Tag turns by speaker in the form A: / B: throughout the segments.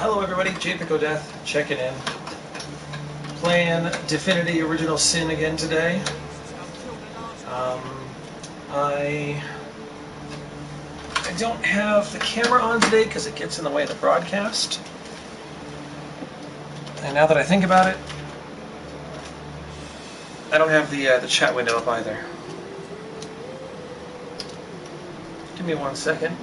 A: Hello everybody, Japic checking in. Playing Divinity Original Sin again today. I don't have the camera on today because it gets in the way of the broadcast. And now that I think about it, I don't have the chat window up either. Give me 1 second.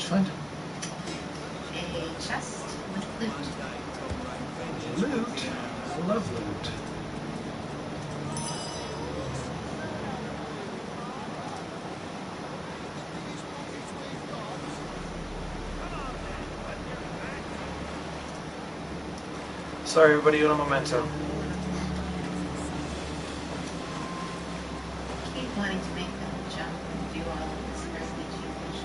A: Find
B: a chest with loot.
A: Loot? I love loot. Sorry everybody, you're on memento.
B: Keep wanting to make them jump and do all of this crazy cheese.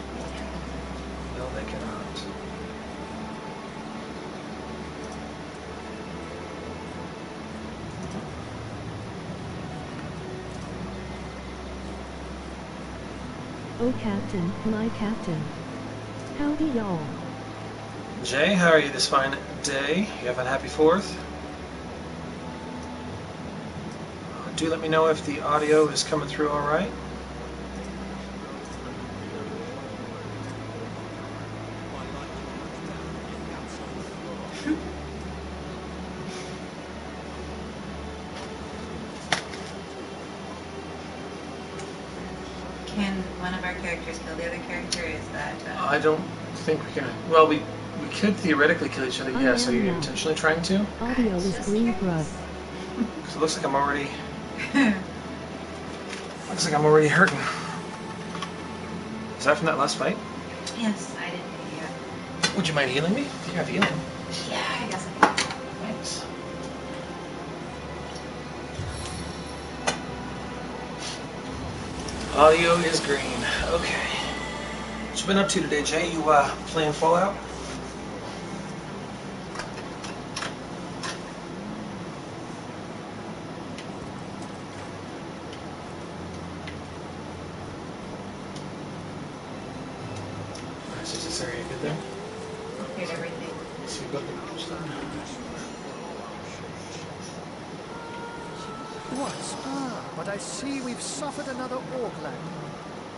A: No, they cannot.
C: Oh Captain, my Captain. Howdy y'all.
A: Jay, how are you this fine day? You having a happy 4th? Do let me know if the audio is coming through alright.
B: Can one of our characters kill the other character? Is that...
A: I don't think we can. Well, we could theoretically kill each other, yes. Are you
C: no.
A: intentionally trying to?
C: Audio is green for us.
A: Because it looks like I'm already... looks like I'm already hurting. Is that from that last fight?
B: Yes, I didn't do that.
A: Would you mind healing me? Do you have healing?
B: Yeah, I guess I can.
A: Thanks. Audio is green. Okay. What you been up to today, Jay? You playing Fallout? Is this area good there?
B: Cleared everything.
A: So you got the groups done.
D: What? But I see we've suffered another orc landing.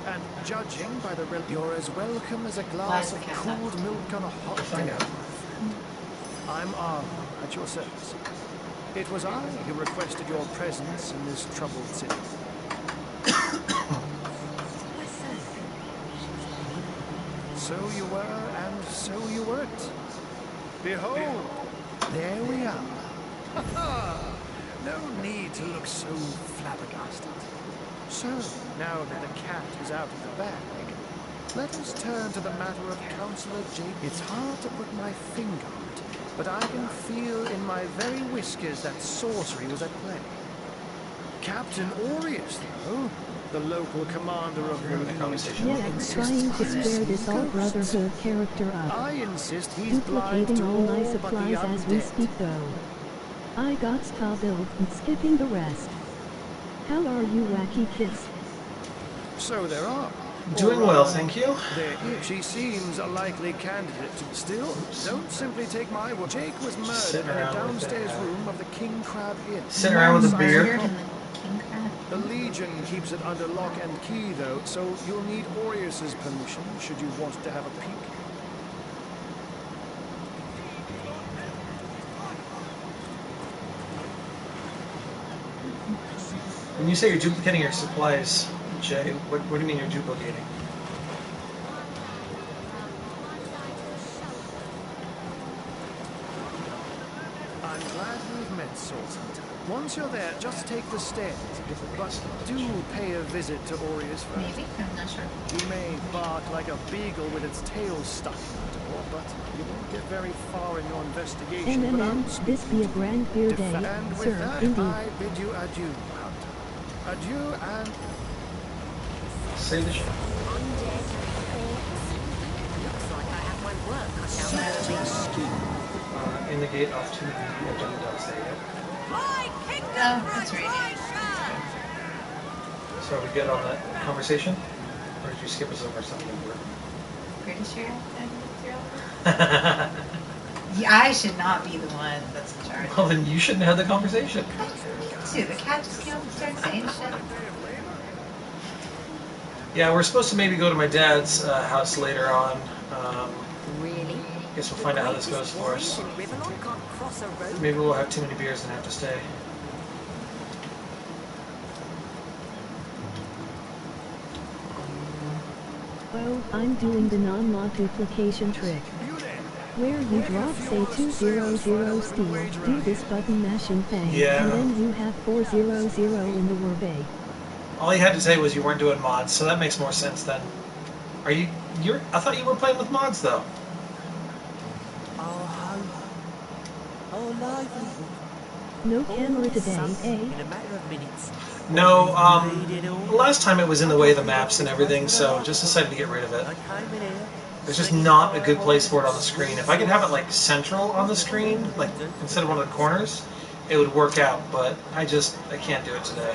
D: And judging by the you're as welcome as a glass of cooled milk on a hot day. I'm Arlo, at your service. It was I who requested your presence in this troubled city. So you were, and so you weren't. Behold, there we are. No need to look so flabbergasted. So, now that the cat is out of the bag, let us turn to the matter of Councillor Japic. It's hard to put my finger on it, but I can feel in my very whiskers that sorcery was at play. Captain Aureus, though, the local commander of the
C: Yeah, I'm trying to square this all Brotherhood character up.
D: I insist he's blind
C: Duplicating
D: to
C: all my
D: all but the
C: supplies as we
D: undead.
C: speak though. I got spa build and skipping the rest. How are you, wacky kids?
D: So there are.
A: Doing well, thank you.
D: There is. She seems a likely candidate to... Still, don't simply take my word. Jake was murdered in a downstairs room of the King Crab Inn.
A: Sitting around with a beer.
B: Murdered in the King Crab.
D: The Legion keeps it under lock and key, though, so you'll need Aureus's permission should you want to have a peek.
A: When you say you're duplicating your supplies, Jay, what do you mean you're duplicating?
D: I'm glad we've met, Sword Hunter. Once you're there, just take the stairs. But do pay a visit to Aureus first.
B: Maybe? I'm not sure.
D: He may bark like a beagle with its tail stuck out, or but you won't get very far in your investigation without
C: MMM, this be a grand beer day,
D: And with
C: sir,
D: that,
C: indeed.
D: I bid you adieu, Hunter. Adieu and...
A: Save the ship.
B: Looks like I have my work cut out for me.
A: In the gate off to the docks there yet.
B: Oh, that's right.
A: So are we good on that conversation? Or did you skip us over something important?
B: Pretty sure I yeah, I should not be the one that's in charge.
A: Well, then you shouldn't have the conversation.
B: Too, the cat just came up and started saying shit.
A: Yeah, we're supposed to maybe go to my dad's house later on.
B: Really?
A: Guess we'll find out how this goes for us. Maybe we'll have too many beers and have to stay.
C: Oh, I'm doing the non-mod duplication trick. Where you drop say 200 steel, do this button mashing thing,
A: Yeah.
C: and then you have 400 in the word.
A: All you had to say was you weren't doing mods, so that makes more sense then. Are you? I thought you were playing with mods though.
E: Oh, lively.
C: No camera today, eh?
E: In a matter of minutes.
A: No, last time it was in the way of the maps and everything, so just decided to get rid of it.
E: I came in here.
A: There's just not a good place for it on the screen. If I could have it like central on the screen, like instead of one of the corners, it would work out, but I can't do it today.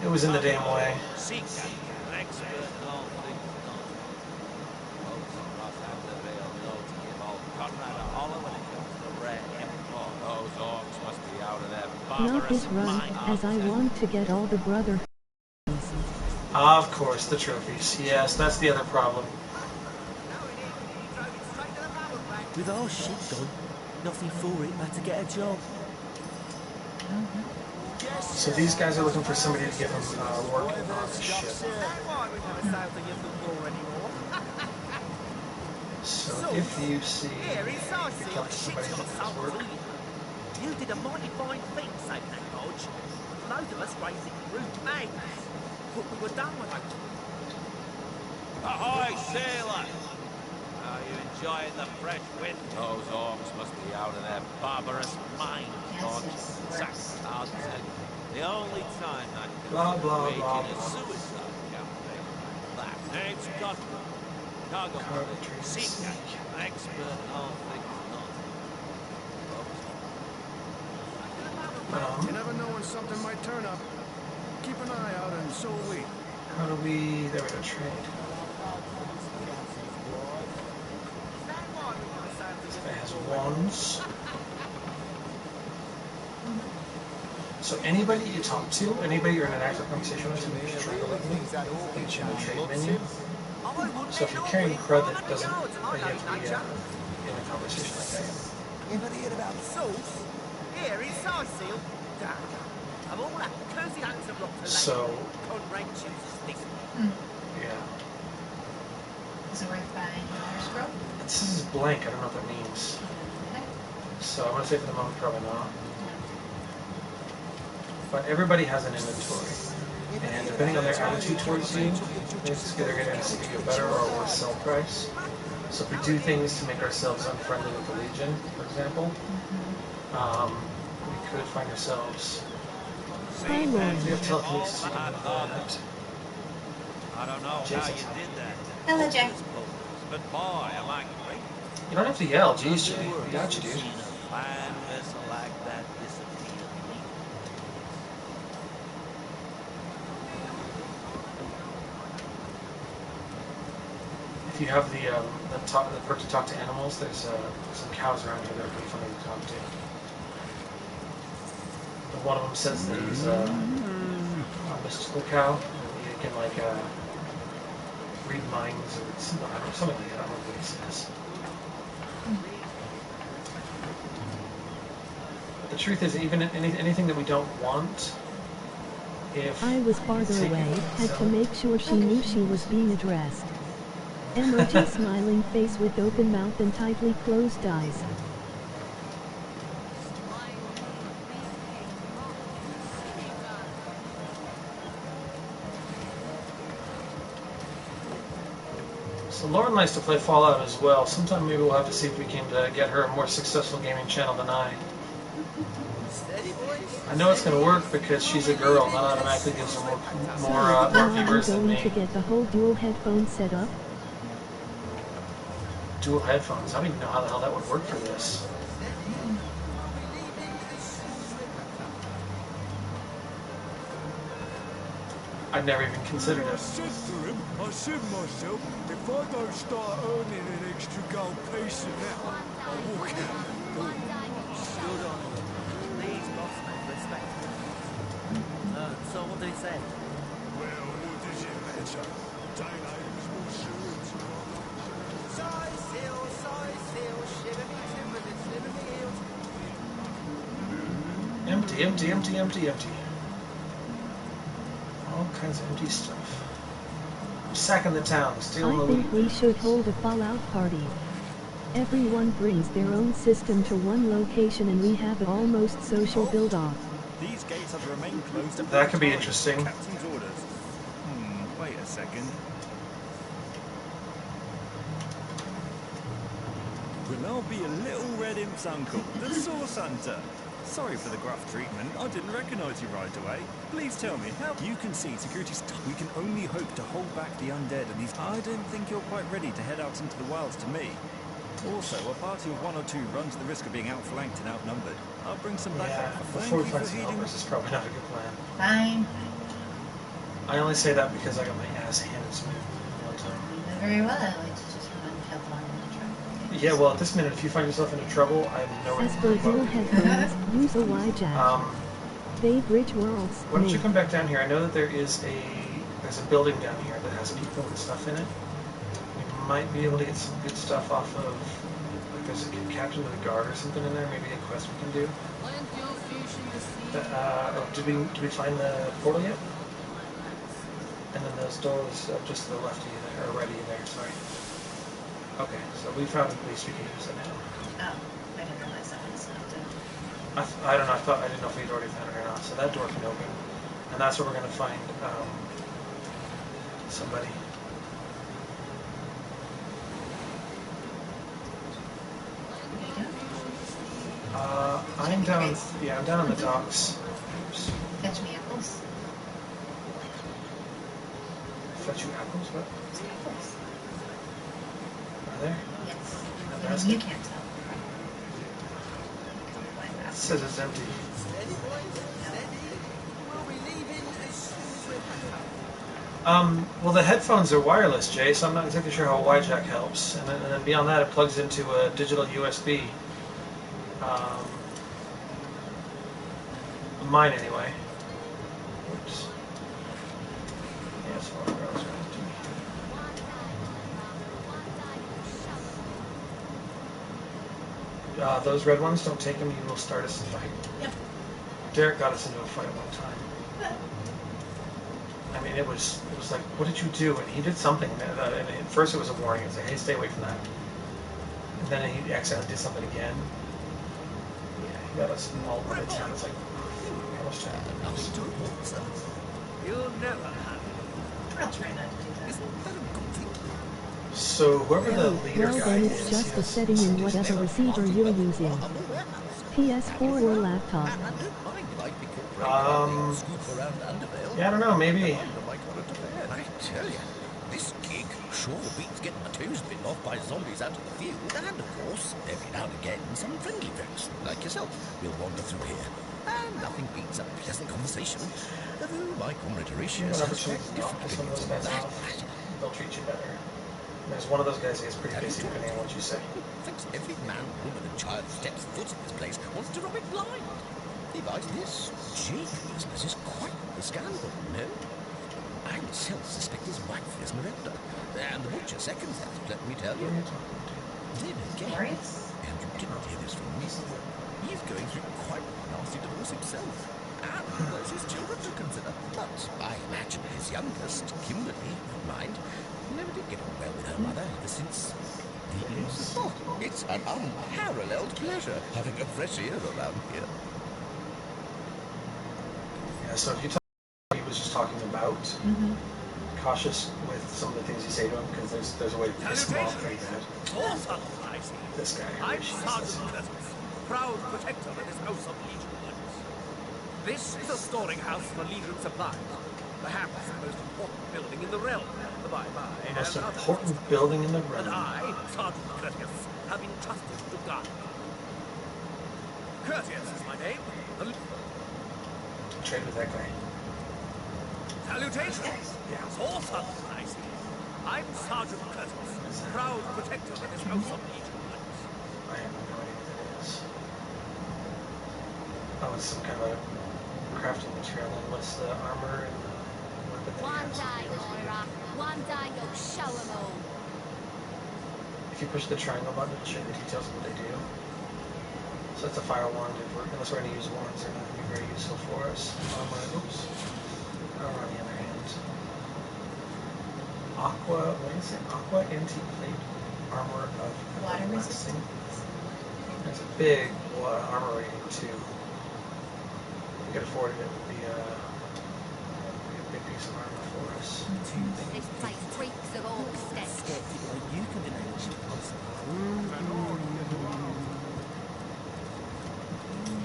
A: It was in the damn way.
C: Not this run, as I want to get all the brother.
A: Of course, the trophies. Yes, that's the other problem.
E: With our shit done, nothing for it but to get a job.
A: So these guys are looking for somebody to give them work on the ship. So if you see, you can talk to somebody who does work.
E: You did a mighty fine thing saving that dodge. Loads of us raising rude names. But we were done with it.
F: Ahoy, sailor! Are you enjoying the fresh wind? Those orcs must be out of their barbarous mind, Dodge. I'll tell you, the only time that
A: Blah, blah,
F: waging
A: blah,
F: a
A: blah.
F: suicide campaign. That name's Scotland. Cargo
A: Carpentry.
F: seeker, expert in all things not.
D: You never know when something might turn up. Keep an eye out, and so will we.
A: How do we? There we go. Trade. This guy has wands. So anybody you talk to, anybody you're in an active conversation with, you should trade with me. You should have a trade menu. So if you're carrying crud that doesn't, you have to be in a conversation like that.
E: Anybody heard about the sauce? Here is Sarsil. Of all that cozy hunts of rock to
A: So,
E: Conrad chooses this.
A: yeah.
B: Is it worth buying another scroll?
A: This is blank, I don't know what that means.
B: Okay.
A: So I'm going to say for the moment, probably not. But everybody has an inventory. And depending on their attitude towards you, it's either going to give you a better or a worse sell price. So if we do things to make ourselves unfriendly with the Legion, for example, we could find ourselves...
C: Hi, Lauren.
A: We have telekinesis, you can move that.
F: I don't know how
A: Jesus.
F: you did that.
B: Hello, Jay.
F: But boy, am I great.
A: You don't have to yell, jeez, Jay. We got you, dude.
F: Seen a fine vessel like that disappear.
A: If you have the perk to talk to animals, there's some cows around here that are pretty funny to talk to. And one of them says that he's a mystical cow. And he can like read minds or something like that. I don't know what he says. But the truth is, even anything that we don't want, if
C: I was farther
A: take
C: away,
A: it,
C: had
A: sell
C: to
A: it.
C: make sure she knew she was being addressed. Emoji smiling face with open mouth and tightly closed eyes.
A: So Lauren likes to play Fallout as well. Sometime maybe we'll have to see if we can get her a more successful gaming channel than I. I know it's going to work because she's a girl, and that automatically gives her more viewers than me.
C: Are you going to get the whole dual headphone set up?
A: Dual headphones. I don't even know how the hell that would work for this. I'd never even considered it.
D: I said myself, if I don't start earning an extra gold piece of that, I'll walk out the door.
E: Good on you. These bossmen respect him. So what did he say?
D: Well, what does it matter? Daylight was more serious.
A: Empty, empty, empty, empty, empty. All kinds of empty stuff. I'm sacking the town, stealing the
C: I
A: loot.
C: think we should hold a Fallout party. Everyone brings their own system to one location and we have an almost social build-off.
G: These gates have remained closed at
A: That could be
G: all times.
A: interesting.
G: Captain's orders. Wait a second. Will I be a little red imp's uncle, the Source Hunter? Sorry for the gruff treatment. I didn't recognize you right away. Please tell me how you can see security's we can only hope to hold back the undead and these. I don't think you're quite ready to head out into the wilds to me. Also, a party of 1 or 2 runs the risk of being outflanked and outnumbered. I'll bring some back.
A: Yeah,
G: Thank
A: before we
G: you
A: find
G: for
A: some
G: heeding.
A: helpers, it's probably not a good plan.
H: Fine.
A: I only say that because I got my ass handed to me one time.
H: Very well. I like to just run headlong in the truck.
A: Yeah, well, at this minute, if you find yourself into trouble, I have nowhere
C: As
A: to
C: for
A: go.
C: dual headphones, use a Y-jack. They bridge worlds.
A: Why don't you come back down here? I know that there's a building down here that has people and stuff in it. We might be able to get some good stuff off of, like there's a captain with a guard or something in there, maybe a quest we can do. Did we find the portal yet? And then those doors just to the left of you there, or right of you there, sorry. Okay, so we found at least we can use it now.
H: Oh, I didn't realize that was not done.
A: I don't know, I didn't know if we'd already found it or not. So that door can open. And that's where we're going to find somebody. I'm down, yeah, I'm down on the docks. Oops.
H: Fetch me apples.
A: Fetch you apples, what?
H: Some apples.
A: Are there?
H: Yes.
A: In the
H: You
A: basket?
H: can't tell.
A: It says it's empty. Well, the headphones are wireless, Jay, so I'm not exactly sure how a Y-jack helps. And then beyond that, it plugs into a digital USB. Mine, anyway. Oops. Yeah, so our rails are empty. Those red ones, don't take them, you will start us a fight.
H: Yep.
A: Derek got us into a fight one time. I mean, it was like, what did you do? And he did something. And at first it was a warning. It was like, hey, stay away from that. And then he accidentally did something again. Yeah, he got us all over the town. It's like, how much time?
E: You'll never have it.
H: I'll try not to do that.
A: So whoever the leader
C: Well
A: guy
C: then
A: is,
C: it's just a
A: yes.
C: setting in whatever receiver you're using. PS4 or laptop.
A: Yeah, I don't know, maybe.
I: I tell you, this gig sure beats getting my toes bitten off by zombies out of the field. And of course, every now and again, some friendly folks, like yourself, will wander through here. And nothing beats a pleasant conversation. Although my comrade Horatius
A: Whenever
I: has
A: you
I: quite different
A: knock some of
I: opinions
A: those
I: on
A: guys
I: that.
A: off, they'll treat you better. And there's one of those guys who gets pretty busy depending on what you say.
I: Thinks every man, woman, and child who steps foot in this place wants to rob it blind. Device this Jake business is quite the scandal, no? I myself suspect his wife is Miranda, and the butcher seconds that, let me tell you. Then again,
H: Glorious?
I: and you didn't hear this from me, he's going through quite a nasty divorce himself, and there's his children to consider. But I imagine his youngest, Kimberly, mind, never did get on well with her mother ever since. Oh, it's an unparalleled pleasure having a fresh ear around here.
A: Yeah, so if you talk he was just talking about, cautious with some of the things you say to him because there's a way to piss him off pretty bad. This guy.
E: I'm Sergeant Curtis, proud protector of this house of Legion goods. This is a storing house for Legion supplies. Perhaps the most important building in the realm.
A: The most important building in the realm.
E: And I, Sergeant Curtis, have been trusted to guard it. Curtis is my name.
A: Trade with that guy.
E: Salutations!
A: Yeah.
E: All sudden, I see. I'm Sergeant Curtis, proud protector of this house of Legion goods.
A: I have no idea what that is. Oh, it's some kind of a crafting material. And what's the armor and the weapon that
B: One
A: he
B: day,
A: has?
B: Moira. One day you'll show them all.
A: If you push the triangle button, it'll show you the details of what they do. So it's a fire wand. Unless we're going to use wands, they're not going to be very useful for us. Oops. Armor on the other hand. Aqua, what is it? Aqua anti-plate armor of
H: Water
A: everlasting.
H: resistance.
A: There's a big armor rating too. If we could afford it, it would be a big piece of armor for us.
B: This place reeks of all steps.
I: You can manage it.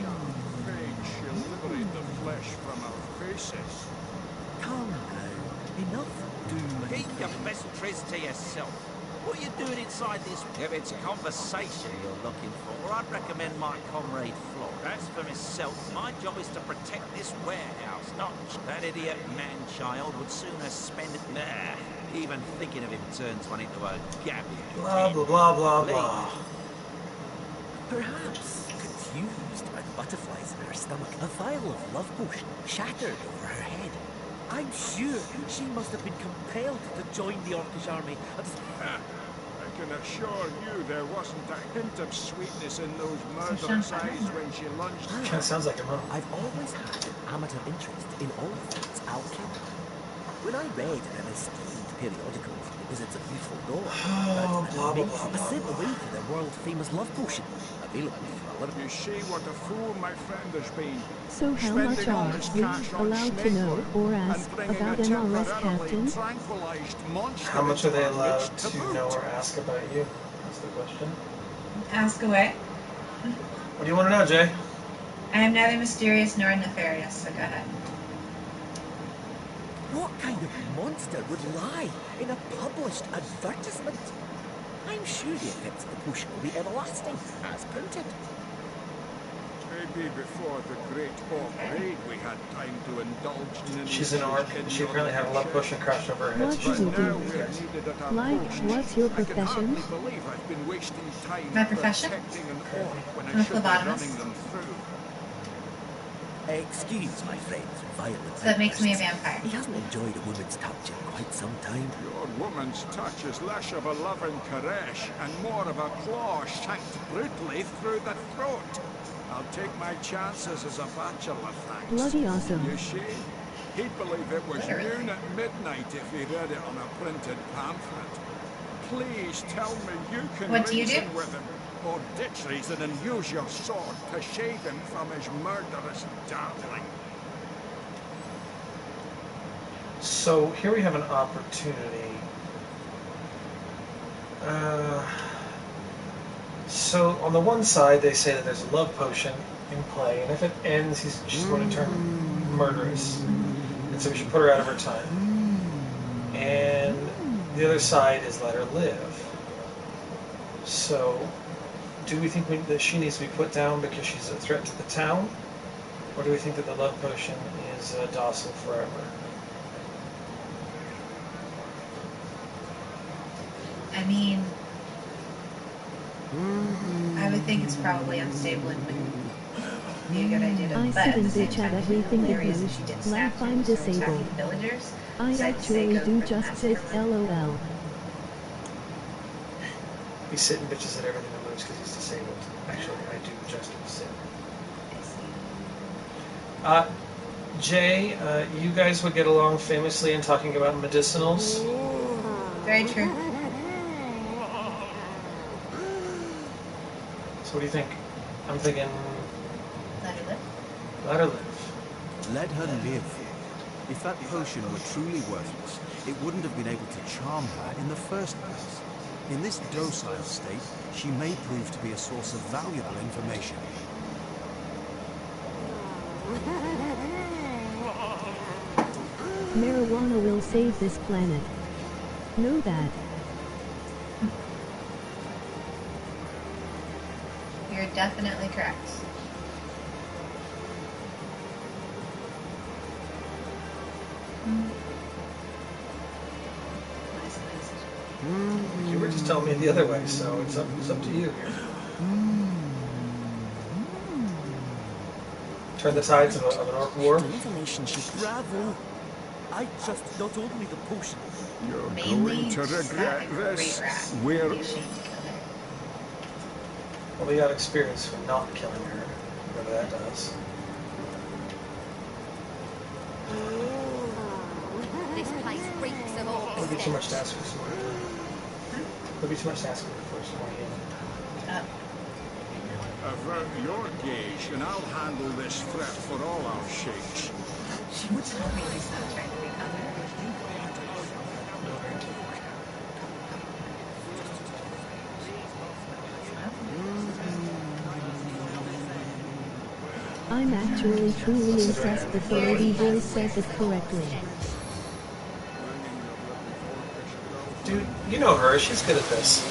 D: She'll liberate the flesh from our faces.
I: Calm now. Enough doom.
F: Keep your pleasantries to yourself. What are you doing inside this? If it's conversation you're looking for, I'd recommend my comrade Flor. As for myself, my job is to protect this warehouse, not that idiot man-child would sooner spend it there. Even thinking of him turns one into a gabbing.
A: Blah, blah, blah, blah, blah.
I: Perhaps confused by the butterflies in her stomach, a vial of love potion shattered over her head. I'm sure she must have been compelled to join the Orcish army.
D: I can assure you there wasn't a hint of sweetness in those murderous eyes when she lunged.
A: Kind of sounds like him, huh?
I: I've always had an amateur interest in all things alchemy. When I read an esteemed periodical of the Wizards of Youthful Dawn, I sent away for their world-famous love potion, available for a living.
D: You see what a fool my friend has been.
C: So how much
D: Spending all
C: are
D: his
C: we
D: cash on
C: allowed to know
D: snake
C: or
D: blood
C: ask
D: and bringing
C: about
D: a
C: MRS
D: temporarily
C: Captain?
D: tranquilized monster
A: How much are they
D: into our
A: allowed
D: midst
A: to
D: boot.
A: know or ask about you? That's the question.
H: Ask away.
A: What do you want to know, Jay?
H: I am neither mysterious nor nefarious, so go ahead.
I: What kind of monster would lie in a published advertisement? I'm sure the effects of the potion will be everlasting, as printed.
D: Maybe before the Great Orc Raid we had time to indulge in
A: She's an orc. She apparently had a love potion crashed over her head.
C: What do you
D: Now
C: do?
D: we're needed at our
C: Like,
D: post.
C: what's your
D: I can
C: profession?
D: hardly believe I've been wasting time
H: My profession?
D: protecting an orc when
H: I'm a
D: I should be
H: phlebotomist.
D: running them through.
I: Excuse my friend's violent
H: So that makes me a
I: outbursts.
H: vampire.
I: He hasn't enjoyed a woman's touch in quite some time.
D: Your woman's touch is less of a loving caress and more of a claw shanked brutally through the throat. I'll take my chances as a bachelor, thanks.
C: Bloody awesome.
D: You see, he'd believe it was noon at midnight if he read it on a printed pamphlet. Please tell me you can
H: What do you do?
D: reason with him, or ditch reason and use your sword to shade him from his murderous darling.
A: So here we have an opportunity. So on the one side, they say that there's a love potion in play, and if it ends, she's going to turn murderous, and so we should put her out of her time. And the other side is let her live. So, do we think that she needs to be put down because she's a threat to the town, or do we think that the love potion is docile forever?
H: I mean, I would think it's probably unstable and wouldn't be a good idea to.
C: I
H: But
C: sit
H: at the
C: and
H: same
C: bitch at
H: time,
C: everything
H: the
C: it
H: areas that
C: knows,
H: she did
C: like
H: snap
C: I'm
H: to
C: disabled.
H: attacking villagers.
C: I
H: So I'd say
C: actually
H: go
C: do
H: for
C: just sit
H: massacre.
C: LOL.
A: He's sitting bitches at everything that moves because he's disabled. Actually, I do just sit. Jay, you guys would get along famously in talking about medicinals.
H: Very true.
A: So what do you think? I'm thinking
H: Let her live.
A: let her live.
I: Let her live.
J: If that potion were truly worthless, it wouldn't have been able to charm her in the first place. In this docile state, she may prove to be a source of valuable information.
C: Marijuana will save this planet. Know that.
H: You're definitely correct.
A: You were just telling me the other way, so it's up to you here. Turn the tides of an orc war.
E: Bravo! I just not only the potion.
D: You're
H: Mainly
D: going to
H: just
D: regret
H: that great
D: this.
H: rat.
D: We're...
H: Be ashamed to kill her.
A: Well, we got experience for not killing her, whatever that does.
B: This place reeks of all
A: It would be too much to ask for some more. It would be too much to ask for some more healing.
D: Avert your gaze, and I'll handle this threat for all our shakes.
H: She was totally not trying to be clever.
C: I'm actually truly impressed that the lady voice says it correctly.
A: Dude, you know her. She's good at this.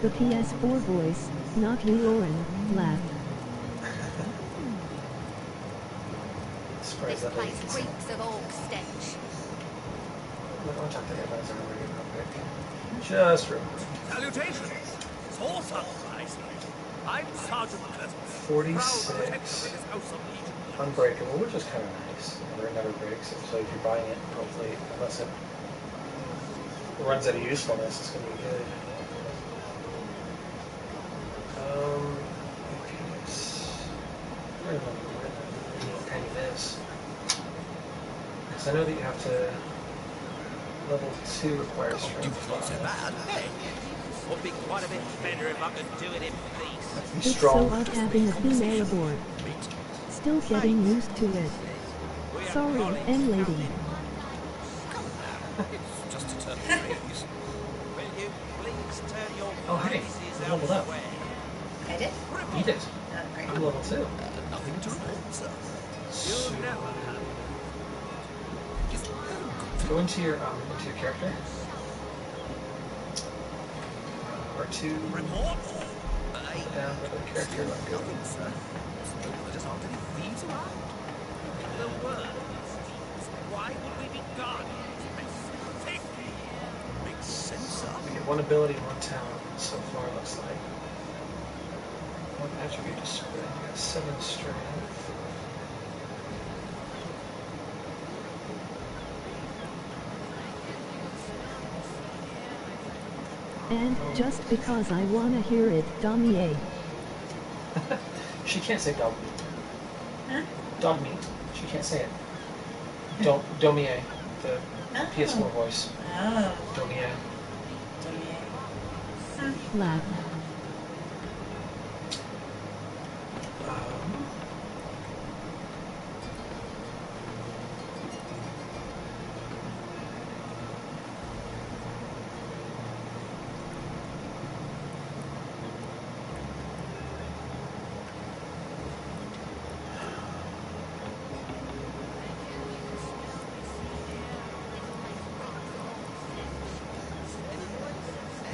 C: The PS4 voice, not you, Lauren, laughed.
B: This place reeks of orc stench.
A: Just real
E: Salutations! Source surprise. I'm Sergeant Curtis.
A: 46. Unbreakable, which is kind of nice. It never breaks, so if you're buying it, hopefully, unless it runs out of usefulness, it's going to be good. I don't know what kind of is. Because I know that you have to. Level 2 requires strength.
F: Not so bad. Hey, would be quite a bit better if I could do it in peace.
C: It's so odd having a female aboard. Still getting used to it. Sorry, N lady.
I: It's just a turn of phrase.
F: Will you please turn your
A: Oh, hey,
F: faces
A: you leveled up.
F: elsewhere?
H: I did?
A: You did.
H: Oh, great.
A: I'm level 2.
I: Nothing to report, sir.
A: Go into your character. R2.
I: Report?
A: Down to the character. Let go.
I: Nothing, sir. There just aren't any thieves around.
E: The words. Why would we be guarding this place?
I: Makes sense, sir.
A: We get 1 ability, 1 talent so far, it looks like. 1 attribute to spread. You got 7 strength.
C: And just because I wanna hear it, Damier.
A: She can't say dog meat.
H: Huh?
A: Dog meat. She can't say it. Domier, the PS4 voice.
H: Oh.
A: Domier.
C: Laugh.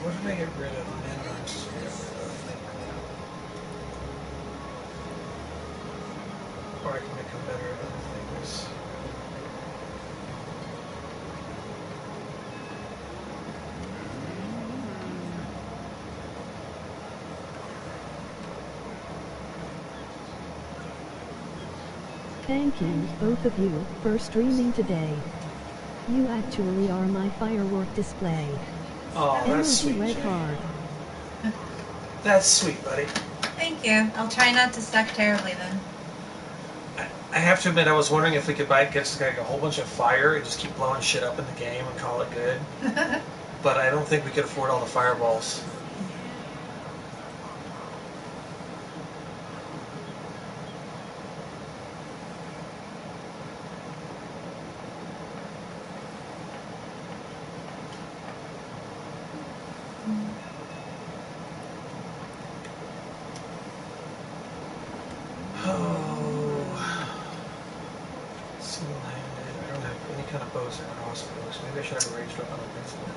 A: What did I get rid of? Manners. Or I can make them better at other things.
C: Thank you, both of you, for streaming today. You actually are my firework display.
A: Oh, that's
C: Energy
A: sweet.
C: red
A: Jay.
C: card.
A: That's sweet, buddy.
H: Thank you. I'll try not to suck terribly then.
A: I have to admit, I was wondering if we could get just like a whole bunch of fire and just keep blowing shit up in the game and call it good. But I don't think we could afford all the fireballs. Maybe I should have a ranged weapon on principle.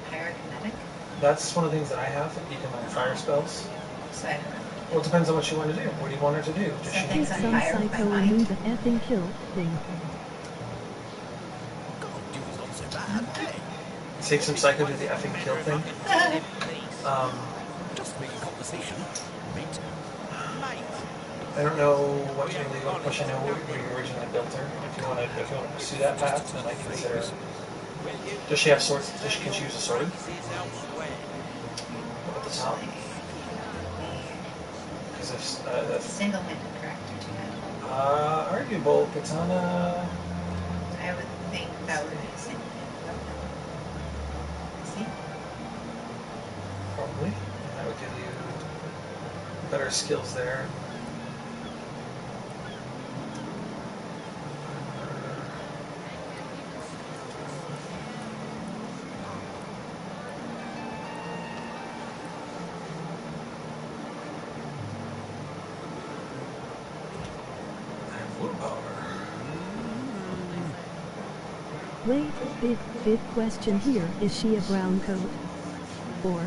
H: Pyrokinetic?
A: That's one of the things that I have. You can fire spells.
H: So I don't know.
A: Well, it depends on what you want to do. What do you want her to do? Does she
C: Hit some psycho and do the effing kill thing.
A: Take some psycho, do the effing kill thing.
I: Just make a conversation. Mate.
A: I don't know what to legal. Of course, I know where you originally built her. If you want to pursue that path, then I consider. Does she have swords? Can she use a sword? What at the top? Because if
H: single-handed, correct, or two-handed?
A: Arguable. Katana.
H: I would think that would be single-handed weapon. See?
A: Probably. That would give you better skills there.
C: Wait, big question here. Is she a brown coat? Or?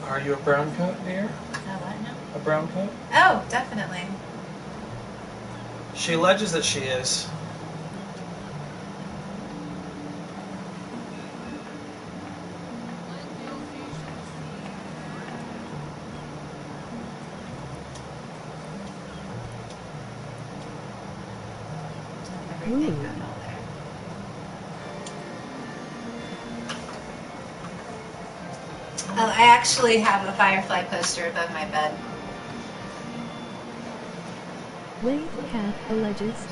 A: Are you a brown coat, dear?
H: What now?
A: A brown coat?
H: Oh, definitely.
A: She alleges that she is.
C: Ooh.
H: Oh, I actually have a Firefly poster above my bed.
C: Wait, Cat alleges.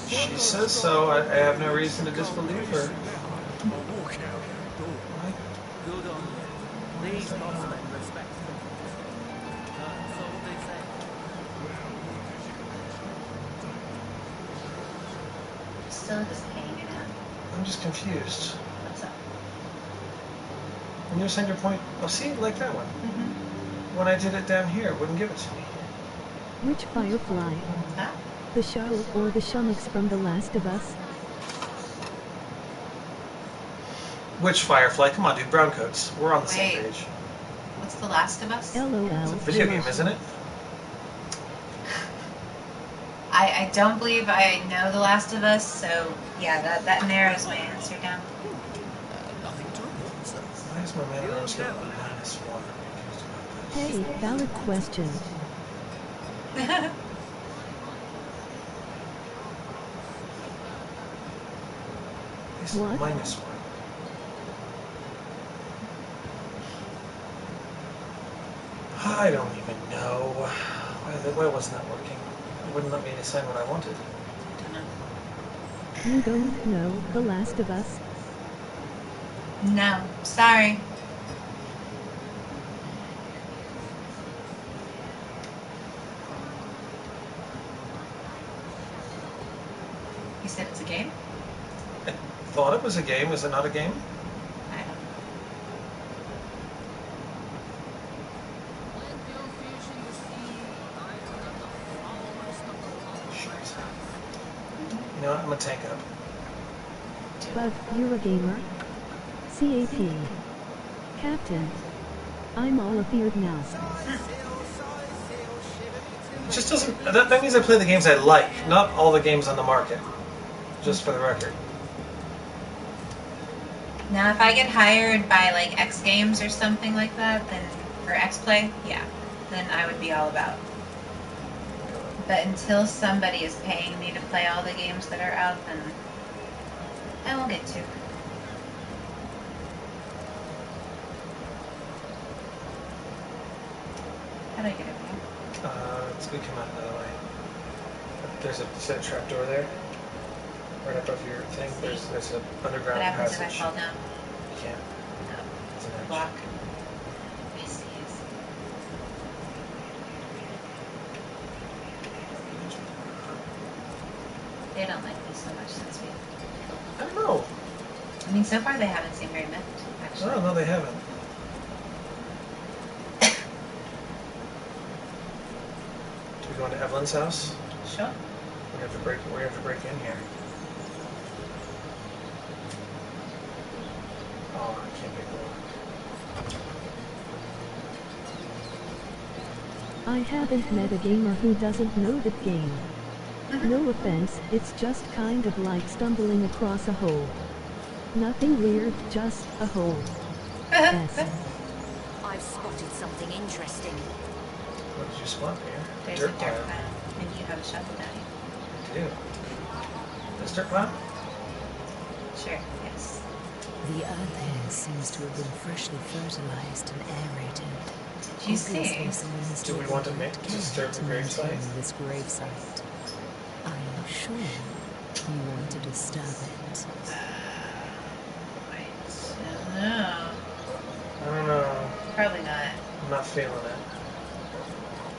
A: She says so. I have no reason to disbelieve her.
F: Good on you. These bossmen respect them. That's all they say.
H: Still just hanging out.
A: I'm just confused.
H: What's up?
A: When you assign your point, oh, see, like that one. When I did it down here, it wouldn't give it to me.
C: Which Firefly?
H: Huh?
C: The Charlotte or the Shummix from The Last of Us?
A: Which Firefly? Come on, dude. Brown coats. We're on the same
H: Wait.
A: page.
H: What's The Last of Us?
C: LOL.
A: It's a video game, isn't it?
H: I don't believe I know The Last of Us, so yeah, that narrows my answer down.
I: Nothing to report, sir.
A: Why is my mana rose getting -1?
C: Hey, valid question.
A: It's
C: What?
A: -1. I don't even know. Why wasn't that working? It wouldn't let me assign what I wanted.
C: You don't know The Last of Us?
H: No, sorry. You said it's a game?
A: I thought it was a game. Is it not a game?
H: I don't know.
A: You know what? I'm gonna tank up.
C: But you're a gamer? CAP. Captain. I'm all afeared now.
A: It just doesn't. That means I play the games I like, not all the games on the market. Just for the record.
H: Now, if I get hired by like X Games or something like that, then or X Play, yeah, then I would be all about. But until somebody is paying me to play all the games that are out, then I won't get to. How do I get over here?
A: It's good to come out another way. There's a trap door there. Right above your thing. There's an underground
H: What happens
A: passage.
H: if I fall down?
A: You can't.
H: No.
A: It's an edge.
H: Block. I see. They don't like me so much since we...
A: I don't know.
H: I mean, so far they haven't seemed very miffed, actually.
A: No, they haven't. Do we go into Evelyn's house?
H: Sure.
A: We have to break in here. Oh, I can't pick the lock.
C: I haven't met a gamer who doesn't know that game. No offense, it's just kind of like stumbling across a hole. Nothing weird, just a hole. Yes.
B: I've spotted something interesting.
A: What did you spot here?
H: There's a dirt pile. And you have a shovel down here.
A: I do. This dirt pile?
H: Sure, yes.
K: The earth here seems to have been freshly fertilized and aerated.
H: Did you see?
A: Do we want to disturb the gravesite?
K: This gravesite. I'm sure you want to disturb it.
H: No.
A: I don't know.
H: Probably not.
A: I'm not feeling it.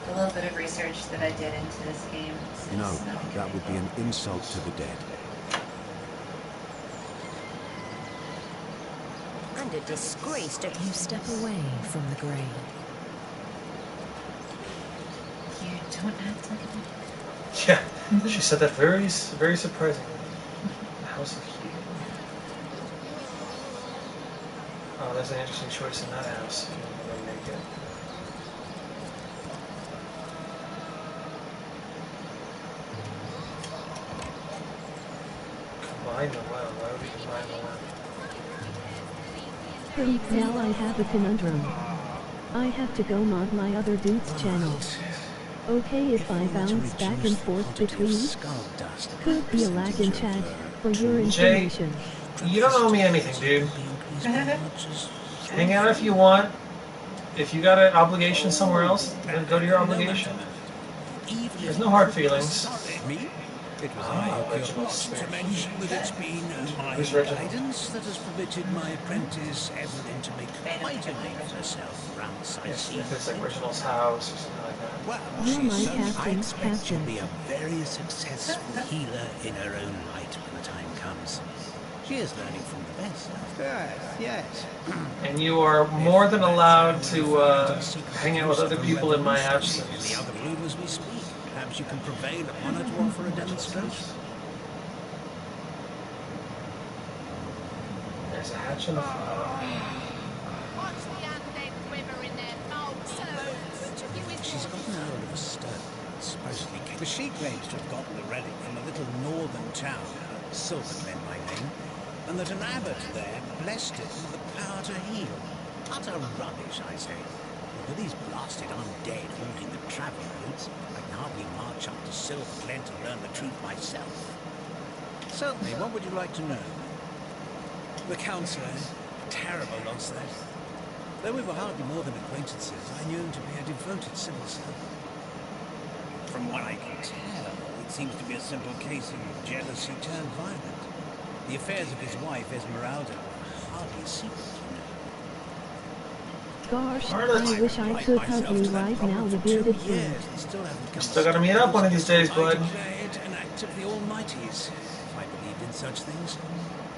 H: The little bit of research that I did into this game.
J: No, that would be an insult to the dead.
B: And a disgrace to...
K: You step away from the grave.
H: You don't act like it.
A: Yeah, she said that very surprisingly. The House of Healing. Oh, that's an interesting choice in that house. If you want to make it. Combine the well. Why would we combine the well?
C: Now I have a conundrum. I have to go mod my other dude's channel. Okay if I bounce back and forth between? Could be a lag in chat, for your information.
A: Jay, you don't owe me anything, dude. Hang out if you want. If you got an obligation somewhere else, then go to your obligation. There's no hard feelings.
I: It was my purpose to mention that it's been my guidance that has permitted my apprentice Evelyn to make quite a name for herself around sightseeing.
A: If it's like Reginald's house or something like that.
I: Well,
C: You're my
I: she's I
C: captain,
I: expect she'll
C: captain.
I: be a very successful healer in her own right when the time comes. She is learning from the best. Yes.
A: And you are more than allowed to hang out with other people in my absence.
I: In the other room as we speak. Perhaps you can prevail upon her to offer a demonstration.
A: There's a hatch in the floor.
I: She's gotten hold of a stone, supposedly. But she claims to have gotten the relic from a little northern town, Silverglen by name, and that an abbot there blessed it with the power to heal. Utter rubbish, I say. With these blasted undead haunting the travel roads, I can hardly march up to Silverglen to learn the truth myself. Certainly, what would you like to know? The counsellor, terrible loss that. Though we were hardly more than acquaintances, I knew him to be a devoted civil servant. From what I can tell, it seems to be a simple case of jealousy turned violent. The affairs of his wife, Esmeralda, were hardly a secret, you know.
C: Gosh, I wish I could hug you right now, the bearded friend.
A: Still gotta meet up one of these days, bud.
I: I declare it an act of the Almighty's, if I believed in such things.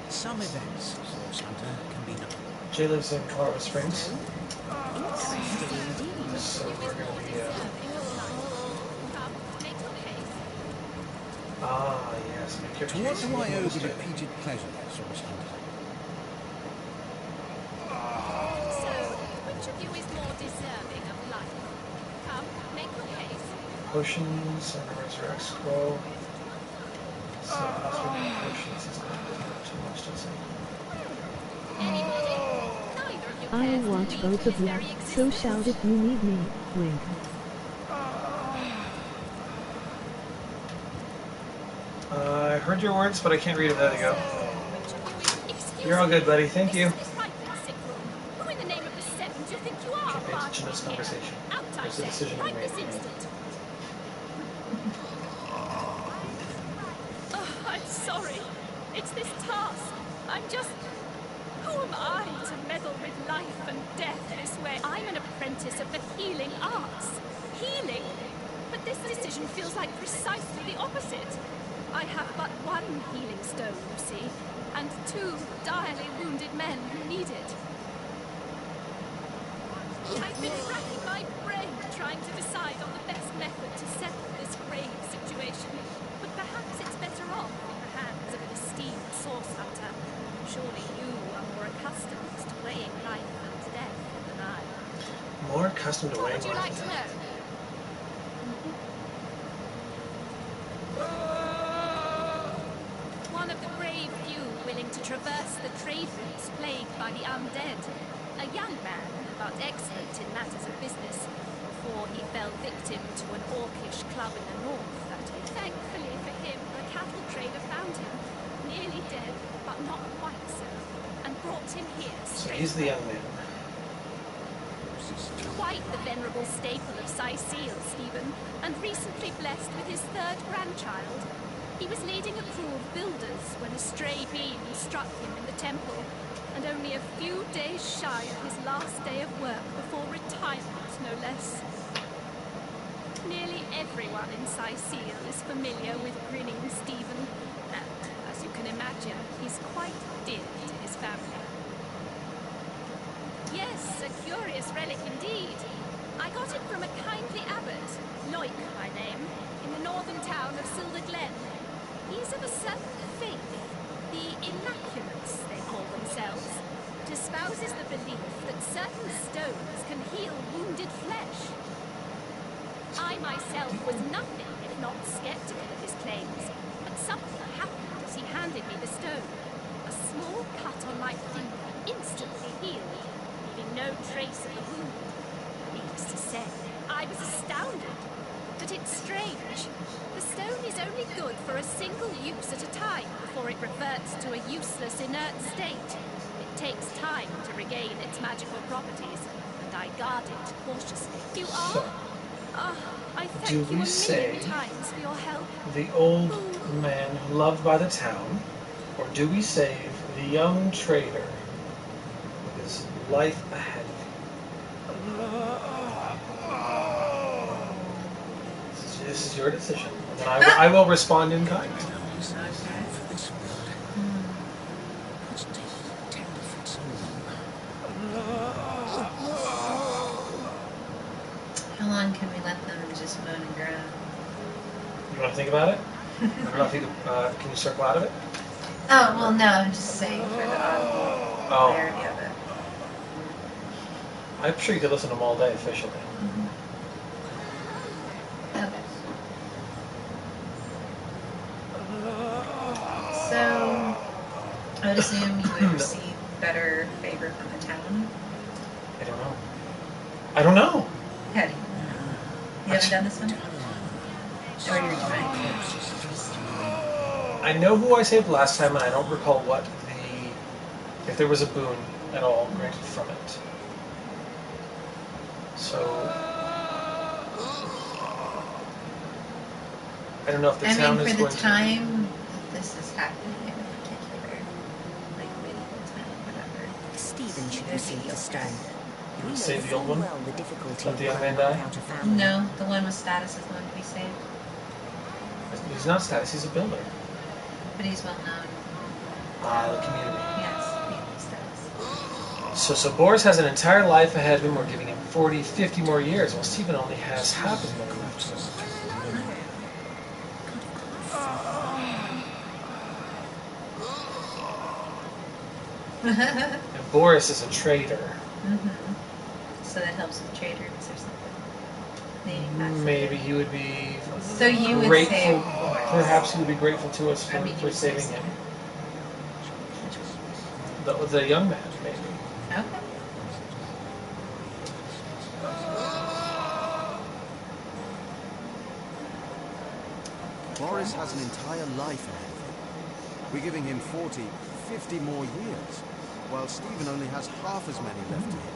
I: Some events, Source Hunter, can be known.
A: Jay lives in Colorado Springs.
B: Interesting indeed.
A: So we're gonna be yes, make your
I: To what
A: case.
I: do I owe the repeated pleasure, Source Hunter?
L: So, which of you is more deserving of life? Come, make your case.
A: Potions and a resurrect scroll. So hospital potions is not too much, does it?
L: Anybody? Neither of you
C: I'll
L: cares to
C: watch
L: leave
C: both of
L: his
C: you,
L: very
C: so
L: existence.
C: shout if you need me, wink.
A: I heard your words, but I can't read it. There you go. You're all good, buddy. Thank you.
L: Who in the name of the seven do you think you are?
A: attention to this conversation.
L: Out, I
A: There's a
L: say,
A: decision to be
L: right
A: made.
L: this instant. Oh, I'm sorry. It's this task. I'm just... Who am I to meddle with life and death this way? I'm an apprentice of the healing arts. Healing? But this decision feels like precisely the opposite. I have but one healing stone, you see, and 2 direly wounded men who need it. I've been racking my brain trying to decide on the best method to settle this grave situation, but perhaps it's better off in the hands of an esteemed source hunter. Surely you are more accustomed to weighing life and death than I.
A: More accustomed to
L: What
A: weighing
L: would you
A: life.
L: like to know? One of the brave few willing to traverse the trade routes plagued by the undead. A young man, but excellent in matters of business, before he fell victim to an orcish club in the north that day. Thankfully for him, a cattle trader found him, nearly dead, but not quite so, and brought him here
A: So
L: straight
A: he's the
L: away.
A: young man.
L: Quite the venerable staple of Sicile, Stephen, and recently blessed with his 3rd grandchild. He was leading a crew of builders when a stray beam struck him in the temple, and only a few days shy of his last day of work before retirement, no less. Nearly everyone in Sicile is familiar with grinning Stephen, and, as you can imagine, he's quite dear to his family. Yes, a curious relic indeed. I got it from a kindly abbot, Loic by name, in the northern town of Silver Glen. He's of a certain faith, the Immaculates they call themselves, that espouses the belief that certain stones can heal wounded flesh. I myself was nothing if not skeptical of his claims, but something happened as he handed me the stone. A small cut on my finger instantly healed, leaving no trace of the wound. Needless to say, I was astounded. But it's strange. The stone is only good for a single use at a time before it reverts to a useless, inert state. It takes time to regain its magical properties, and I guard it cautiously. You are? I thank
A: Do
L: you
A: we
L: a
A: say
L: million times for your help.
A: the old man loved by the town, or do we save the young trader with his life ahead of him? This is your decision. And then I will respond in kind.
H: How long can we let them just moan and groan?
A: You want to think about it? I don't know if you can you circle out of it?
H: Oh, well, no, I'm just saying for the audible clarity of it.
A: I'm sure you could listen to them all day officially.
H: Okay. So, I would assume you would receive better favor from the town?
A: I don't know. I don't know.
H: How do you know? You haven't done this one? Or you're trying
A: I know who I saved last time, and I don't recall what if there was a boon at all granted from it. So I don't know if the town is
H: for
A: going
H: the time that this is happening in a particular, like, medieval time, whatever.
B: Stephen should receive the stone. We know
A: save the old
B: full
A: one?
B: well the difficulty
A: Let
B: of
A: the young
B: growing
A: man
B: up
A: die?
B: out of family.
H: No, the one with status is the one to be saved.
A: He's not status, he's a builder.
H: But he's well known.
A: The community.
H: Yes, status.
A: So Boris has an entire life ahead of him. We're giving him 40, 50 more years, while Stephen only has half as many left. And Boris is a traitor.
H: So that helps with traders or something.
A: Maybe he would be
H: So you would
A: grateful.
H: save Boris.
A: Perhaps he would be grateful to us for saving him. The young man, maybe.
H: Okay.
J: Boris has an entire life ahead of him. We're giving him 40, 50 more years, while Stephen only has half as many left to him.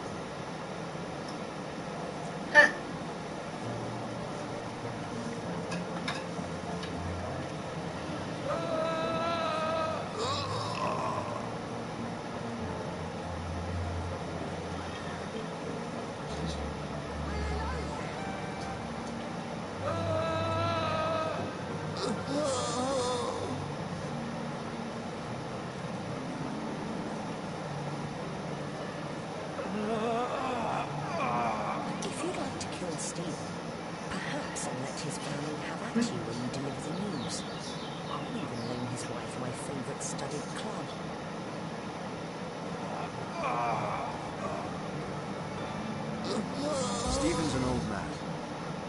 J: Stephen's an old man.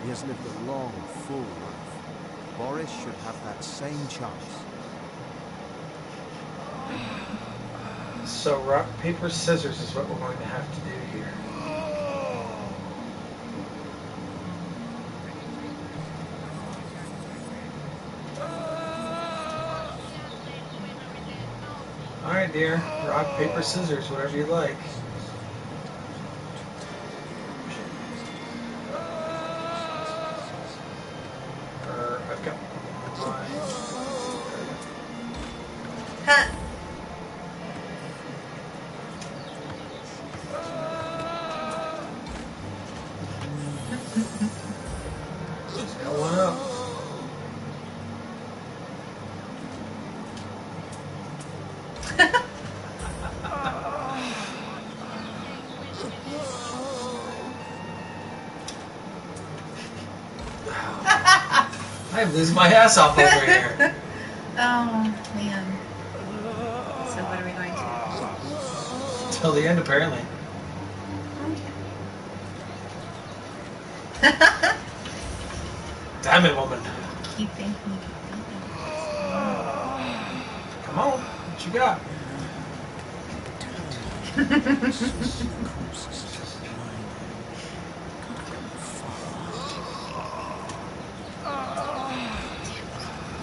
J: He has lived a long, full life. Boris should have that same chance.
A: So rock, paper, scissors is what we're going to have to do here. Alright, dear. Rock, paper, scissors, whatever you like. I've got mine.
H: Huh.
A: She's got one up. I'm losing my ass off over here.
H: Oh, man. So what are we going to do?
A: Till the end, apparently. Damn it, woman.
H: Keep thinking.
A: Come on. What you got?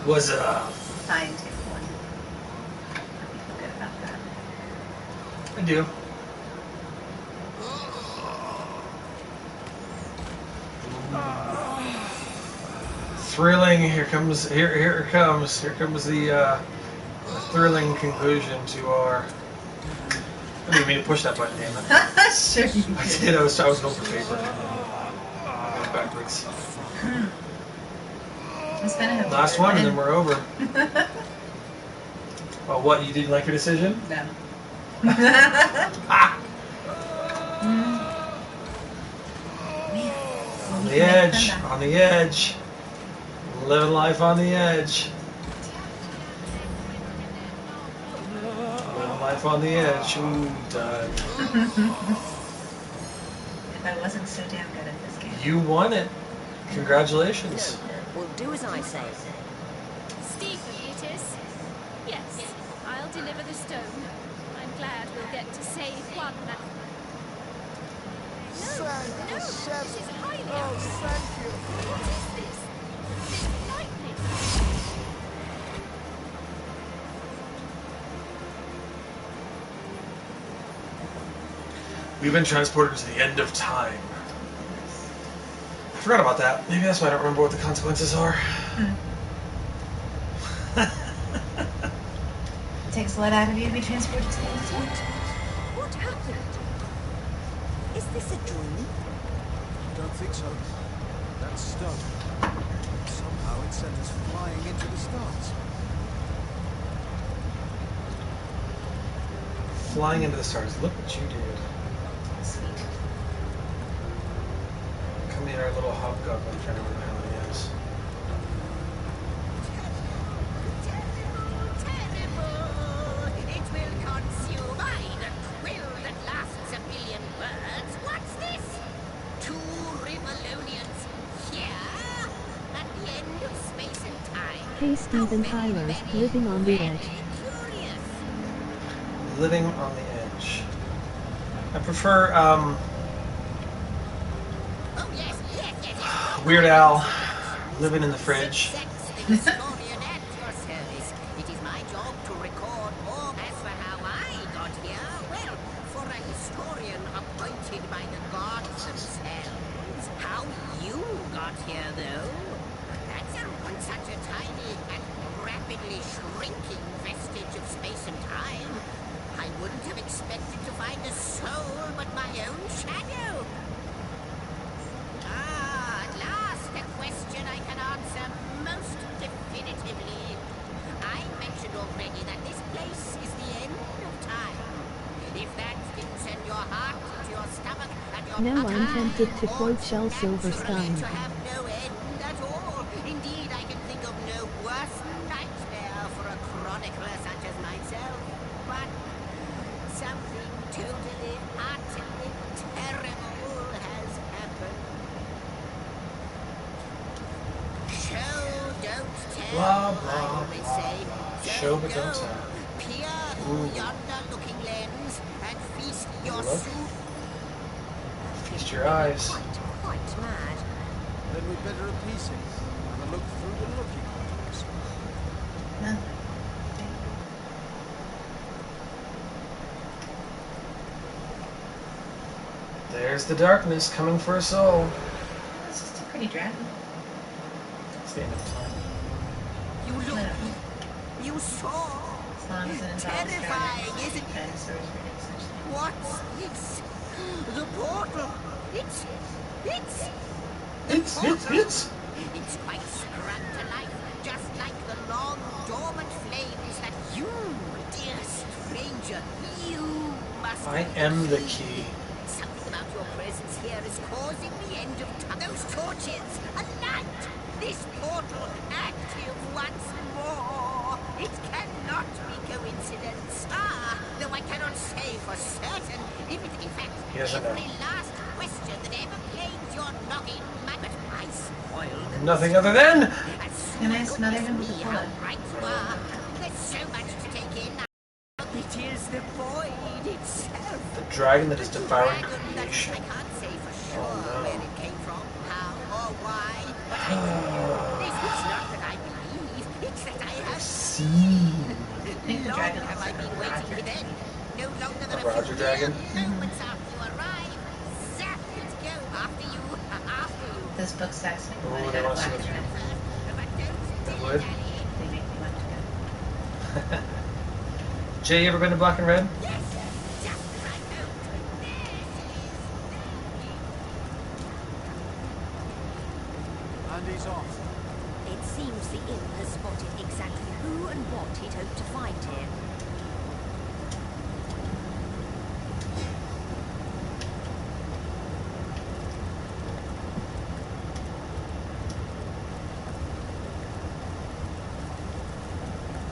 A: Was
H: Fine, take one. I feel good about that.
A: I do. Thrilling. Here comes the thrilling conclusion to our. I didn't mean to push that button, damn it.
H: Sure you
A: I did. I was going for paper. Going backwards. Last one, and then we're over. Well, what? You didn't like your decision?
H: No.
A: On the edge. On the edge. Living life on the edge. Living life on the edge. Ooh, done.
H: If I wasn't so damn good at this game.
A: You won it. Congratulations.
B: We'll do as I say.
L: Stephen, it is. Yes, I'll deliver the stone. I'm glad we'll get to save one man. No, this is highly thank you. What is this? This lightning.
A: We've been transported to the end of time. I forgot about that. Maybe that's why I don't remember what the consequences are.
H: It takes a lot out of you to be transported to the end of time.
B: What happened? Is this a dream?
J: I don't think so. That stone. Somehow it sent us flying into the stars.
A: Flying into the stars. Look what you did.
H: Sweet.
A: Come in our little hobgoblin. I'm trying to remember how he is.
B: It will consume the quill that lasts a billion words. What's this? 2 Rivalonians here at the end of space and time.
C: Hey Stephen Tyler, living on the edge.
B: Curious.
A: Living on the edge. I prefer
B: Oh yes, yes, yes, yes.
A: Weird Al. Living in the fridge.
B: Historian at your service. It is my job to record all. As for how I got here, well, for a historian appointed by the gods themselves, how you got here, though, that's such a tiny and rapidly shrinking vestige of space and time. I wouldn't have expected to find a soul but my own shadow. Ah, at last, a question I can answer most definitively. I mentioned already that this place is the end of time. If that didn't send your heart into your stomach and your
C: Now I'm tempted to quote Shel
B: naturally
C: Silverstein.
B: to have no end at all. Indeed, I can think of no worse nightmare for a chronicler such as myself. But something totally, utterly terrible has happened.
A: Blah, blah, blah, blah. Show but don't tell.
B: Peer through yonder looking lens and feast your
A: Look.
B: soup.
A: Feast your eyes.
B: Quite mad.
J: Then we'd better appease him. Have a look through the looking glass.
H: No.
A: There's the darkness coming for us all.
H: It's just a pretty dragon.
A: It's the end of time.
B: You look. You saw.
H: As long as it involves
B: Terrifying,
H: dragons.
B: isn't it?
H: Dinosaurs, really, such things.
B: What's this? The portal. It's It's quite sprung to life, just like the long dormant flames that you, dear stranger, you must.
A: I am the key.
B: Something about your presence here is causing the end of time. Those torches, a light, this portal active once more. It cannot be coincidence. Though I cannot say for certain if it, in fact,
A: He doesn't know.
B: every last question that ever plagues your noggin, but I spoiled.
A: Nothing other than.
H: Can I smother him with a
B: How
H: bullet?
B: right you are. There's so much to take in. It is the void itself.
A: The dragon that is devouring
B: Dragon that
A: creation.
B: I can't say for sure
A: Oh, no.
B: where it came from, how or why, but I do. This is not that I believe, it's that I have seen.
H: The
B: Long
H: dragon
B: have
H: looks
B: I
H: like
B: been
H: a
B: waiting
H: Roger.
B: then. No longer than
A: A
B: a
A: Roger
B: few
A: dragon?
B: mere moments after you arrive. Zap it go after you, after you.
H: Those book stacks make me
A: Oh,
H: want to
A: they
H: go to
A: want to see
H: Black
A: what
H: and Red.
B: But don't
A: They would.
H: They make me want to go.
A: Jay, you ever been to Black and Red?
B: Yes, just as I hoped.
J: And he's off.
K: It seems the inn has spotted exactly who and what he'd hoped to find here.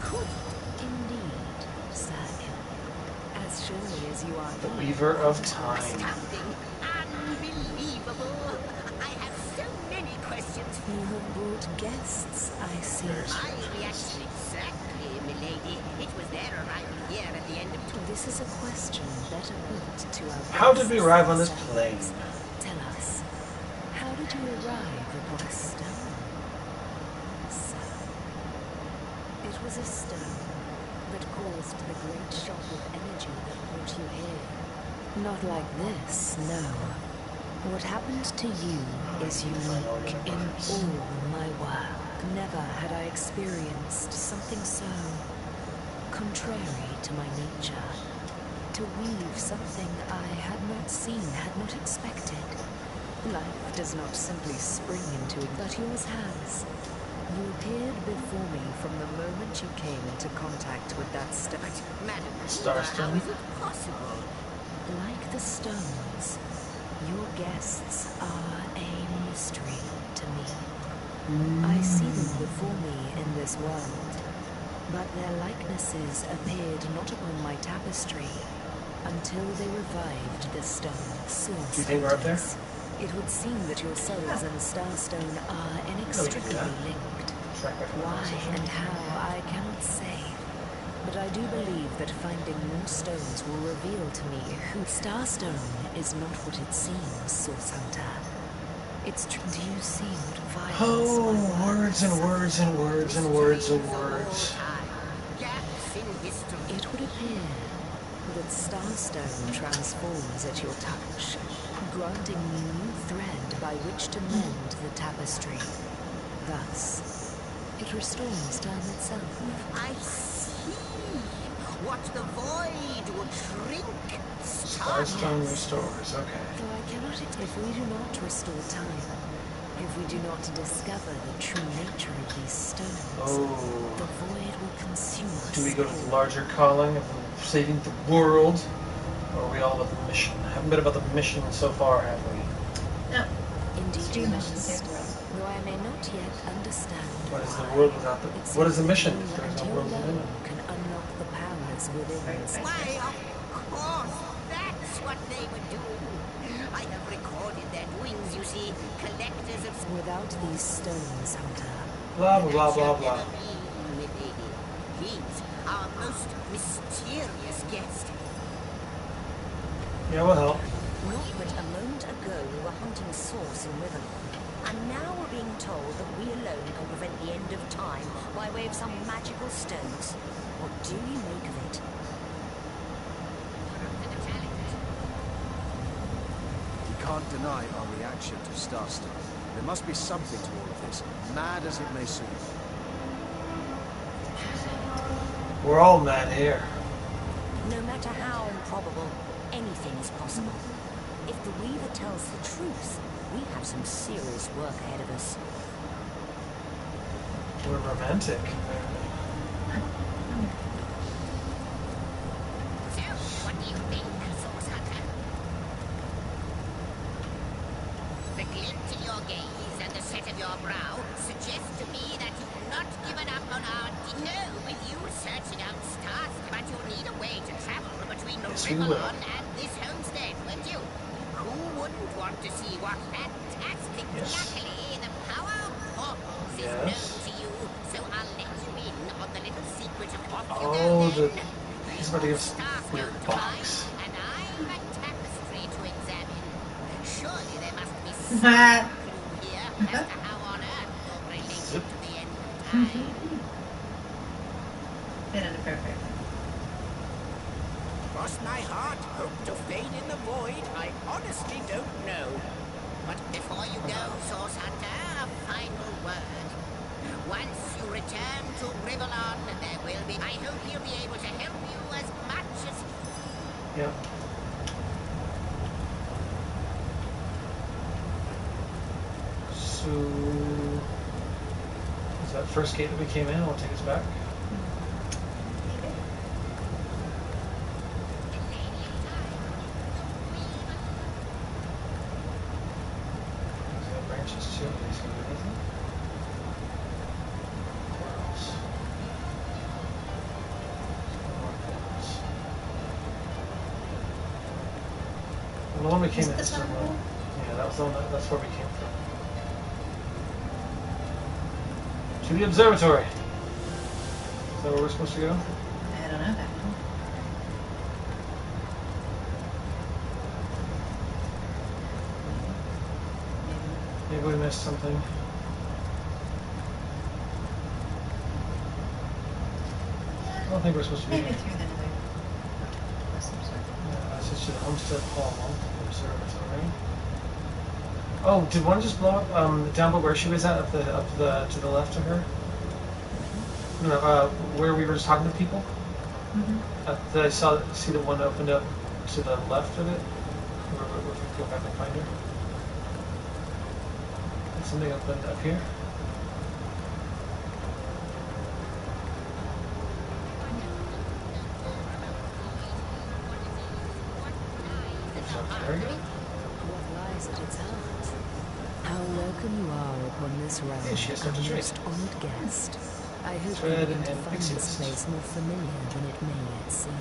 K: Could indeed, Sir Ill. As surely as you are
A: The
K: here.
A: Weaver of Time.
B: Astounding, unbelievable. I have so many questions.
K: You have brought guests, I see.
B: My reaction exactly, milady. It was their arrival here at the end of
K: This is a question better put to our
A: How did we
K: guests
A: arrive on this
K: themselves.
A: plane?
K: Tell us, how did you arrive upon a stone? So, it was a stone that caused the great shock of energy that brought you here. Not like this, no. What happened to you is unique in all my work. Never had I experienced something so contrary to my nature. To weave something I had not seen, had not expected. Life does not simply spring into it, but yours has. You appeared before me from the moment you came into contact with that stone.
B: Madam,
A: Starstone?
B: how is it possible?
K: Like the stones, your guests are a mystery to me. I see them before me in this world, but their likenesses appeared not upon my tapestry until they revived the stone source.
A: Do you think we're up there?
K: It would seem that your souls and Starstone are inextricably linked.
A: Track record
K: Why
A: conversation.
K: and how, I cannot say. But I do believe that finding more stones will reveal to me who Starstone is not what it seems, Source Hunter. It's true. Do you see what violence
A: Oh,
K: my
A: words and words and words and words and words.
B: Gaps in history.
K: It would appear that Starstone transforms at your touch, granting me new thread by which to mend the tapestry. Thus, it restores time itself.
B: I see. What the void would shrink.
A: Starstone restores, okay.
K: Though I cannot, if we do not restore time, if we do not discover the true nature of these stones,
A: Oh.
K: the void will consume us.
A: Do we go to the larger calling of saving the world? Or are we all about the mission? Haven't been about the mission so far, have we?
H: No.
K: Indeed
H: Two
K: you
H: missions
K: must.
H: save the world.
K: Though I may not yet understand
A: What is the
K: why.
A: world without the...
K: It
A: What is the
K: seems
A: mission
K: you
A: if there's
K: and
A: no
K: you
A: world within
K: alone
A: it?
K: can unlock the powers within us.
B: Why, of course, that's what they would do. I have recorded their doings, you see. Collectors of...
K: Without these stones, Hunter,
A: Blah, blah, blah, blah, blah.
B: He's our most mysterious guest.
A: Yeah, we'll help.
K: Not but a moment ago we were hunting source in Riverlong, and now we're being told that we alone can prevent the end of time by way of some magical stones. What do you make of it?
J: We can't deny our reaction to Starstone. There must be something to all of this, mad as it may seem.
A: We're all mad here.
K: No matter how improbable, anything is possible. If the Weaver tells the truth, we have some serious work ahead of us.
A: We're romantic.
B: So, what do you think, Source Hunter? The glint in your gaze and the set of your brow suggest to me that you've not given up on our... No, with you searching out stars, but you'll need a way to travel between Riverlon and this homestead, won't you? Who wouldn't want to see what fantastic... Luckily, the power of portals is known to you, so I'll let you in on the little secret of what you know then.
A: He's about to give us a weird box.
B: And I've a tapestry to examine. Surely there must be some clue here as to how on earth you're related to the end of time.
H: Bit inappropriate.
B: Cross my heart, hope to fade in the void, I honestly don't know. But before you go, Source Hunter, a final word. Once you return to Riverlon, there will be... I hope he'll be able to help you as much as...
A: Yep. So... Is that first gate that we came in? Will take us back? The one we came in. Yeah, that was the one. That's where we came from. To the observatory. Is that where we're supposed to go?
H: I don't know that one.
A: Maybe we missed something. I don't think we're supposed to be
H: Maybe
A: here.
H: through the other.
A: It's just the Homestead Hall, the observatory. Oh, did one just blow up down by where she was at, to the left of her? No, where we were just talking to people? I see the one opened up to the left of it. Where we go back and find her. And something opened up here. There we go.
K: What lies at its heart? How welcome you are upon this realm, our most honoured guest. I hope you begin to find this place more familiar than it may yet seem.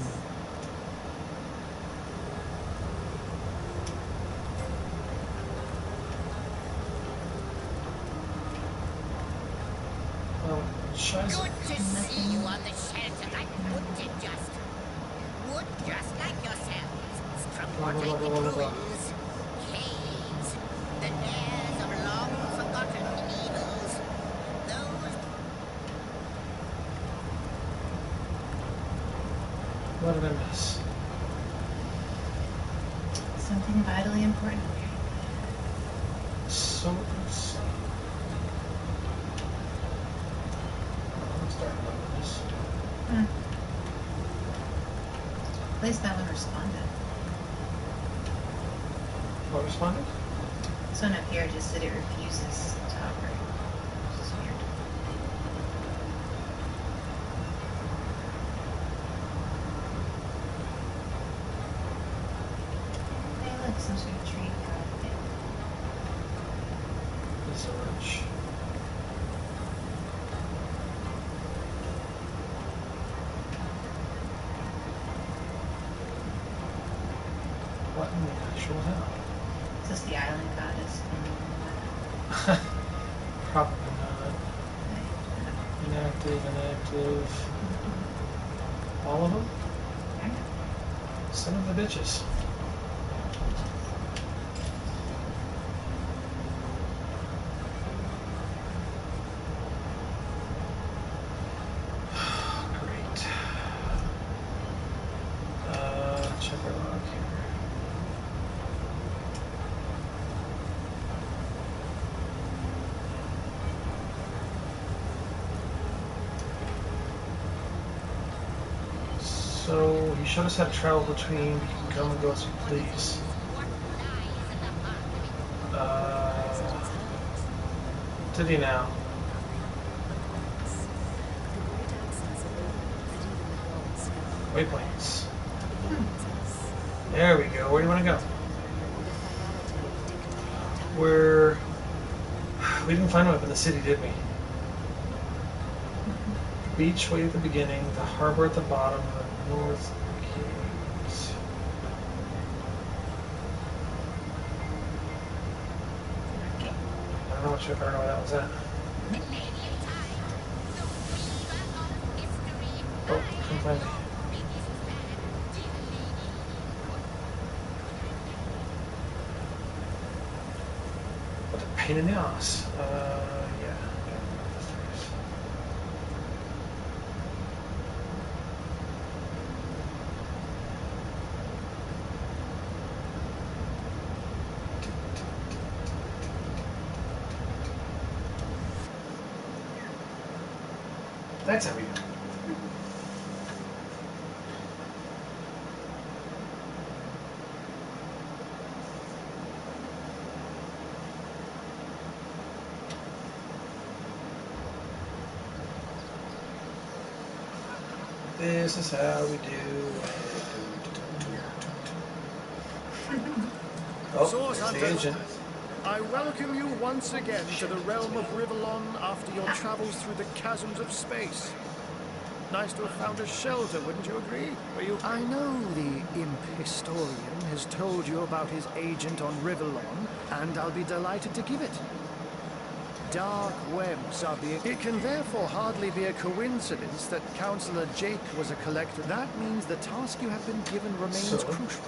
B: Good to see you on the shelter like wood just like yourselves. From what I can ruins, caves, the lairs of long forgotten evils. Those...
A: What did I miss?
H: Something vitally important.
A: So insane. I'm starting to love this.
H: At least that one responded.
A: What responded?
H: This one up here just said it refuses to operate. Which is weird. Hey, look, some sort of tree god thing.
A: It's a wrench. What in the actual hell?
H: Is this the island goddess?
A: Probably not.
H: Okay.
A: active, inactive. All of them? Son of the bitches. Great. Check our log here. So, he showed us how to travel between. You can come and go as you please. Did he now? Waypoints. There we go. Where do you want to go? We didn't find one up in the city, did we? Beach way at the beginning, the harbor at the bottom, the north gate. I don't know where that was at. Oh, come find me. What a pain in the ass. Yeah. That's how we do it. This is how we do it. Oh,
D: Source
A: there's the
D: Hunter,
A: agent.
D: I welcome you once again to the realm of Rivellon after your travels through the chasms of space. Nice to have found a shelter, wouldn't you agree? I know the imp historian has told you about his agent on Rivellon, and I'll be delighted to give it. Dark webs are being... It can therefore hardly be a coincidence that Councillor Jake was a collector. That means the task you have been given remains crucial.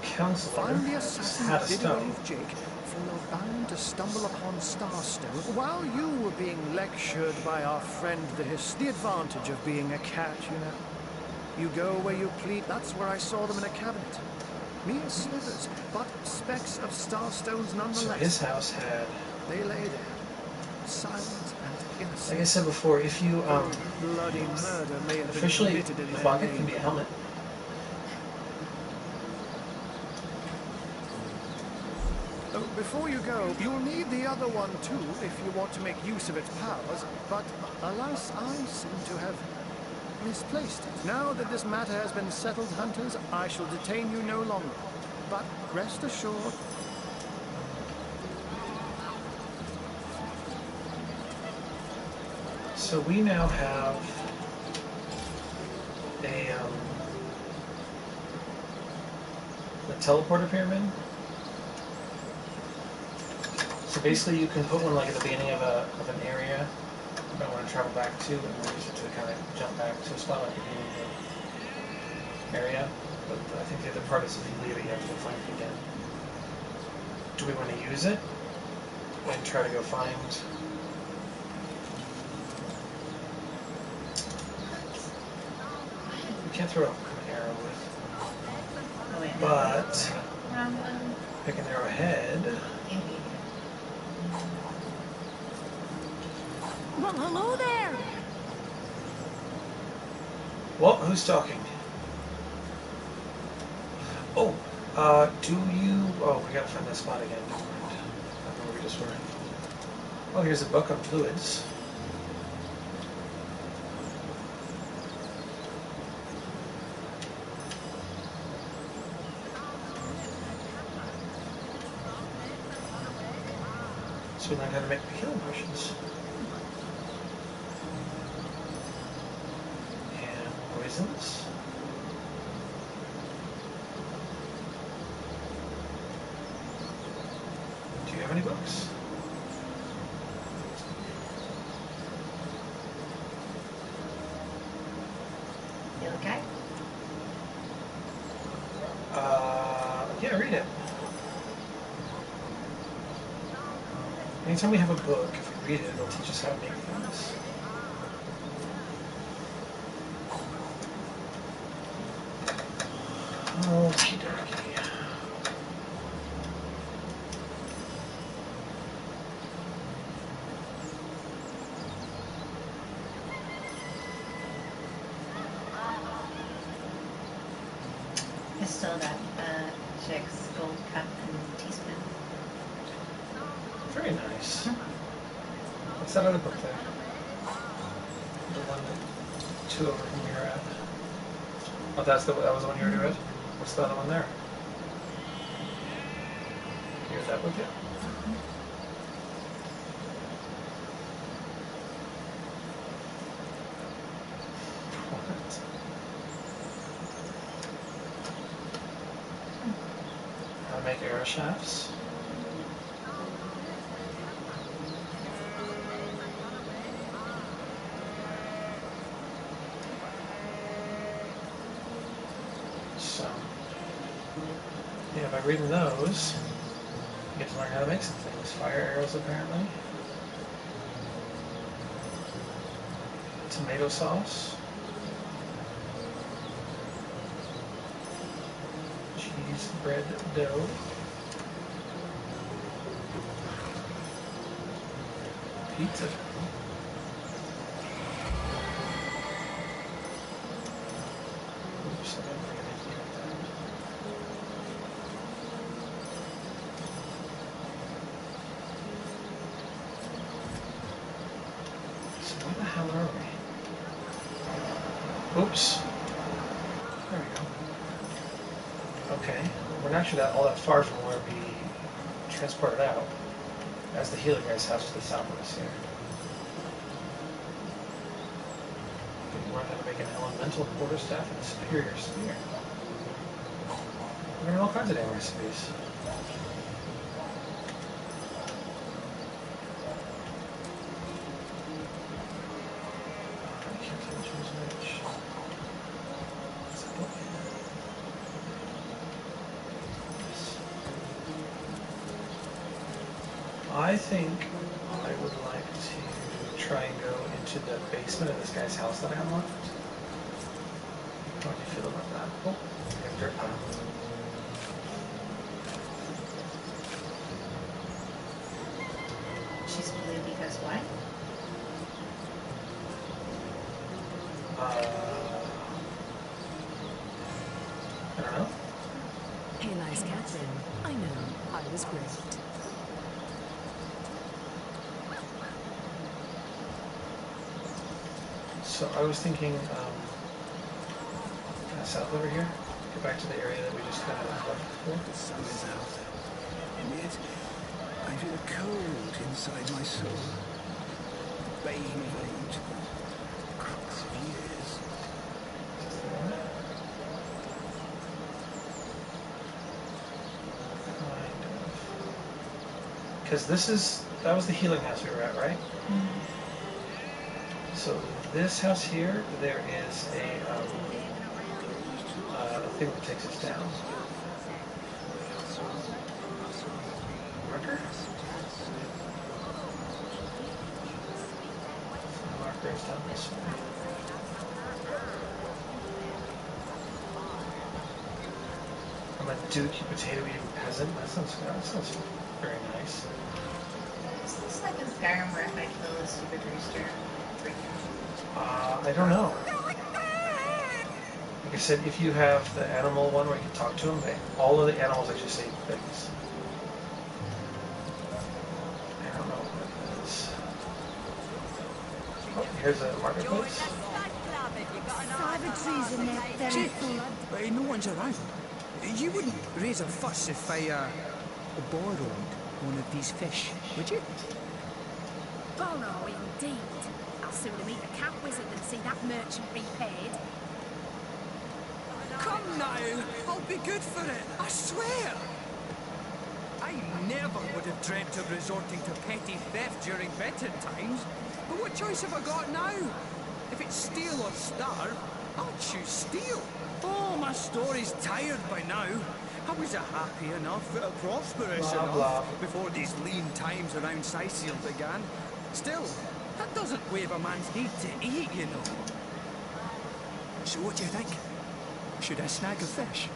A: Counselor
D: Find the
A: had
D: assassin
A: a
D: who did
A: stone.
D: away with Jake, for you're bound to stumble upon Starstone while you were being lectured by our friend the advantage of being a cat, you know. You go where you please. That's where I saw them in a cabinet. Mere slivers, but specks of Starstones nonetheless.
A: So his house had...
D: They lay there, silent and innocent.
A: Like I said before, if you
D: bloody murder may have been
A: officially,
D: committed in
A: the
D: their
A: bucket
D: name.
A: can be a helmet.
D: Oh, before you go, you'll need the other one too if you want to make use of its powers, but alas, I seem to have misplaced it. Now that this matter has been settled, Hunters, I shall detain you no longer. But rest assured...
A: So we now have a teleporter pyramid. So basically you can put one like at the beginning of an area you might want to travel back to, and we'll use it to kind of jump back to a spot like the beginning of the area. But I think the other part is if you leave it, you have to go find it again. Do we want to use it and try to go find... We can't throw an arrow with, but pick an arrow ahead.
K: Well, hello there.
A: Well, who's talking? Oh, do you... Oh, we gotta find that spot again. Never mind. I don't know where we just were. Oh, here's a book on fluids. So we learned how to make the healing potions. And poisons. Do you have any books? Anytime we have a book, if we read it, it'll teach us how to make things. Okie dokie.
H: I stole that chick's gold cup and teaspoon.
A: Very nice. What's that other book there? The one that 2 over from where you're at. Oh, that was the one you already read? What's the other one there? You read that book yet? What? How to make arrow shafts? So, yeah, by reading those, you get to learn how to make some things. Fire arrows, apparently. Tomato sauce. Cheese bread dough. Pizza dough. Oops, I didn't bring anything like that. So where the hell are we? Oops. There we go. Okay, we're not actually all that far from where we transported out. That's the healer guy's house to the south of us here. We learned how to make an elemental quarterstaff and a superior spear. We learned all kinds of damn recipes. I can't tell which one's which. What's that book? I think I would like to try and go into the basement of this guy's house that I unlocked. How do you feel about that? Oh, we have a dirt pile.
H: She's blue because what?
A: I don't know.
K: Hey, nice Catherine. I know, I was great.
A: So I was thinking, kind of south over here. Get back to the area that we just kind of left before.
D: The sun is out, and yet I feel cold inside my soul. The bane of age, the crux of years.
A: Because that was the healing house we were at, right?
H: Mm-hmm.
A: So this house here, there is a thing that takes us down. Marker? Marker is down this way. I'm a dookie potato eating peasant. That sounds very nice.
H: Is this like in Skyrim where if I kill a stupid rooster,
A: I don't know. Like I said, if you have the animal one where you can talk to them, all of the animals actually say things. I don't know what that is. Oh, here's a marketplace.
E: No one's around. You wouldn't raise a fuss if I borrowed one of these fish, would you?
L: Borrow, indeed. I'll sooner meet a cat wizard than see that merchant repaid.
E: Come now, I'll be good for it, I swear. I never would have dreamt of resorting to petty theft during better times. But what choice have I got now? If it's steal or starve, I'll choose steal. Oh, my story's tired by now. I was a happy enough, prosperous
A: Blah,
E: enough
A: blah.
E: before these lean times around Sicil began. Still, that doesn't waive a man's need to eat, you know. So what do you think? Should I snag a fish?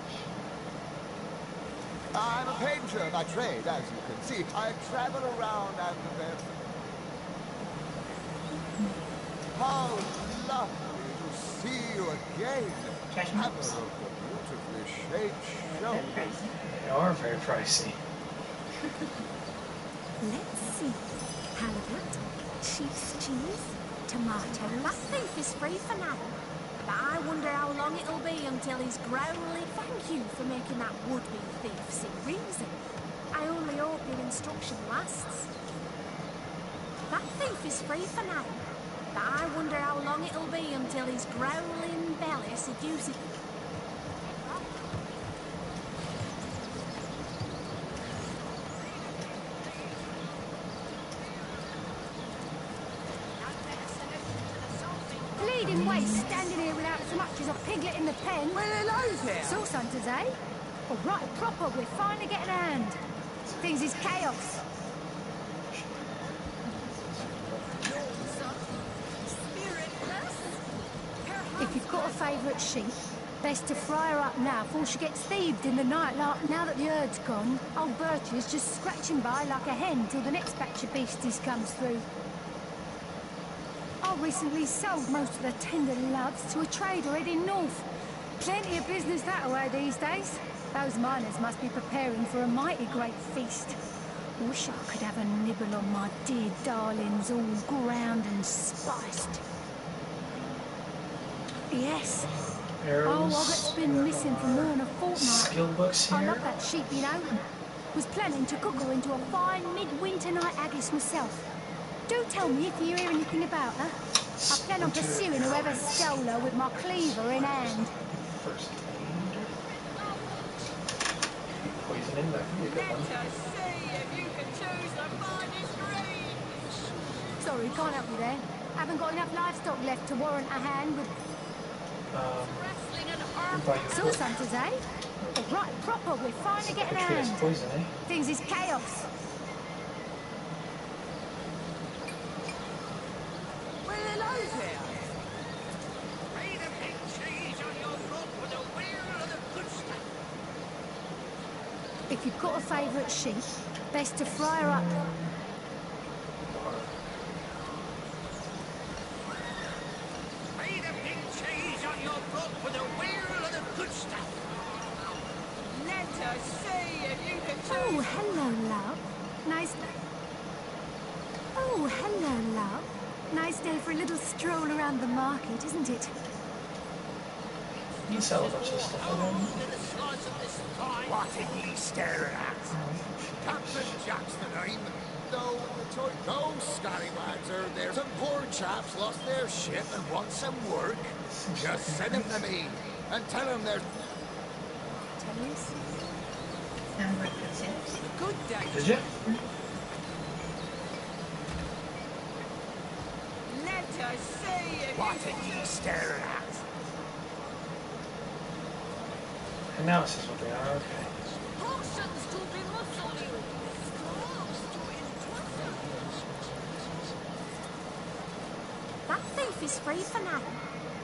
M: I'm a painter by trade, as you can see. I travel around and prepare. How lovely to see you again. Have a beautifully shaped show.
A: They are very pricey.
L: Let's see. Halibut, sheep's cheese, tomato.
B: That thief is free for now. But I wonder how long it'll be until he's growling.
L: Thank you for making that would-be thief see reason.
B: I only hope your instruction lasts. That thief is free for now. But I wonder how long it'll be until his growling belly seduces...
L: Bleeding waste, standing here without so much as a piglet in the pen.
E: Well, hello there.
L: Source hunters, eh? All right, proper, we're finally getting a hand. Things is chaos. If you've got a favourite sheep, best to fry her up now before she gets thieved in the night. Like, now that the herd's gone, old Bertie is just scratching by like a hen till the next batch of beasties comes through. I recently sold most of the tender loves to a trader heading north. Plenty of business that way these days. Those miners must be preparing for a mighty great feast. Wish I could have a nibble on my dear darlings, all ground and spiced. Yes.
A: Arrows.
L: Oh, Ogget's been missing for more than a fortnight.
A: Skill books
L: I
A: here.
L: love that sheep, you know. Was planning to cook her into a fine midwinter night haggis myself. Do tell me if you hear anything about her. I plan on pursuing whoever stole her with my cleaver in hand.
A: First aid. Poisoning, that could be a good one.
L: Sorry, can't help you there. Haven't got enough livestock left to warrant a hand with source hunters, eh? All right, proper, we're finally getting a hand.
A: Poison, eh?
L: Things is chaos.
E: Well, hello there.
L: If you've got a favourite sheep, best to fry her up. Oh, hello, love. Nice... Oh, hello, love. Nice day for a little stroll around the market, isn't it?
A: You sell a bunch of stuff for them.
M: What are ye staring at? Captain Jack's the name. Those scallywags are there. Some poor chaps lost their ship and want some work. Just send them to me and tell them they're...
E: Good day.
A: Did you?
E: Let us see if
M: What are ye staring at?
A: And now it says what they are, okay.
B: That thief is free for now.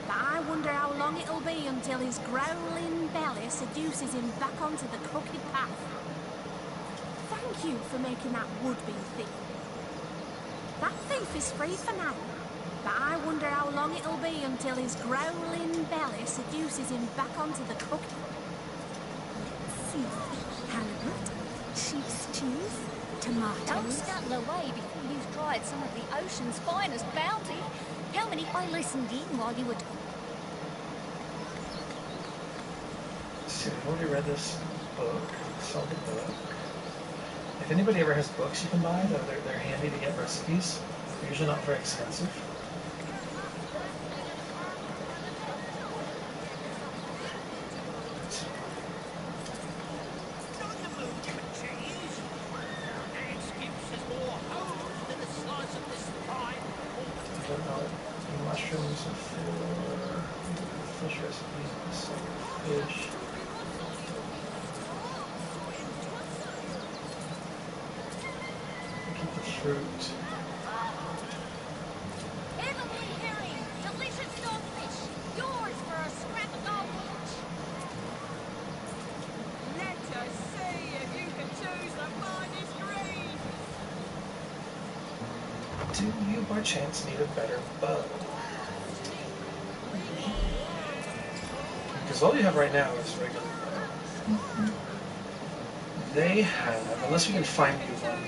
B: But I wonder how long it'll be until his growling belly seduces him back onto the crooked path. Thank you for making that would-be thief. That thief is free for now. But I wonder how long it'll be until his growling belly seduces him back onto the crooked...
L: Let's see. Halibut, sheep's cheese, tomatoes...
K: Don't scuttle away before you've tried some of the ocean's finest bounty. How many I listened in while you were...
A: So I've already read this book, sold the book. If anybody ever has books you can buy, they're handy to get recipes. They're usually not very expensive. Mushrooms for fish recipes, fish. fruit.
L: Heavenly herring, delicious dogfish, yours for a scrap of gold each.
E: Let us see if you can choose the finest green.
A: Do you by chance need a better bow? Because all you have right now is regular bow. They have, unless we can find you one.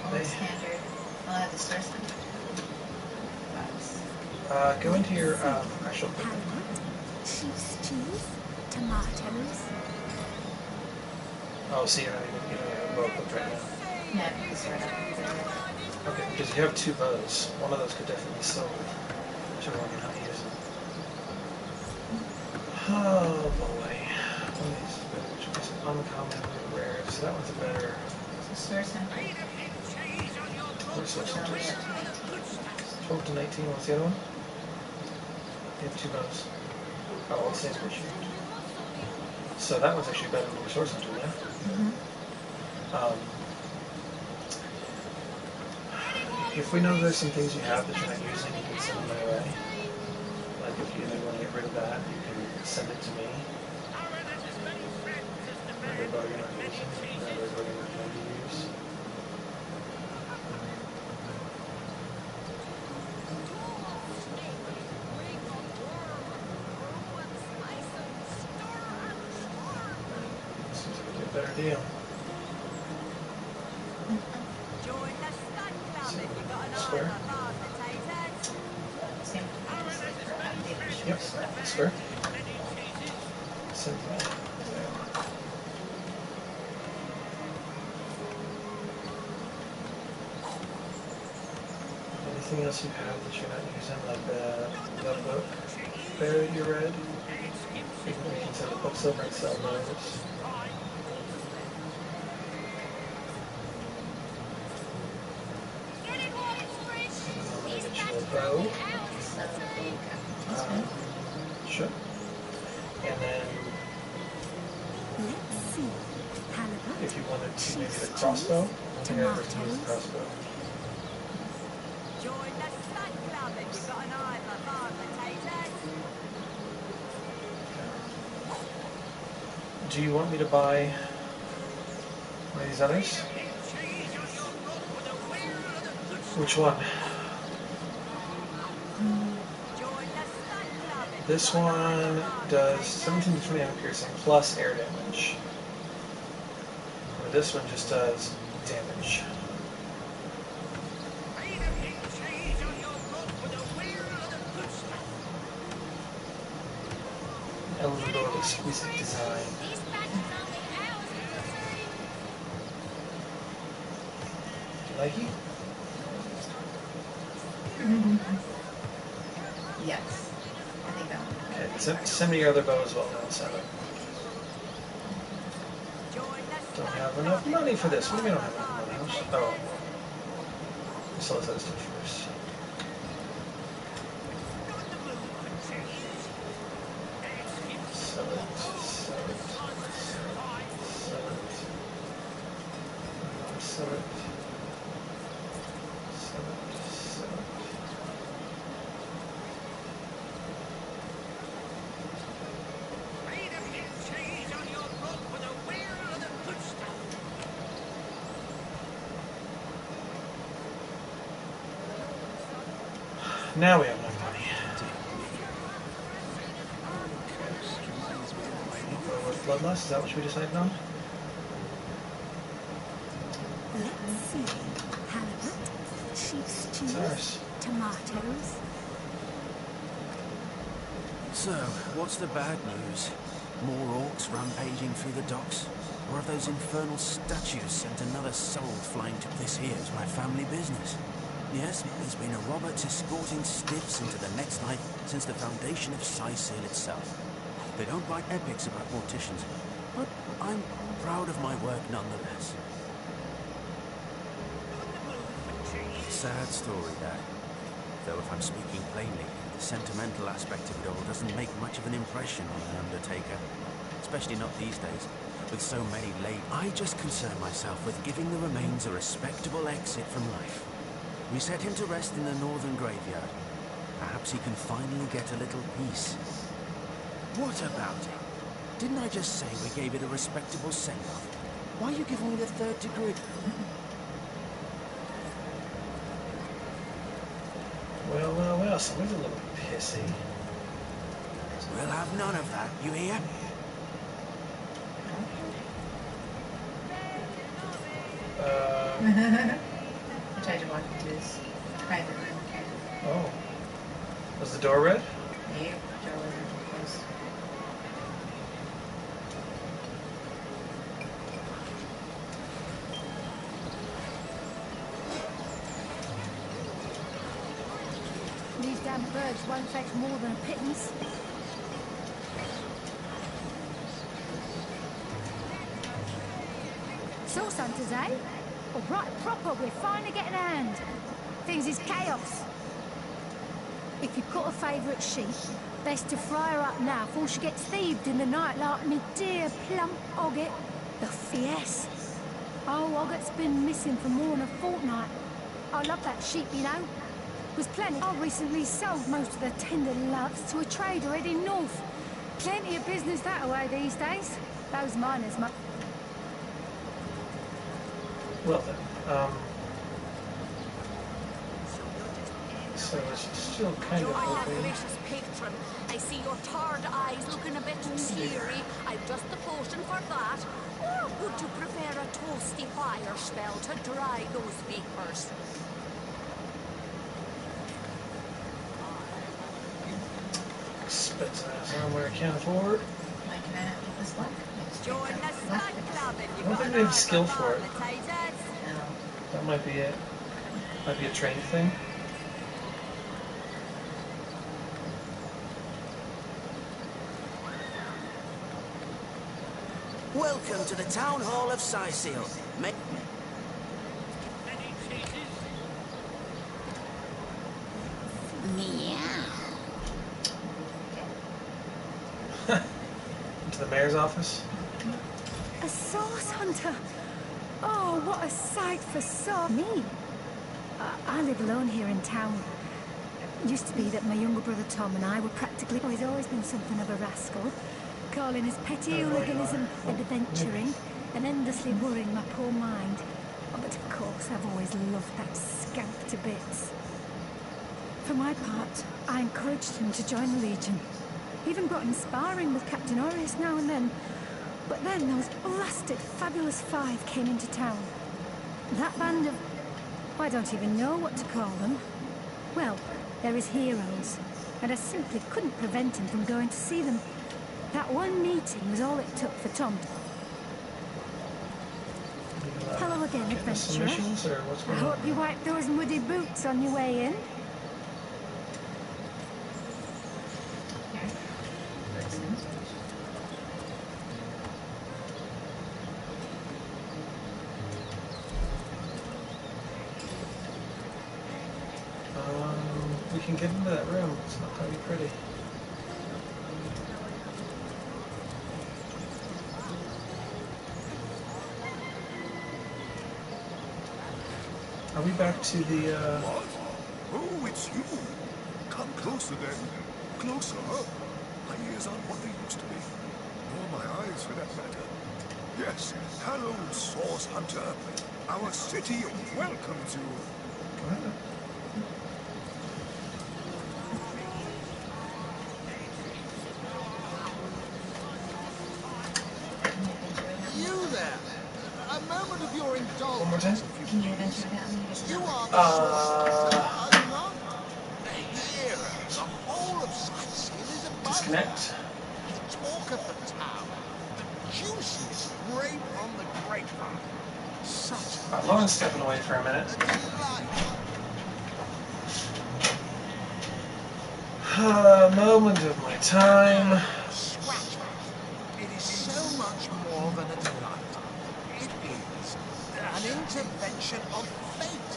H: All standard. I'll have the source center.
A: Go into your actual equipment.
K: Sheep's cheese, tomatoes.
A: Oh, see, you don't even have a bow equipped right now.
H: Yeah, because we're not.
A: Okay, because you have 2 bows. One of those could definitely be sold. Whichever one you're not using. Oh boy. One of these is better. Which is uncommon and rare. So that one's a better.
H: Source center.
A: Where's source centers? 12 to 19. What's the other one? You have 2 bows. Oh, all the same issue. So that one's actually better than your source center, yeah? If we know there's some things you have that you're not using, you can send them my way. Like if you want to get rid of that, you can send it to me. Whatever bow you're not using, whatever bow you're not going to use. Seems like a better deal. Square? Yep, square. Send me. Anything else you have that you're not using, like that book there you read? We can send the books over and sell those. Bow. Sure. And then,
K: Let's see. Halibut,
A: if you wanted to make it a
K: cheese,
A: crossbow, you have to use the
K: tomatoes.
A: crossbow.
E: Join the Sun Club if you've got an eye for farm potatoes.
A: Do you want me to buy one of these others? Which one? This one does 17 to 20 ammo piercing plus air damage. Or this one just does damage. Eligible of exquisite design. Do you like it?
H: Yes. I think that one.
A: Okay, send me your other bow as well, then I'll sell it. Don't have enough money for this. What do you mean I don't have enough money? Oh. Sell this other stuff first. Sell it. Sell it. Now we have enough money. Bloodlust, is that what we decided on?
K: Let's see. Halibut, sheep's cheese, tomatoes.
J: So, what's the bad news? More orcs rampaging through the docks? Or have those infernal statues sent another soul flying to this here's my family business? Yes, there's been a Roberts escorting stiffs into the next life since the foundation of Sicil itself. They don't write epics about morticians, but I'm proud of my work nonetheless. Sad story, that. Though if I'm speaking plainly, the sentimental aspect of it all doesn't make much of an impression on an undertaker. Especially not these days, with so many late, I just concern myself with giving the remains a respectable exit from life. We set him to rest in the northern graveyard. Perhaps he can finally get a little peace. What about it? Didn't I just say we gave it a respectable send-off? Why are you giving me the third degree?
A: Well, somebody's a little pissy.
J: We'll have none of that, you hear?
H: I tried to walk into his private room.
A: Oh. Was the door red?
H: Yep, door was closed.
N: These damn birds won't fetch more than a pittance. Source hunters, eh? All right, proper, we're finally getting a hand. Things is chaos. If you've got a favourite sheep, best to fry her up now before she gets thieved in the night like me dear plump Ogget, the fierce. Oh, Ogget's been missing for more than a fortnight. I love that sheep, you know. Was plenty. I recently sold most of the tender loves to a trader heading north. Plenty of business that way these days. Those miners must.
A: Well then, so it's still kind of open.
L: Gracious patron, I see your tarred eyes looking a bit teary. I've just the potion for that. Or would you prefer a toasty fire spell to dry those vapors?
A: Spits somewhere I can't afford.
H: Like that, this one.
L: Join the Stud Club and you
A: I don't think they have skill for it.
H: No.
A: That might be it. Might be a trained thing.
J: Welcome to the Town Hall of Sysil.
A: Into the mayor's office.
N: A source hunter. Oh, what a sight for me. I live alone here in town. It used to be that my younger brother Tom and I were practically... Oh, he's always been something of a rascal, calling his petty hooliganism adventuring and endlessly worrying my poor mind. Oh, but of course, I've always loved that scamp to bits. For my part, I encouraged him to join the Legion. Even got him sparring with Captain Orius now and then. But then those blasted fabulous five came into town. That band of... I don't even know what to call them. Well, they're his heroes, and I simply couldn't prevent him from going to see them. That one meeting was all it took for Tom to... Hello again, adventurer. I hope you wiped those muddy boots on your way in.
A: We can get into that room. It's not going to be pretty. Are we back to the,
M: What? Oh, it's you. Come closer then. Closer. My ears aren't what they used to be. Nor my eyes, for that matter. Yes, hallowed Source Hunter. Our city welcomes you.
O: You there. A moment of your indulgence.
A: One more time?
H: Can you adventure without me?
O: You are the source, are you not? Here, the whole of Sysil is above.
A: Disconnect.
O: The talk of the town. The juiciest grape on the grapevine. Such
A: Lauren's stepping away for a minute. Moment of my time.
O: Scratch that. It is so much more than a delight. It is an intervention of fate.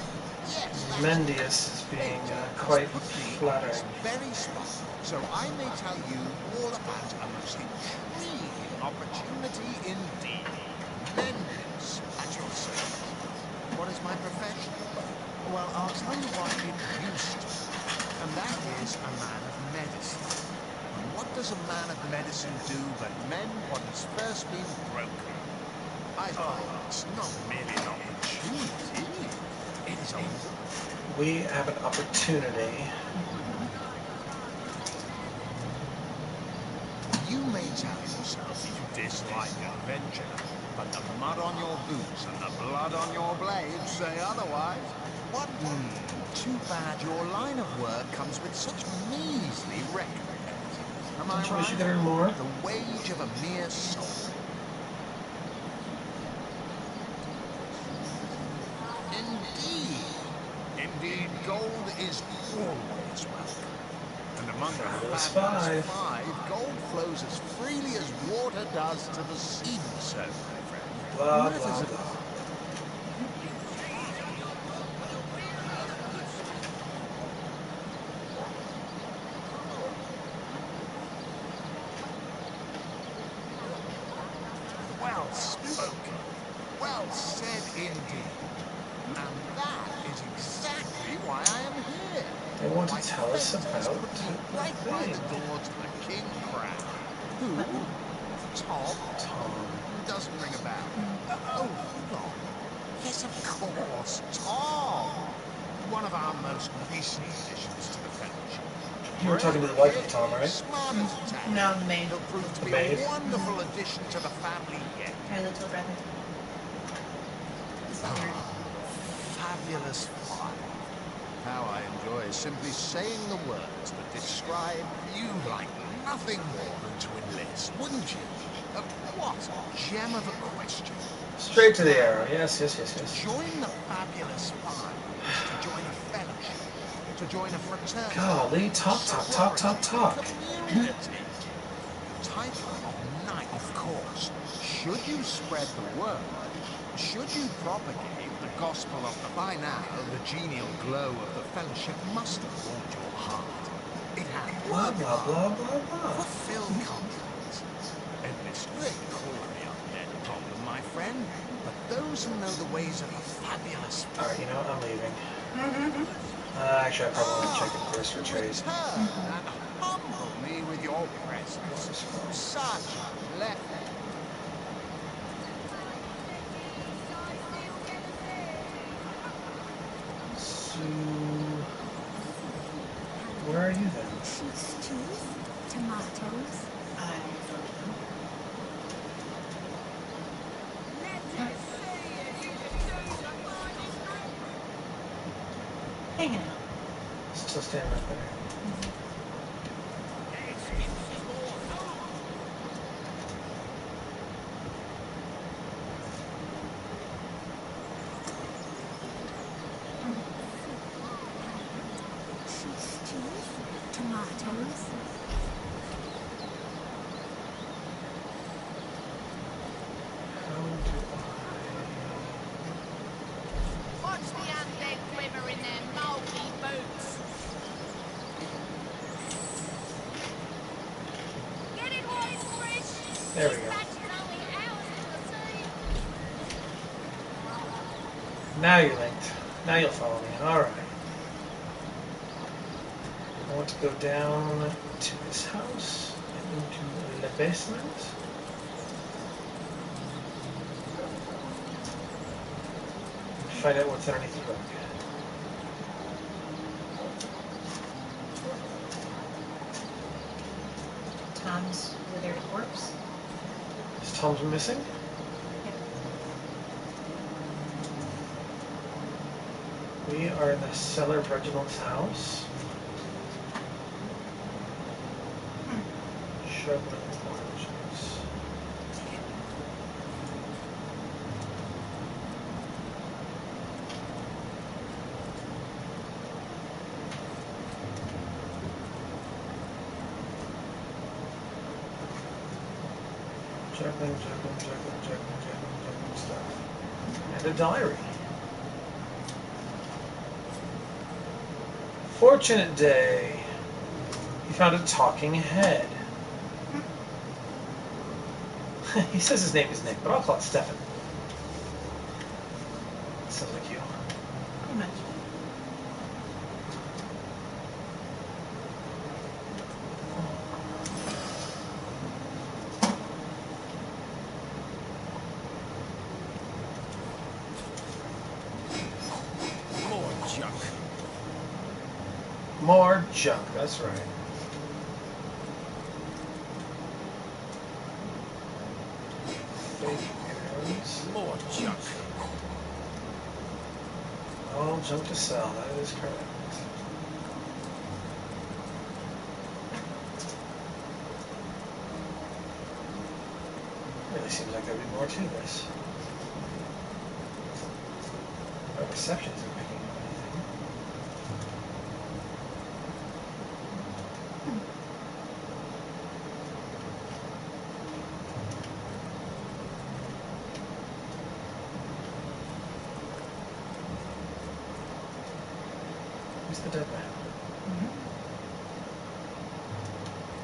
O: Yes, that's
A: Mendius is being quite flattering.
O: very spot. So I may tell you all about a most intriguing Opportunity indeed. Vengeance at your service. What is my profession? Well, I'll tell you what it used to be. And that is a man of medicine. And what does a man of medicine do but mend what has first been broken? I find it's not merely an opportunity. It is a...
A: We have an opportunity.
O: You may tell yourself you dislike adventure, but the mud on your boots and the blood on your blades say otherwise. What? Too bad your line of work comes with such measly recompense. Am I
A: Don't you wish you
O: right?
A: could earn more?
O: The wage of a mere soul. Indeed. Indeed, gold is always welcome. And among the
A: Fabulous
O: fabulous
A: five.
O: gold flows as freely as water does to the sea. Even so, my friend,
A: Blah,
O: matters
A: blah,
O: of...
A: blah.
O: Well spoken. Well said indeed. And that is exactly why I am here.
A: They want
O: My
A: to tell us
O: fate has
A: about
O: put me
A: the
O: right by the
A: thing.
O: door to the king crown. Who? Tom?
A: Tom.
O: Doesn't ring a bell. Oh, hold on. Yes, of course, Tom. One of our most recent additions to the Fellowship.
A: You were talking to the
O: Brave
A: wife of
O: kid,
A: Tom, right?
O: smart as a tack.
H: No, the maid.
O: He'll prove to
A: The
O: be
A: maid?
O: a wonderful addition to the family yet.
H: Her little brother.
O: Fabulous five. How I enjoy simply saying the words that describe you like nothing more than to enlist, wouldn't you? What a gem of a question.
A: Straight to the arrow. Yes, yes, yes,
O: To
A: yes.
O: join the Fabulous Five is to join a fellowship, to join a fraternity.
A: Golly, talk, talk, talk, talk, talk.
O: Community. The title of knight, of course. Should you spread the word, should you propagate the gospel of the... By now, the genial glow of the fellowship must have warmed your heart. It has
A: Blah,
O: worked
A: blah, blah,
O: hard,
A: blah, blah.
O: fulfilled contracts. Enlisted, call me a dead problem, my friend. But those who know the ways of a fabulous...
A: Alright, you know what? I'm leaving. Actually, I probably want to check in first for trades.
O: Return and humble me with your presence. Such a blessing.
A: So, where are you then?
N: Cheese, tomatoes.
H: Hanging out.
A: Still standing right there.
N: Cheese, tomatoes.
B: Watch the undead quiver in their moldy boots. Get it while it's fresh.
A: There we
B: This
A: go.
B: batch is only hours in the sea.
A: Now you're linked. Now you'll follow me. Alright. I want to go down to this house and into the basement. Find out what's underneath the rug.
H: Tom's withered corpse.
A: Is Tom's missing? We are in the cellar of Reginald's house. Shoveling oranges. Juggling stuff. And a diary. Fortunate day. He found a talking head. He says his name is Nick, but I'll call it Stefan. Sounds like you.
H: Pretty much.
J: More junk.
A: More junk, that's right.
J: More junk.
A: All junk to sell, that is correct. Really seems like there'd be more to this. My perception isn't picking up anything. Who's the dead man?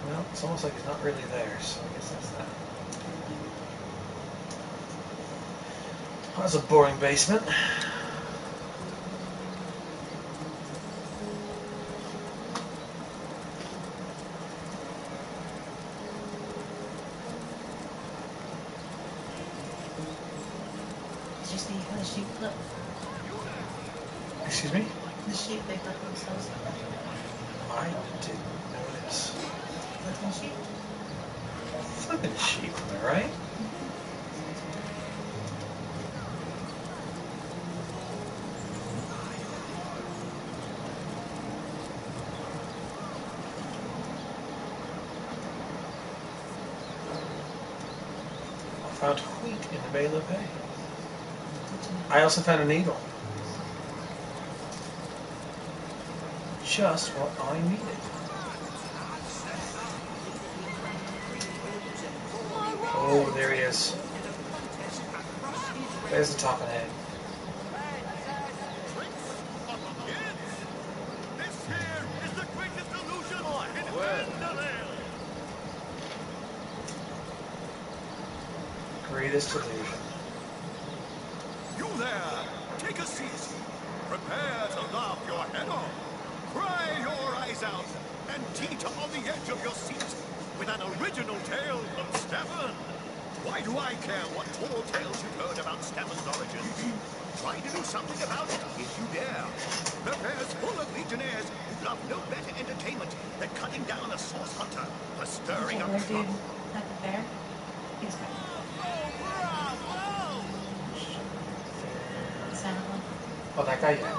A: Well, it's almost like he's not really there, so I guess that's that. That's a boring basement.
H: Did you see how the sheep look?
A: Excuse me?
H: The sheep, they look themselves.
A: I didn't notice.
H: Flipping sheep?
A: Flipping sheep, am I right? I found wheat in the bale of hay. I also found a needle. Just what I needed. Oh, there he is. There's the top of the head.
P: This here is the greatest illusion in Wonderland.
A: Greatest illusion.
P: You there, take a seat. Prepare to laugh your head off. Cry your eyes out and teeter on the edge of your seat with an original tale from Stefan. Why do I care what tall tales you've heard about Stefan's origins? Try to do something about it if you dare. The fair's full of legionnaires who love no better entertainment than cutting down a source hunter for stirring up trouble.
H: At the fair? He's right.
A: Oh, that guy, yeah.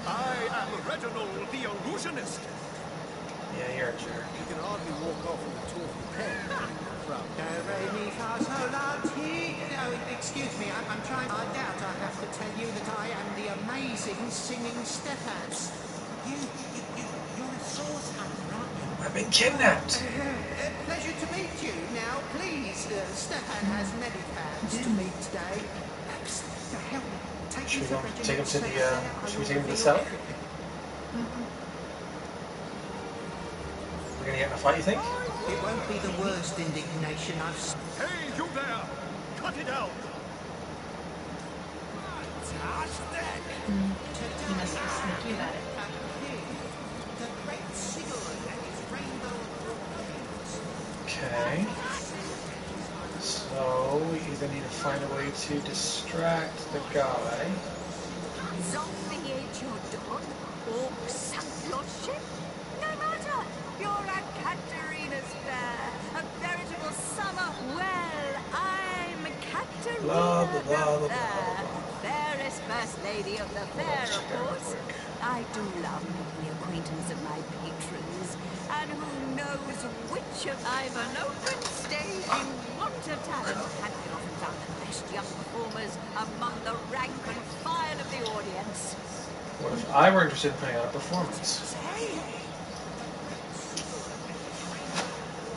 P: I am Reginald the Illusionist.
A: Yeah, you're a jerk.
O: You can hardly walk off with a talking head.
Q: Excuse me, I'm trying. I doubt I have to tell you that I am the amazing singing Stefan. You're a source hunter, aren't you?
A: I've been kidnapped.
Q: Pleasure to meet you. Now, please, Stefan has many fans to meet today. Help me.
A: Should we take him to the, should we take him to the cellar? We're gonna get in a fight, you think?
Q: It won't be the worst indignation I've seen.
P: Hey, you there! Cut it out!
H: He must be sneaky about it.
Q: The great Sigurd and his rainbow.
A: Okay. So we either need to find a way to distract the guy.
K: Zombie ate your dog, or sunk your ship. No matter, you're at Katerina's fair, a veritable summer. Well, I'm Katerina
A: Blah, blah, blah,
K: the
A: blah,
K: Fair, fairest first lady of the fair, of course. I do love making the acquaintance of my patrons, and who knows which of I've an open stage in want of talent, and I often found the best young performers among the rank and file of the audience.
A: What if I were interested in putting on a performance?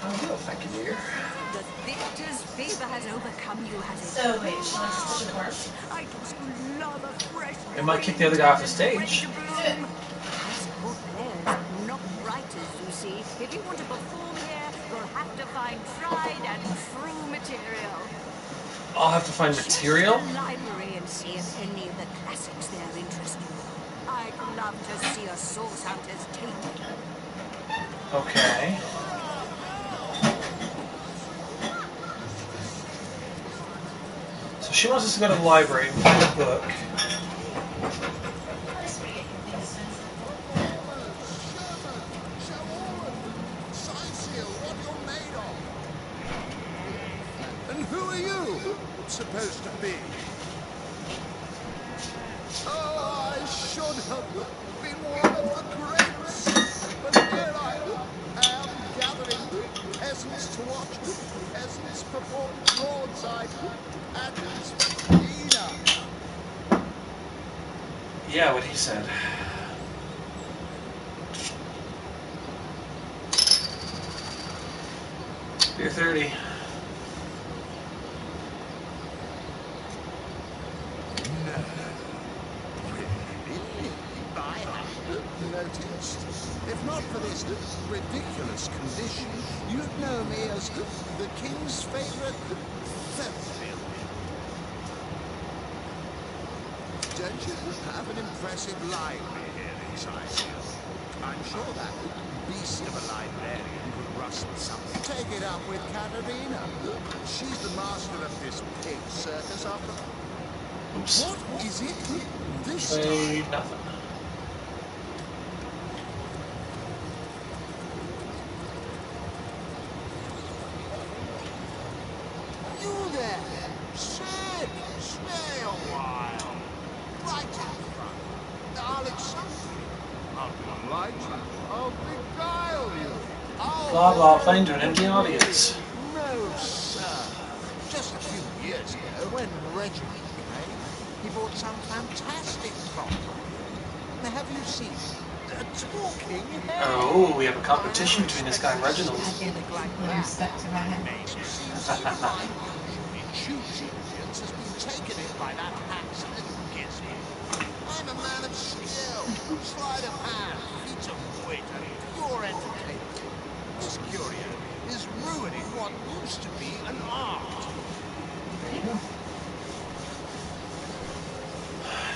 A: Oh, thank you, dear.
K: The victor's fever has overcome you, has it?
H: So wait, she wants to work.
K: I just love a fresh.
A: It might kick the other guy off the stage.
K: Players, not writers, you see. If you want to perform here, You'll have to find tried and true material.
A: I'll have to find material?
K: Check the library and see if any of the classics there interest you. I'd love to see a source hunter's take.
A: Okay. So she wants us to go to the library and find a book.
M: And who are you supposed to be? Oh, I should have been one of the greats. But here I am gathering peasants to watch peasants perform broadside at Ina.
A: Yeah, what he said. Beer 30.
M: Noticed. If not for this ridiculous condition, you'd know me as the king's favorite Fairfield. Don't you have an impressive library here inside you? I'm sure that beast of a librarian could rustle something. Take it up with Katerina. She's the master of this pig circus after all.
A: Oops.
M: What is it this
A: Say
M: time?
A: nothing.
M: You there, Sid, stay a while. Right in front. I'll accept you. I'll be light you. I'll beguile you.
A: Blah blah, find an empty audience.
M: No, sir. Just a few years ago, when Reggie came, he bought some fantastic property. Have you seen a talking head?
A: Oh, we have a competition between this guy and Reginald.
H: Respect about him.
M: Julius has been taken in by that hack's little gizmo. I'm a man of skill, sleight of hand, feats of wit, and pure entertainment. This curio is ruining what used to be an art.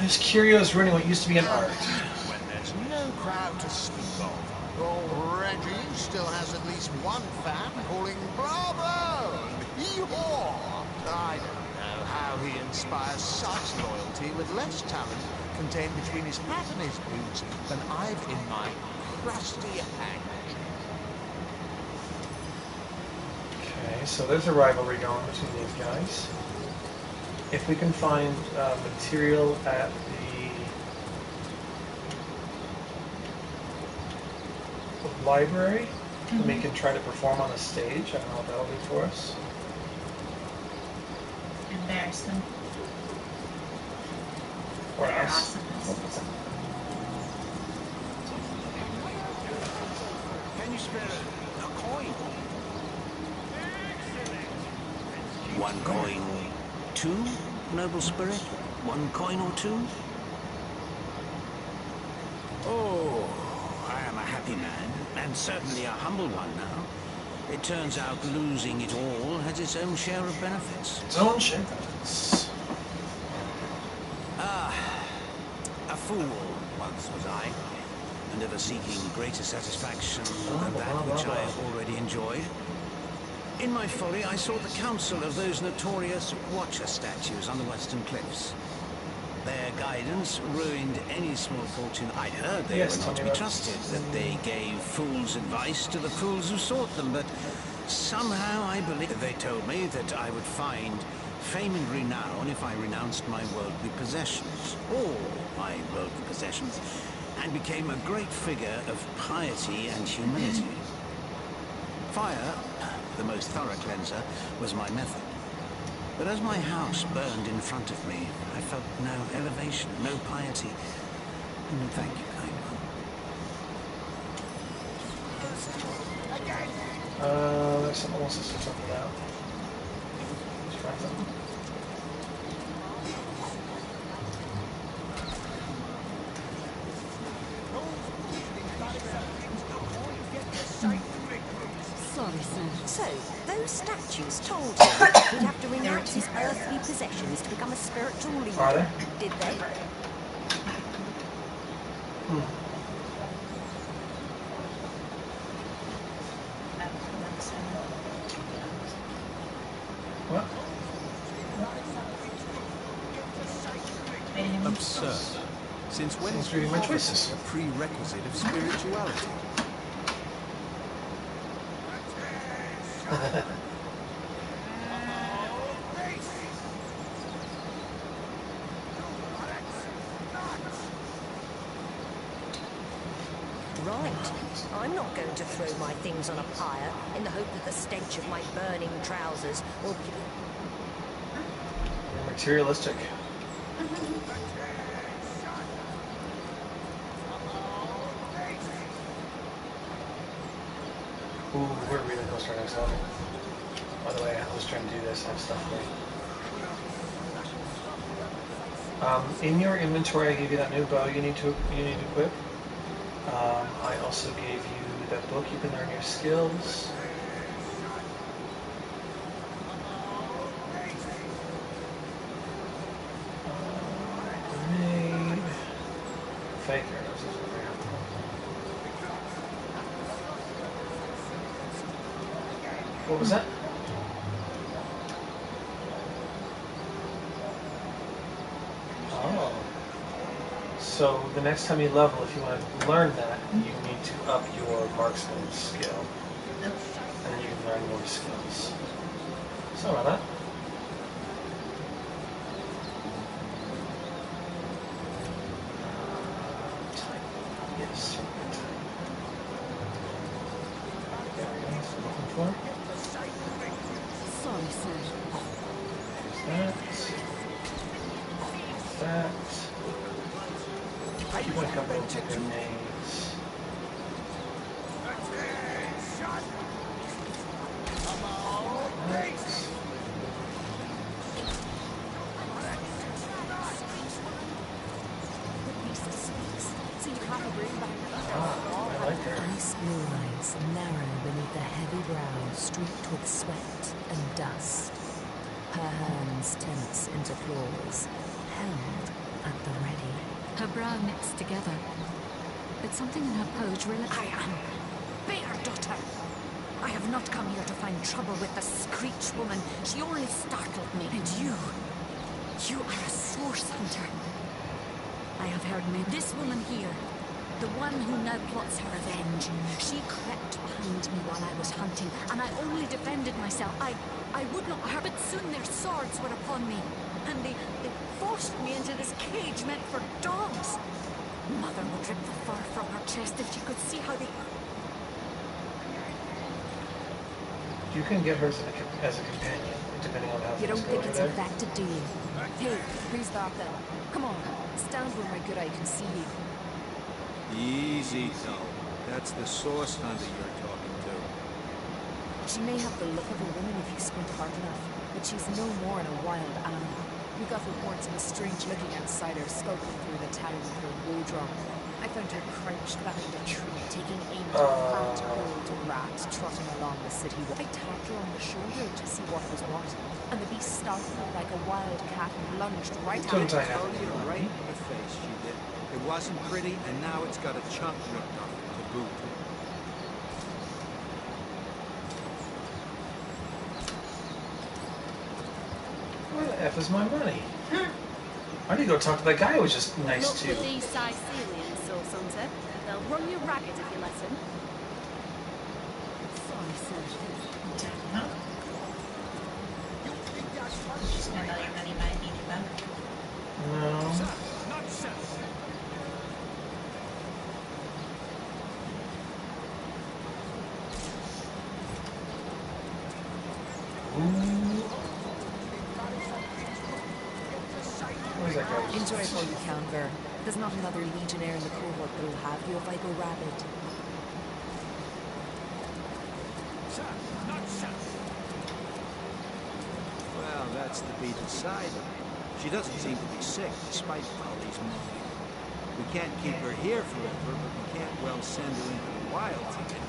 A: This curio is ruining what used to be an art.
M: When there's no crowd to speak of, old Reggie still has at least one fan calling bravo and hee-haw. I don't know how he inspires such loyalty with less talent contained between his hat and his boots than I've in my crusty handkerchief.
A: Okay, so there's a rivalry going between these guys. If we can find material at the library, then we can try to perform on the stage. I don't know what that'll do for us.
H: Embarrass them.
A: Or
H: Their
A: else.
H: awesomeness.
J: Can you spare a coin? One coin, two, noble spirit? One coin or two? Oh, I am a happy man, and certainly a humble one now. It turns out losing it all has its own share of benefits.
A: Its own share of benefits.
J: A fool once was I, and ever seeking greater satisfaction than that which I already enjoyed. In my folly, I sought the counsel of those notorious Watcher statues on the western cliffs. Their guidance ruined any small fortune. I'd heard they were not to be trusted, that they gave fools' advice to the fools who sought them, but somehow I believe they told me that I would find fame and renown if I renounced my worldly possessions, all my worldly possessions, and became a great figure of piety and humility. Fire, the most thorough cleanser, was my method. But as my house burned in front of me, I felt no elevation, no piety. No, thank you, kind one.
A: There's something else to talk about. Let's try something.
K: Sorry, sir. those statues told him he'd have to renounce his earthly possessions to become a spiritual leader.
A: Are they?
K: Did they?
A: What?
J: Absurd. Since when is
A: reading my choices?
J: a prerequisite of spirituality?
K: Right. I'm not going to throw my things on a pyre in the hope that the stench of my burning trousers will...
A: You're materialistic. Ooh, we're really close to our next level. By the way, I was trying to do this. I have stuff for you. In your inventory, I gave you that new bow you need to equip. I also gave you that book. You can learn your skills. Grenade. Faker. What was that? Oh. So the next time you level, if you want to learn that, you need to up your marksman skill. And then you can learn more skills. Sorry about that. Type. Yes, type. There we go. That's what I'm looking for.
K: Sorry, sir.
A: That. You want a couple of grenades.
K: Ice blue eyes narrow beneath a heavy brow streaked with sweat and dust. Her hands tense into claws, held at the ready.
R: Her brow knits together, but something in her pose really...
N: I am Bear Daughter. I have not come here to find trouble with the Screech woman. She only startled me. And you are a source hunter. I have heard me. This woman here, the one who now plots her revenge, she crept behind me while I was hunting, and I only defended myself. I would not hurt, but soon their swords were upon me, and they forced me into this cage meant for dogs. Mother would rip the fur from her chest if she could see how they...
A: You can get her as a companion, depending on how
N: You don't
A: things
N: think
A: go
N: it's
A: there.
N: infected, do you? Hey, who's that then? Come on, stand where my good eye can see you.
J: Easy, though. That's the source hunter you're talking to.
N: She may have the look of a woman if you squint hard enough, but she's no more than a wild animal. We got reports of a strange-looking outsider skulking through the town with her woe-drum. I found her crouched behind a tree, taking aim at a fat old rat trotting along the city wall. I tapped her on the shoulder to see what was what, and the beast startled her like a wild cat and lunged right at me.
J: Oh, you're right in the face, she did. It wasn't pretty, and now it's got a chunk ripped off it to boot.
A: Where the F is my money? I need to go talk to that guy who was just nice
L: Look
A: to.
L: with these Sicilians, Source Hunter. They'll run you ragged if you let them.
N: Sorry, sir.
H: Did you spend all your money buying me a new bow?
A: No. Where's that guy?
N: Enjoy it while you can, Ver. There's not another legionnaire in the cohort that'll have you if I go rabid.
J: Well, that's to be decided. She doesn't seem to be sick, despite all these moaning. We can't keep her here forever, but we can't well send her into the wilds again.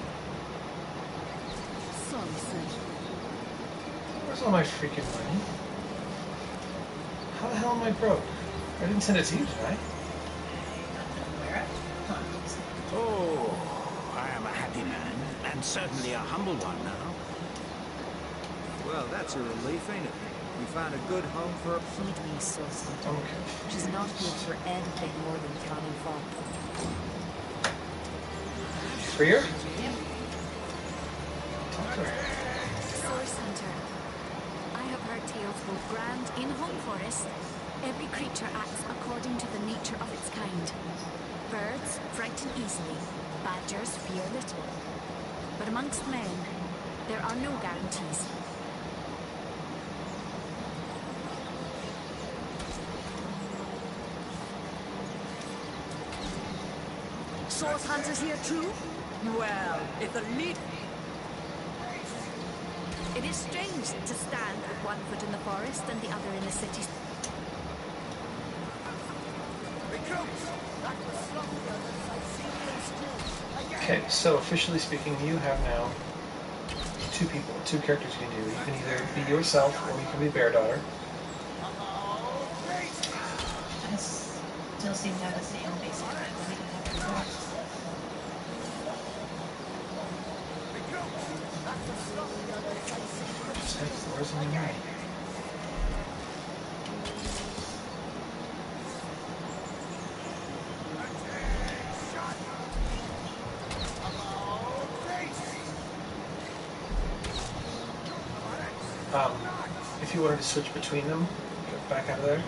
R: Sorry, sir.
A: Where's all my freaking money? How the hell am I broke? I didn't send it to you, did I?
J: Oh, I am a happy man, and certainly a humble one now.
S: Well, that's a relief, ain't it? We found a good home for...
K: Heed me, Source Hunter.
A: Okay.
K: She's not here for anything more than counting fun.
A: For you?
R: Source Hunter. I have heard tales both grand in home forest. Every creature acts according to the nature of its kind. Birds frighten easily, badgers fear little. But amongst men, there are no guarantees.
E: Source Hunters here too? Well, if the lead...
R: It is strange to stand with one foot in the forest and the other in the city.
A: Okay, so officially speaking, you have now two characters you can do. You can either be yourself or you can be Bear Daughter.
H: I still seem to have the same basic ability to have before.
A: Where's the money? If you wanted to switch between them, get back out of there.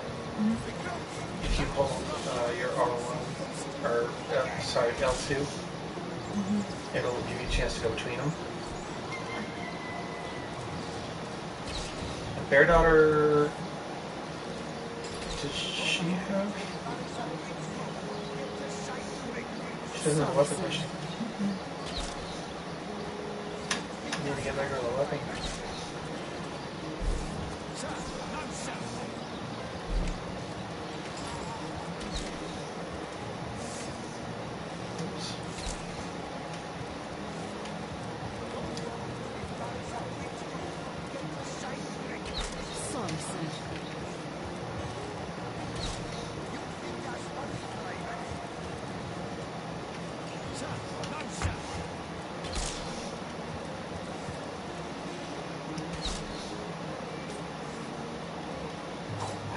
A: If you hold your R1 or sorry L2, it'll give you a chance to go between them. Bear Daughter, does she have? She doesn't have a weapon, does she? You need to get that girl a weapon.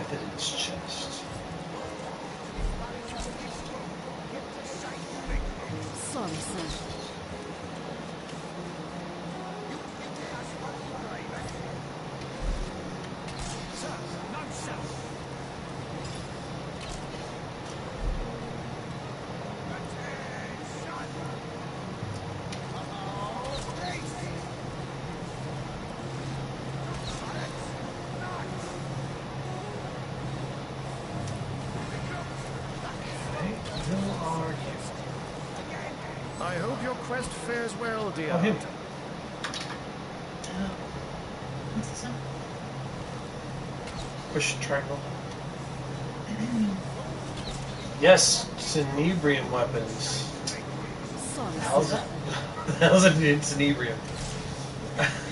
A: Evidence chest.
R: Sorry, sir.
D: I hope your quest fares well, dear.
A: Oh, him. Push triangle. Yes, Synebrium weapons. How's it? How's it in Synebrium?
H: But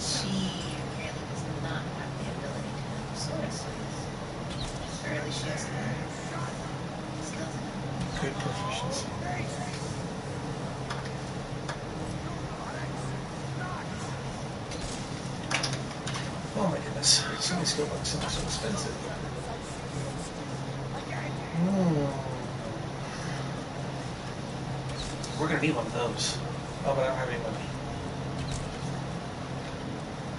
H: she apparently does not have the ability to have swords. Or at least she has
A: good proficiency. Oh my goodness, so many skill books are so expensive. We're gonna need one of those. Oh, but I don't have any money.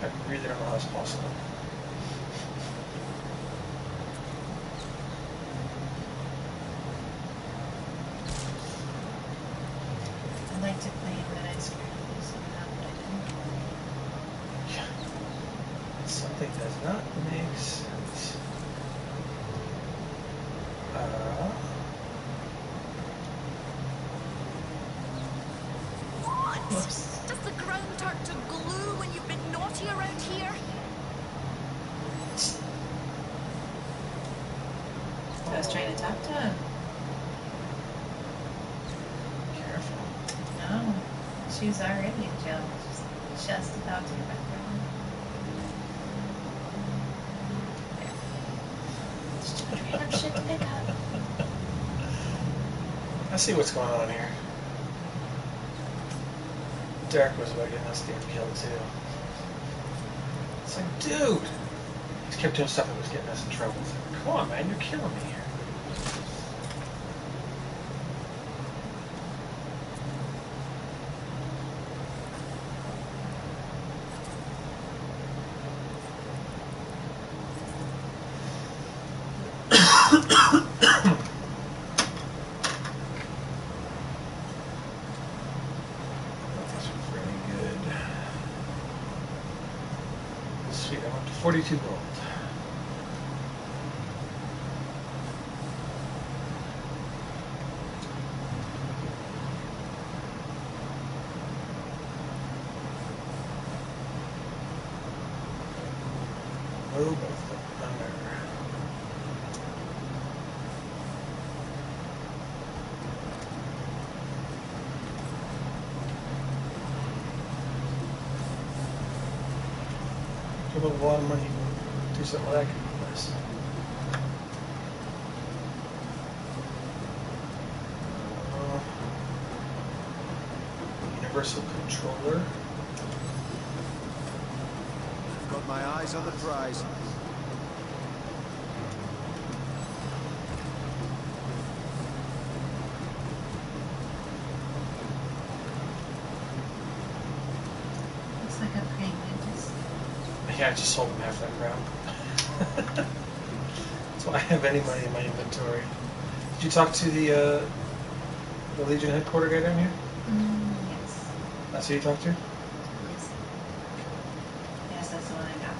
A: I really don't know how that's possible.
H: I'd like to play Midnight Scrapple somehow, but I didn't.
A: Something does not make sense.
R: What? Does the ground turn to glue when you've been naughty around here?
H: I was trying to talk to him.
A: Careful.
H: She was already in jail. Just about to get back there.
L: Random shit to pick up.
A: I see what's going on here. Derek was about getting us damn killed too. It's like, dude! He kept doing stuff that was getting us in trouble. It's like, come on, man, you're killing me here. Sweet, I went to 42 gold. Robe of the Thunder. Give a lot of money to do something like this. Universal controller.
D: I've got my eyes on the prize.
H: Looks like a pretty good.
A: Yeah, I just sold him half that crown. So I have any money in my inventory. Did you talk to the Legion headquarter guy down here?
H: Yes.
A: That's who you talked to?
H: Yes. Yes, that's the one I got.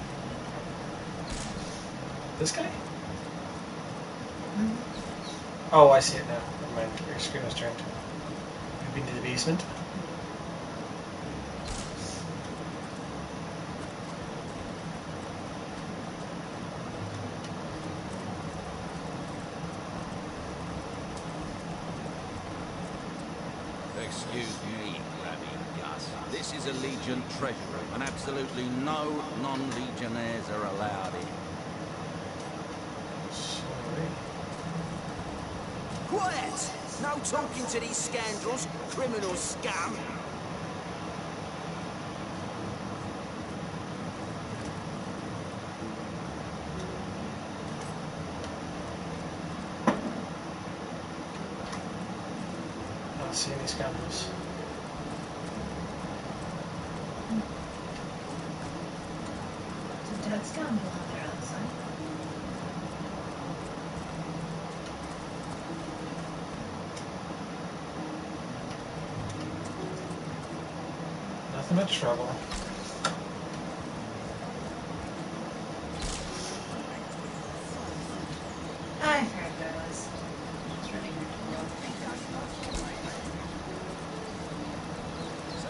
A: This guy? Oh, I see it now. Never mind. Your screen was turned. You've been to the basement?
F: Excuse me, Granny Gus. This is a Legion treasure room, and absolutely no non-Legionnaires are allowed in.
A: Sorry.
J: Quiet! No talking to these scoundrels, criminal scum!
A: I don't see any scoundrels.
H: It's a dead scoundrel on there outside.
A: Nothing but trouble.
H: I heard there was. It's really good.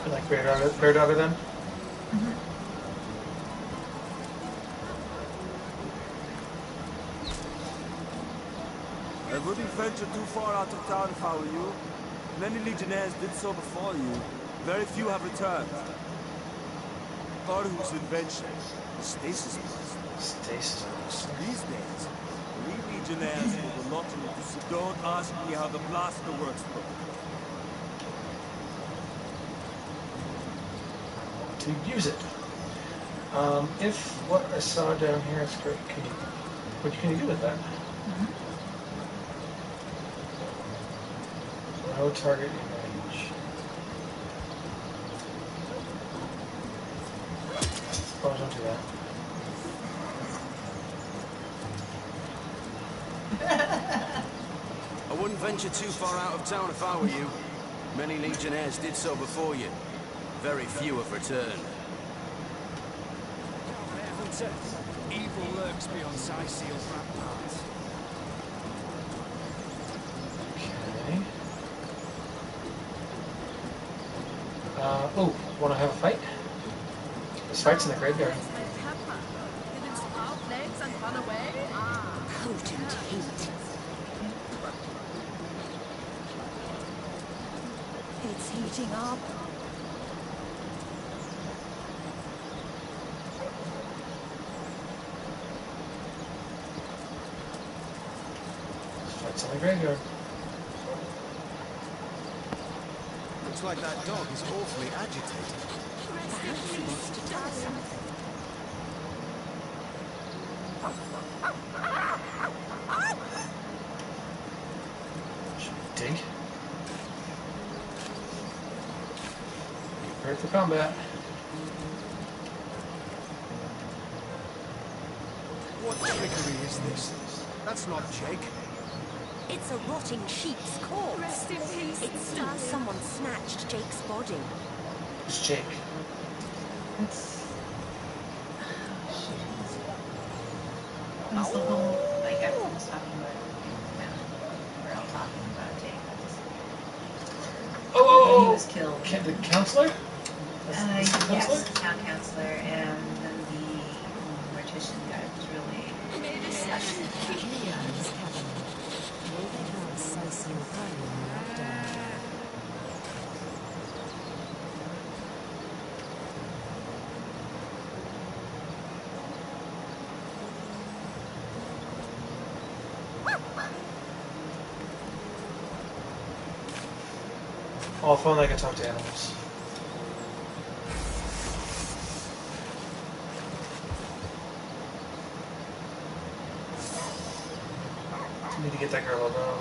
A: You like Bear Daughter then?
G: I wouldn't venture too far out of town if I were you. Many Legionnaires did so before you. Very few have returned. Arhu's invention, the stasis burst.
A: Stasis burst.
G: These days, we Legionnaires hold a lot in it, so don't ask me how the blaster works, though.
A: To use it. If what I saw down here is correct, what can you do with that? No target in range. Suppose don't do that.
J: I wouldn't venture too far out of town if I were you. Many Legionnaires did so before you. Very few have returned.
E: Evil lurks beyond Siseal's ramparts.
A: Okay. Oh, want to have a fight? This fight's in the graveyard.
L: Didn't sprout legs and run away?
K: Potent heat.
N: It's heating up.
A: It's on the graveyard.
J: Looks like that dog is awfully agitated.
K: Perhaps he wants to tell us something.
A: Should we dig? Prepare for combat.
J: What trickery is this? That's not Jake.
T: It's a rotting sheep's corpse.
L: Rest in peace.
T: It seems someone snatched Jake's body.
A: It's Jake.
H: What's the whole, like, everyone's talking about it. We're all talking about Jake. He was killed.
A: The counselor?
H: Yes, the town counselor, and then the mortician guy was really...
K: Assassinate Julian's cabin. Will they have slicing pie left down?
A: Oh, if only I could talk to animals. Need to get that girl a bow.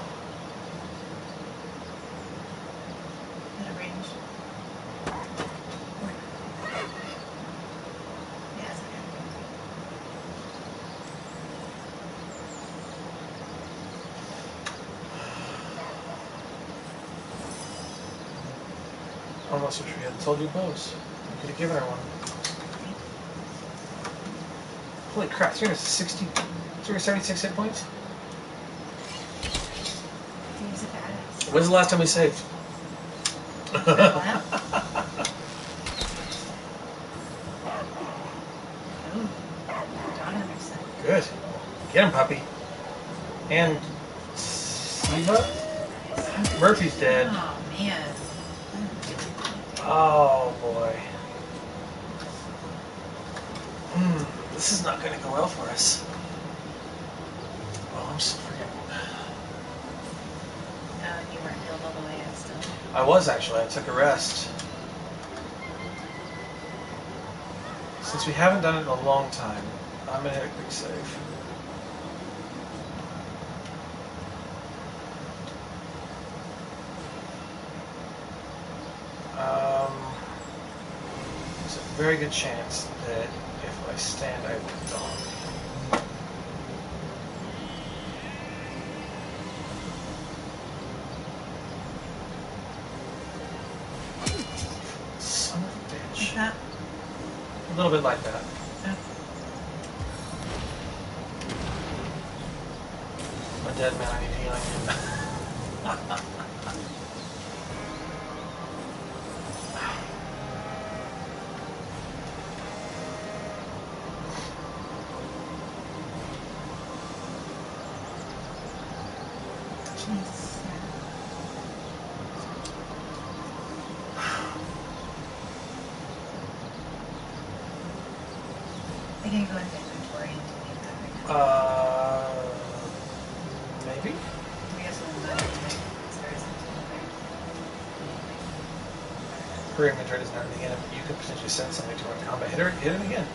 H: At a range. Yeah, it's okay.
A: Almost wish we hadn't told you bows. We could have given her one. Holy crap, 376 hit points?
H: He's a badass.
A: When's the last time we saved? Good. Get him, puppy. And Siva? Murphy's dead.
H: Oh, man.
A: Oh, boy. This is not going to go well for us. Oh, I'm so forgetting.
H: You weren't healed all the way yet still.
A: I was actually. I took a rest. Since we haven't done it in a long time, I'm going to hit a quick save. There's a very good chance that if I stand, I will die. Son of a bitch.
H: Like that?
A: A little bit like that. I'm a dead man, I need healing.
H: I can go into inventory and delete that right now.
A: Maybe?
H: I guess we'll do it anyway. There isn't
A: Her inventory doesn't have anything in it, but you could potentially send somebody to her in combat. Hit him again.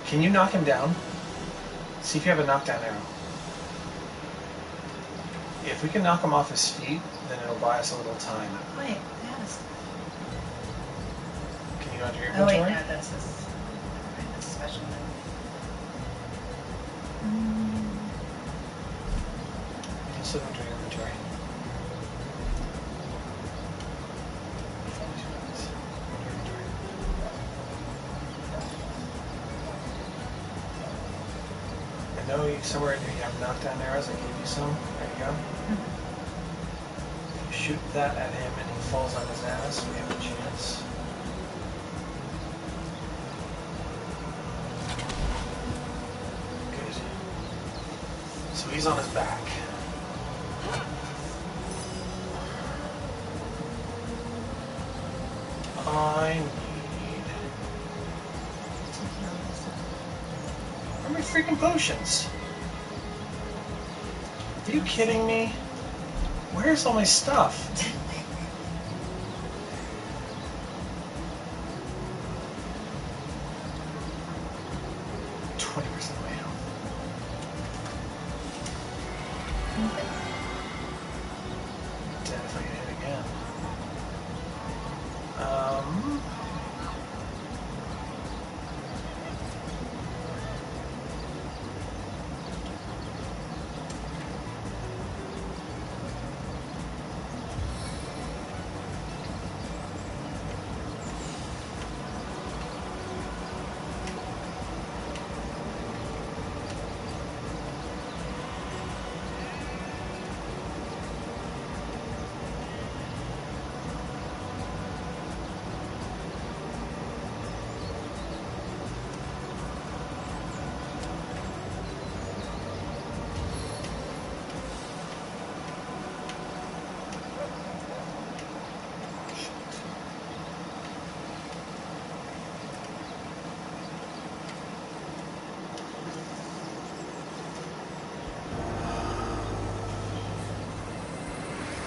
A: Can you knock him down? See if you have a knockdown arrow. If we can knock him off his feet, then it'll buy us a little time.
H: Wait, yes.
A: Can you go into your
H: Oh
A: inventory?
H: wait, no, that's a special thing.
A: You can still go into your inventory. I know somewhere in here you have knockdown arrows. I gave you some. There you go. If you shoot that at him and he falls on his ass, we have a chance. Good. So he's on his back. I need... freaking potions? Are you kidding me? Where's all my stuff? 20% of my health. Dead if I get hit again.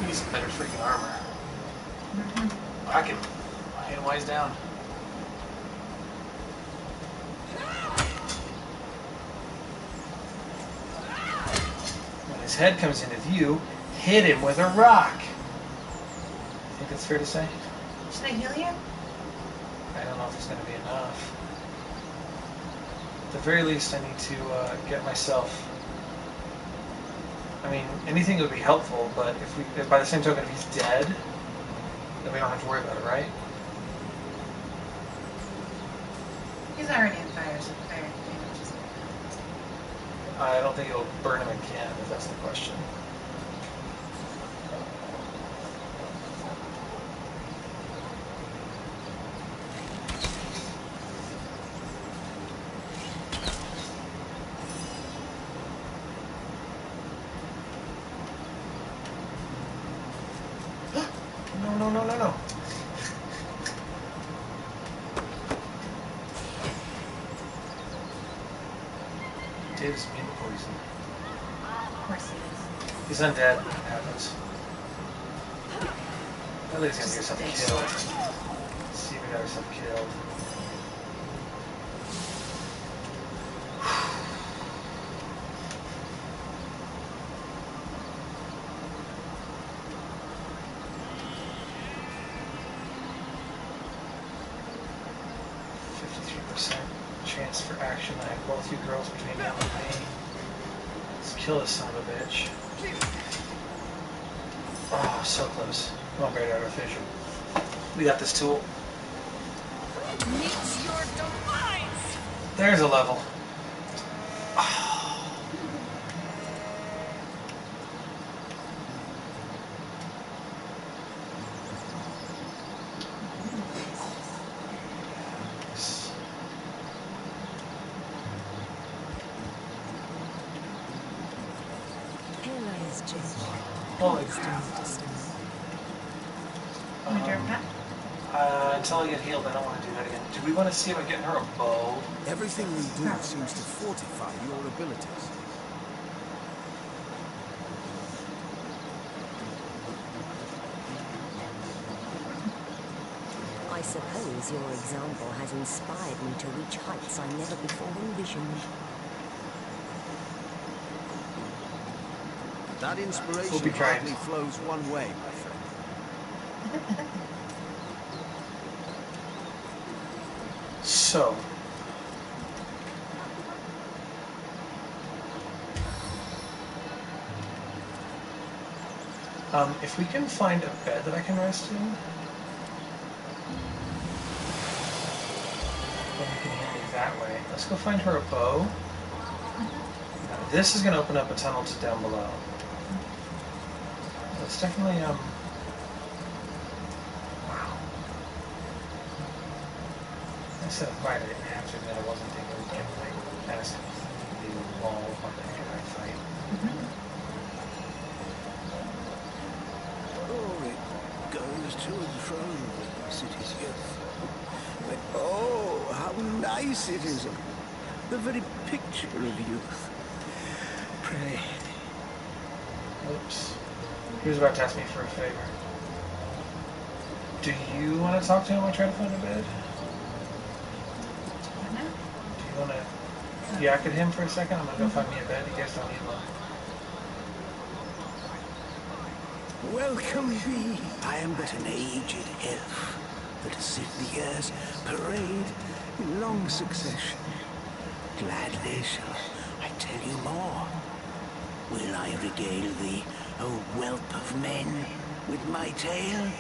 A: Need some better freaking armor. Whack him. Handwise down. When his head comes into view, hit him with a rock. Think that's fair to say?
H: Should I heal you?
A: I don't know if it's going to be enough. At the very least, I need to get myself... I mean, anything would be helpful, but if by the same token, if he's dead, then we don't have to worry about it, right?
H: He's already on fire, so fire damage is...
A: I don't think it'll burn him again, if that's the question. No. Dave's immune to poison.
H: Of course he is.
A: He's undead. It happens. At least he's gonna get herself killed. Let's see if we got herself killed. Chance for action. I have both you girls between now and me. Let's kill this son of a bitch. Oh, so close. Oh, great artificial. We got this tool.
B: Meet your demise!
A: There's a level. Holy until I get healed, I don't want to do that again. Do we want to see about getting her a bow?
J: Everything we do seems to fortify your abilities.
T: I suppose your example has inspired me to reach heights I never before envisioned.
J: That inspiration hardly flows one way, my friend.
A: So, if we can find a bed that I can rest in, then we can heal me that way. Let's go find her a bow. Now, this is going to open up a tunnel to down below. It's definitely, wow. I said quite an answer that I wasn't thinking we can like past the wall on the head I fight.
I: Oh, it goes to and fro with the city's youth. But oh, how nice it is.
J: The very picture of youth. Pray.
A: Oops. He was about to ask me for a favor. Do you want to talk to him or try to find a bed?
H: No.
A: Do you want to yak at him for a second? I'm going to go find me a bed. You guys don't need one.
J: Welcome be. I am but an aged elf that has seen the years parade in long succession. Gladly shall I tell you more. Will I regale thee, O whelp of men, with my tale?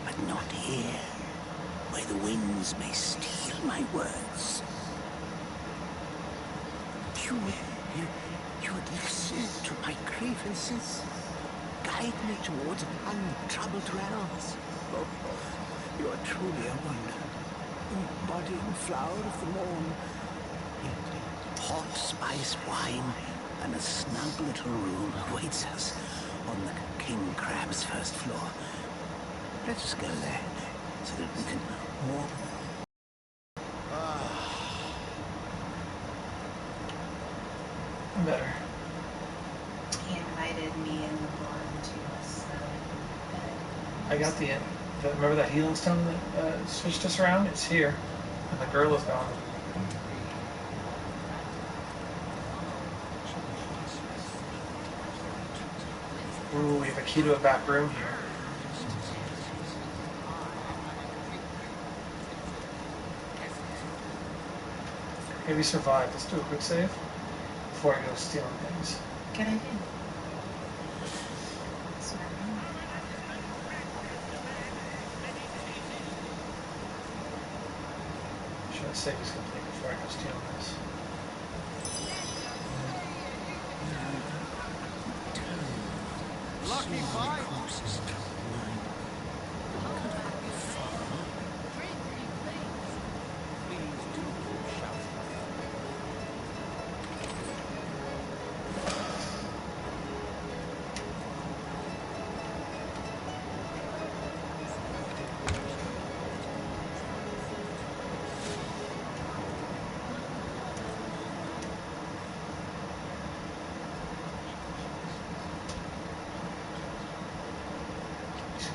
J: But not here, where the winds may steal my words. You would listen to my grievances, guide me towards untroubled realms. Oh, you are truly a wonder, embodying flower of the morn. Hot spice wine and a snug little room awaits us on the King Crab's first floor. Let us go there, so that we can walk.
A: Better.
H: He invited me and the blonde to his bed.
A: I got the remember that healing stone that switched us around? It's here. And the girl is gone. Ooh, we have a key to a back room here. Maybe survive. Let's do a quick save before I go stealing things.
H: Good idea.
A: Should I save this complete before I go stealing this?
M: Lucky find.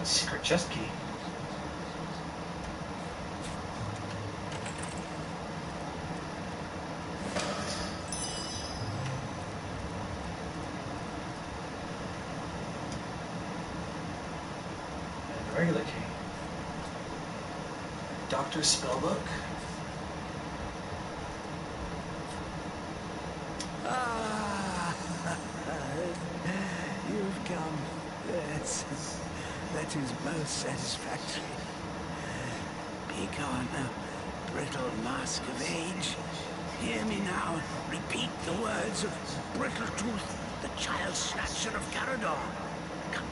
A: Secret chest key. And a regular key. Doctor's spellbook.
J: Ah, you've come. Yes. That is most satisfactory. Begone, brittle mask of age. Hear me now repeat the words of Brittletooth, the child snatcher of Carador. Come,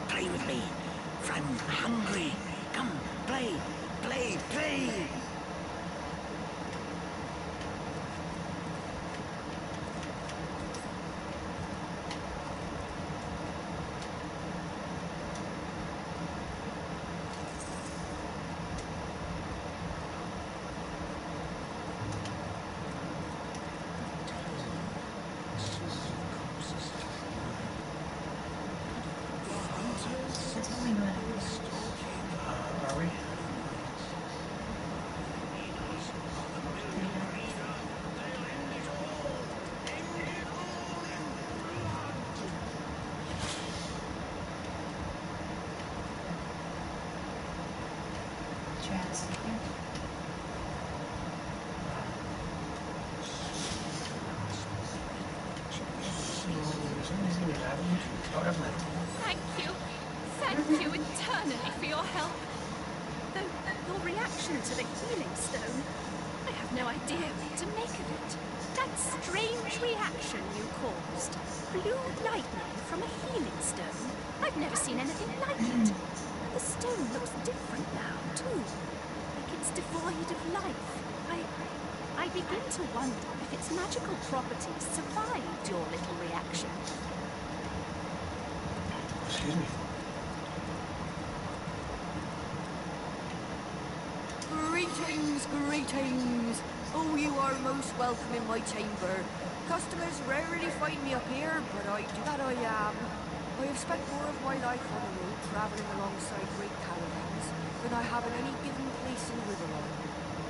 J: play with me, for I'm hungry. Come, play, play, play.
A: Are we?
L: Thank you eternally for your help. Though your reaction to the healing stone, I have no idea what to make of it. That strange reaction you caused, blue lightning from a healing stone, I've never seen anything like it. And the stone looks different now, too. Like it's devoid of life. I begin to wonder if its magical properties survived your little reaction.
A: Excuse me.
N: Greetings, greetings.
U: Oh, you are most welcome in my chamber. Customers rarely find me up here, but I do that I am. I have spent more of my life on the road, travelling alongside great caravans, than I have in any given place in Riverline.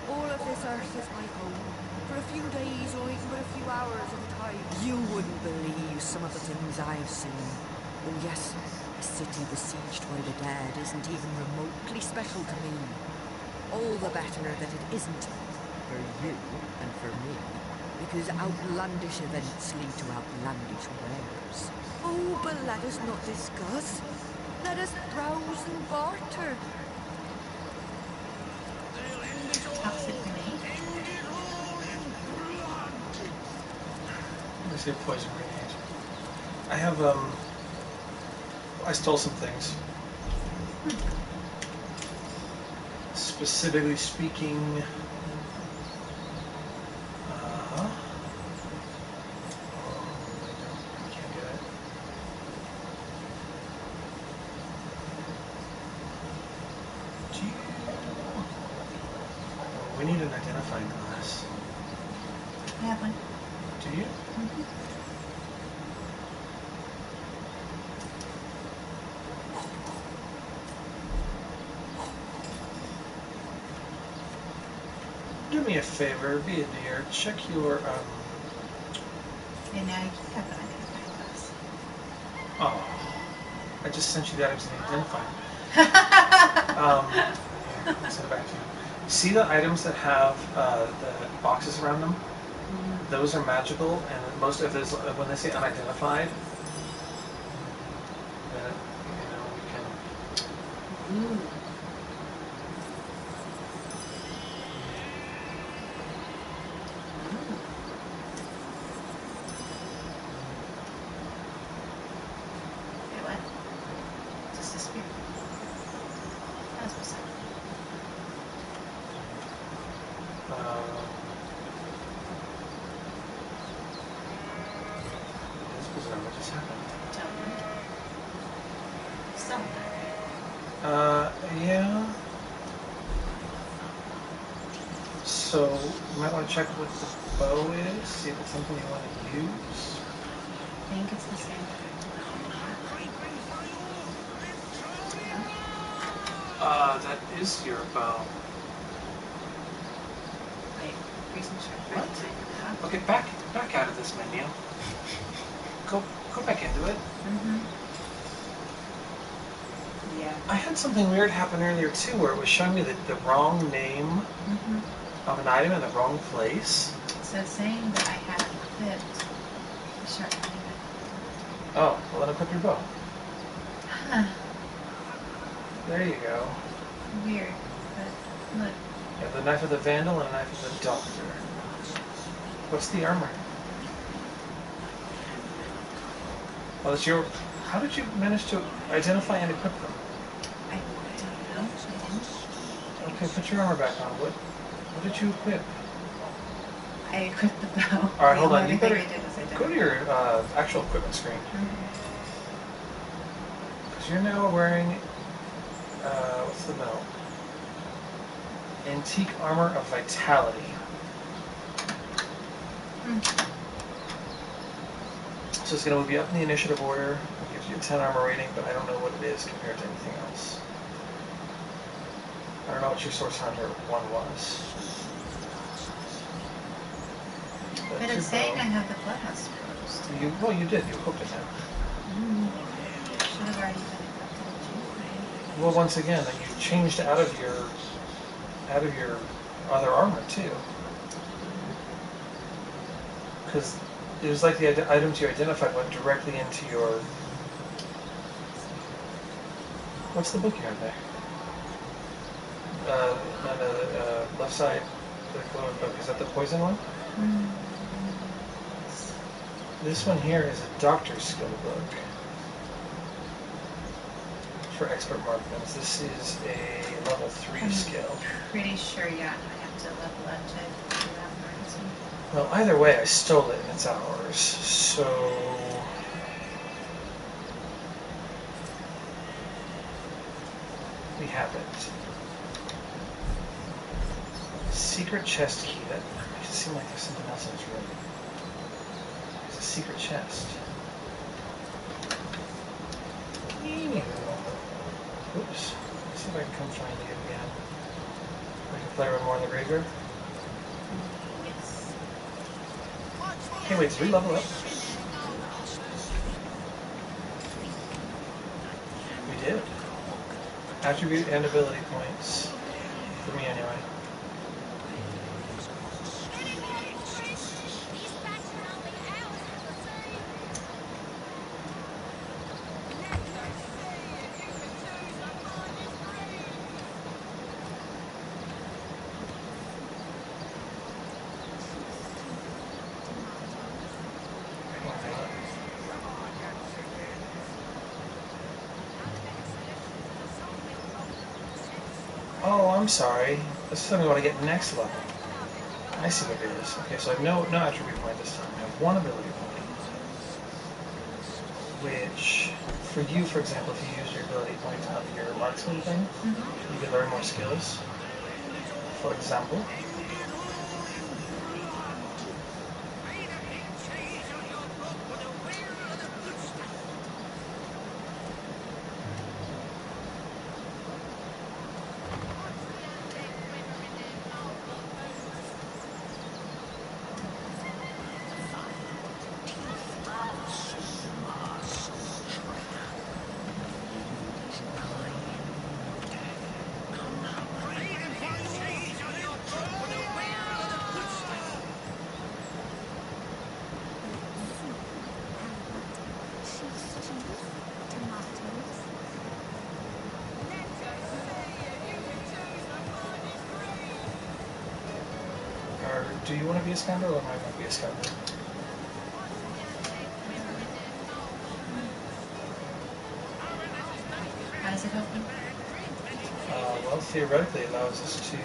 U: All of this earth is my home, for a few days or even but a few hours at a time. You wouldn't believe some of the things I've seen. Oh yes, a city besieged by the dead isn't even remotely special to me. All the better that it isn't for you and for me, because outlandish events lead to outlandish wares. Oh, but let us not discuss. Let us browse and barter.
H: Toxic grenade.
A: Let me see a poison grenade. I have, I stole some things. Specifically speaking, can't get it. We need an identifying glass.
H: I have one.
A: Do you?
H: Mm-hmm.
A: Do me a favor, be a dear. Check your,
H: And now you have an identifying glass.
A: Oh. I just sent you the items in the identifying. Here, I'll send it back to you. See the items that have the boxes around them?
H: Mm-hmm.
A: Those are magical, and most of those, when they say unidentified, then, we can...
H: Ooh.
A: Yeah. So, you might want to check what the bow is, see if it's something you want to use.
H: I think it's the same.
A: That is your bow.
H: Wait, reason
A: What? Okay, back out of this menu. Go back into it.
H: Mm-hmm. Yeah.
A: I had something weird happen earlier too, where it was showing me the wrong name of an item in the wrong place.
H: So it's saying that I have equipped a sharp knife.
A: Oh, well then equip your bow.
H: Huh.
A: There you go.
H: Weird, but look.
A: You have the knife of the vandal and a knife of the doctor. What's the armor? Well, it's your... How did you manage to identify and equip them?
H: I don't know. I didn't.
A: Okay, put your armor back on. What did you equip?
H: I equipped the bow.
A: Alright, hold on. You
H: better
A: better go to your actual equipment screen. Because you're now wearing... what's the belt? Antique Armor of Vitality. So it's going to move you up in the initiative order. It gives you a 10 armor rating, but I don't know what it is compared to anything else. I don't know what your Source Hunter 1 was.
H: But it's saying I have the bloodhouse supposed.
A: Well, you did. You equipped it now.
H: Should have already been equipped.
A: Well, once again, you changed out of your other armor too, because it was like the items you identified went directly into your. What's the book you have there? On the left side, the glowing book. Is that the poison one? This one here is a doctor's skill book for expert marksmen. This is a level 3 skill.
H: Pretty sure, yeah, I have to level up to do that marksman.
A: Well, either way, I stole it and it's ours. So we have it. Secret chest key that it seem like there's something else in this room. There's a secret chest. Anywho. Oops. Let's see if I can come find you again. I can play one more in the graveyard. Hey, wait, did we level up? We did. Attribute and ability points. For me, anyway. Oh, I'm sorry. This is something I want to get next level. I see what it is. Okay, so I have no attribute point this time. I have one ability point. Which, for you, for example, if you use your ability point to up your marksman thing, you can learn more skills. For example. Do you want to be a scoundrel, or am I going to be a scoundrel?
H: How does it open?
A: Well, theoretically, it allows us to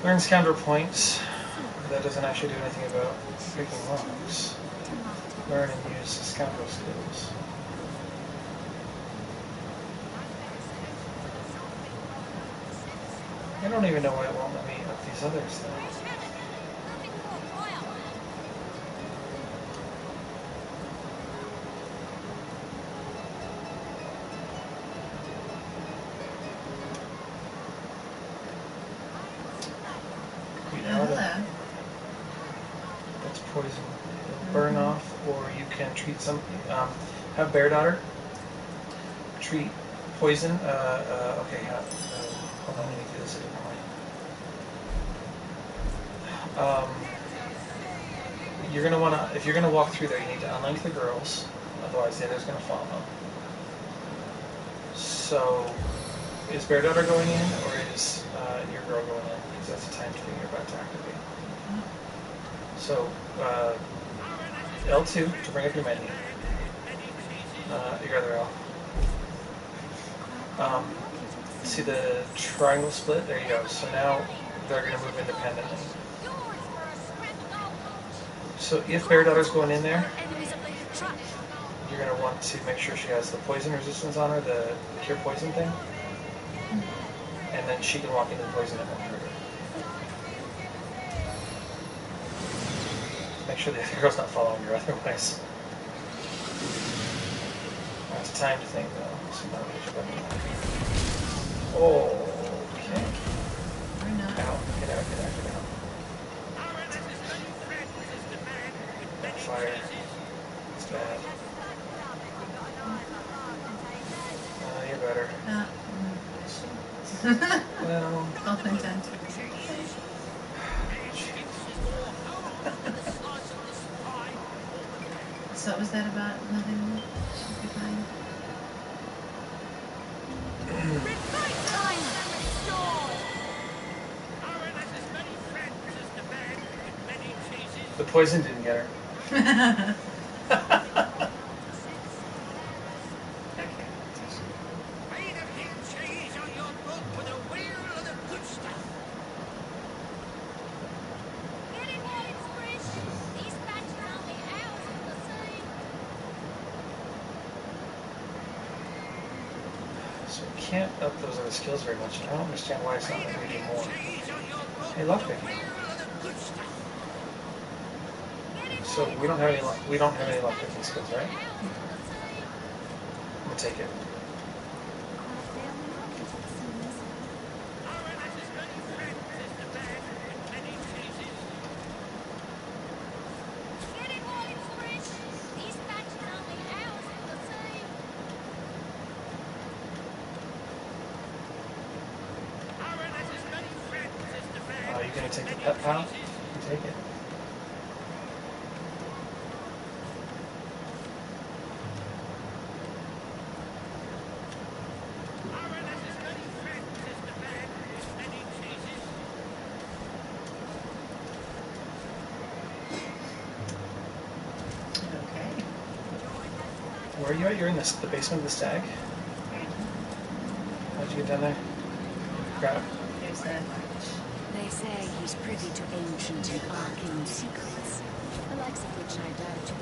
A: learn scoundrel points. That doesn't actually do anything about picking rocks. Learn and use scoundrel skills. I don't even know why it won't let me up these others, though. That's poison. It'll burn off, or you can treat some. Have Bear Daughter treat poison. Okay, hold on, let me do this a different way. You're gonna wanna, if you're gonna walk through there, you need to unlink the girls, otherwise the other's gonna follow. So, is Bear Daughter going in, or is your girl going in? Because that's the time thing you're about to activate. So, L2 to bring up your menu. Your other L. See the triangle split? There you go. So now they're going to move independently. So if Bear Daughter's going in there, you're going to want to make sure she has the poison resistance on her, the cure poison thing. And then she can walk into the poison and won't hurt her. Make sure the other girl's not following her otherwise. It's time to think though. So now we get you okay. Out. Get out. Fire. It's bad. You're better. Well.
H: All intent. So what was that about? Nothing should be fine.
A: The poison didn't get her. can't up those other skills very much. I don't understand why it's not letting me do more. Hey, lockpicking. So we don't have any lockpicking skills, right? We'll take it. You gonna take the pet pal? You take it. Where are you at? You're in the basement of the stag? How'd you get down there? Grab.
R: They say he's privy to ancient and arcane secrets, the likes of which I doubt.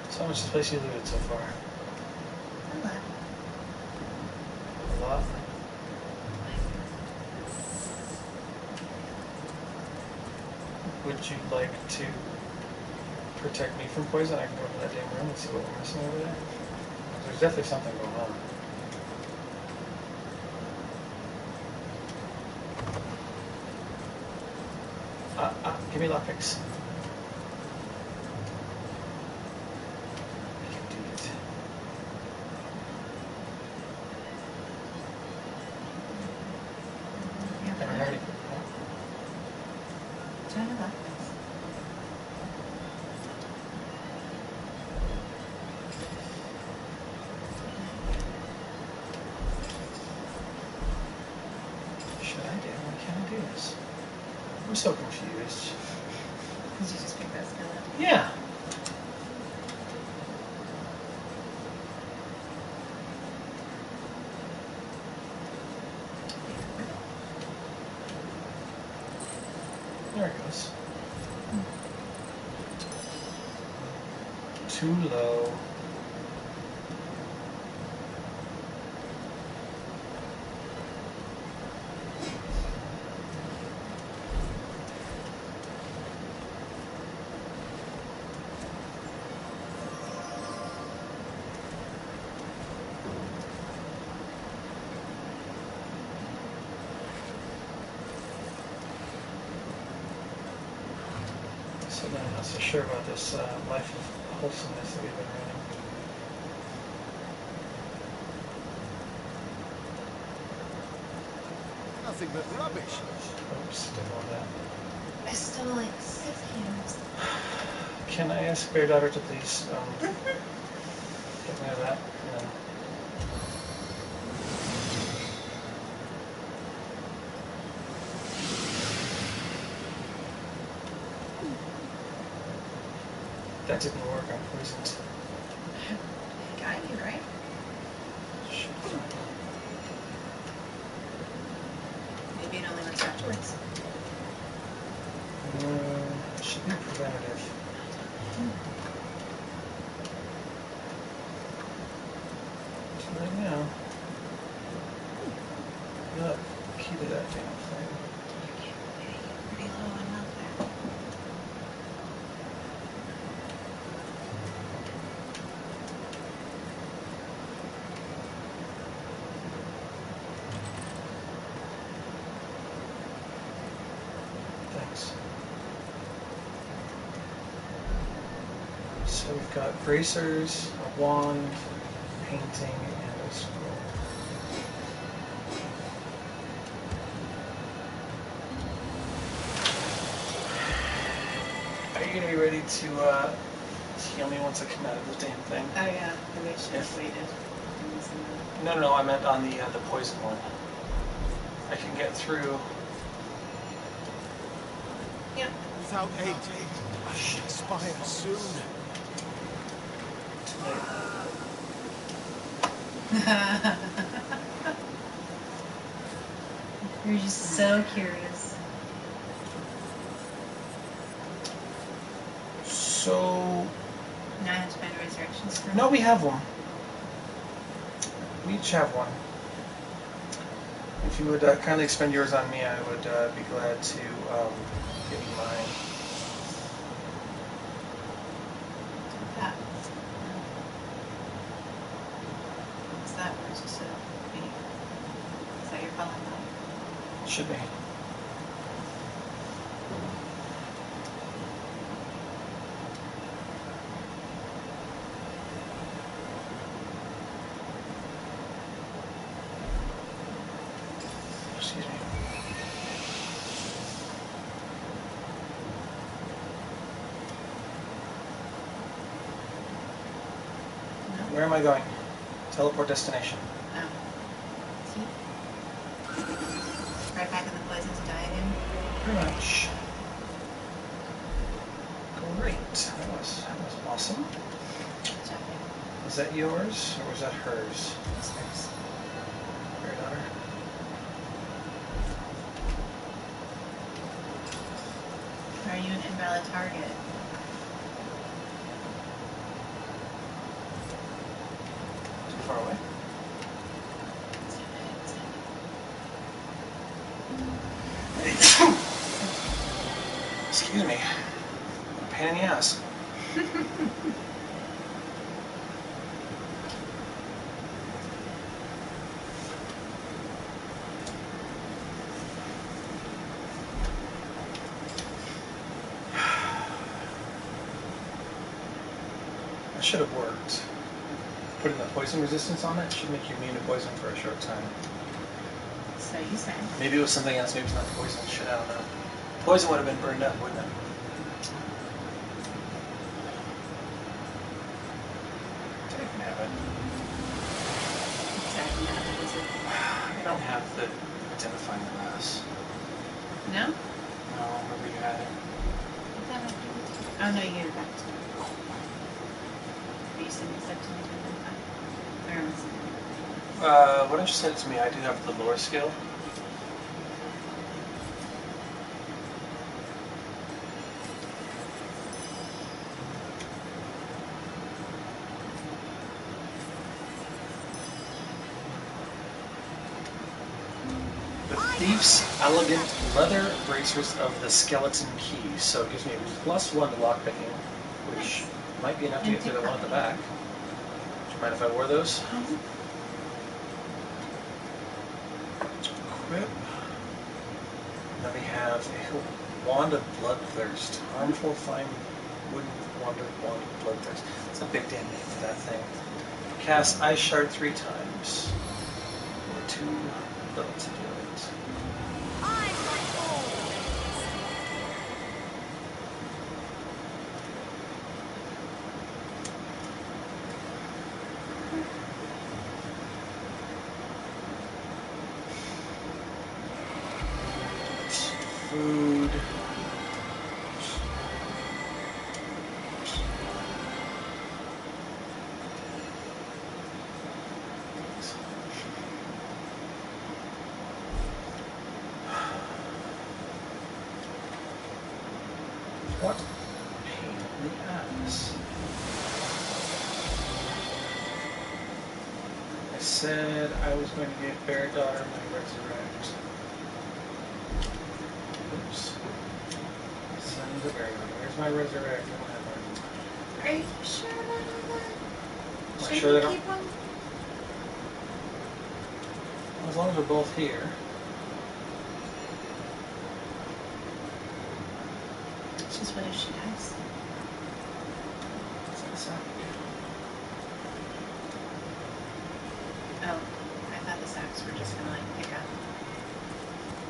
A: So how much is the place you looted so far? A lot. Would you like to protect me from poison? I can go to that damn room and see what we're missing over there. There's definitely something going on. Give me lockpicks. I'm so confused.
H: Did you just pick that skill up?
A: Yeah. There it goes. Too low. So then I'm not so sure about this life of wholesomeness that we've been running.
M: Nothing but rubbish.
A: Oops, didn't want that.
H: I stole like 6 cans.
A: Can I ask Bear Daughter to please get me out of that? Yeah. That didn't work, I'm poisoned.
H: I got you, right? Maybe it only works afterwards.
A: Should be preventative. So right now, not key to that damn thing.
H: Pretty low on health there.
A: Thanks. So we've got bracers, a wand, painting, and a scroll. Are you gonna be ready to heal me once I come out of this damn thing?
H: Oh yeah, maybe I should have waited.
A: No, I meant on the poison one. I can get through.
H: Yeah.
M: Without aid, I
D: expire soon.
H: You're just so curious.
A: So...
H: Now I have to find a resurrection stone.
A: No, we have one. We each have one. If you would kindly expend yours on me, I would be glad to give you mine.
H: That. What's that? Or is this a me? Is that your calling that?
A: Should be. Excuse me. Where am I going? Teleport destination.
H: Oh. See? Right back in the poison to die again?
A: Pretty much. Great. That was awesome. Was that yours or was that hers?
H: It's hers.
A: Very daughter.
H: Are you an invalid target?
A: Too far away. Excuse me. Pain in the ass. That should have worked. Putting the poison resistance on it should make you immune to poison for a short time.
H: So you say.
A: Maybe it was something else. Maybe it's not poison. Shit, I don't know. Poison would have been burned up, wouldn't it? Take an habit.
H: Exactly how it is it?
A: I don't have the identifying class.
H: No?
A: No, remember you had it.
H: Oh no, you gave it back to me. But you said you said to me to identify. Or am I saying?
A: Why don't you send it to me? I do have the lore skill. The Thief's Elegant Leather Bracers of the Skeleton Key. So it gives me a +1 to lockpicking, which might be enough to get through the one at the back. Do you mind if I wore those? Equip. Then we have a Wand of Bloodthirst. Harmful, fine wooden wand of Bloodthirst. It's a big damn name for that thing. Cast Ice Shard 3 times. Or 2 little to do it. Food. What pain in the ass. I said I was going to give Bear Daughter my resurrect. Oops. Send the Bear Daughter. Where's my resurrect? I don't have one.
H: Are you sure about all that?
A: Am I
H: Should
A: sure
H: we
A: they don't?
H: keep one?
A: As long as we're both here.
H: Just what if she dies?
A: What's that?
H: Oh, I thought the sacks were just gonna like pick up.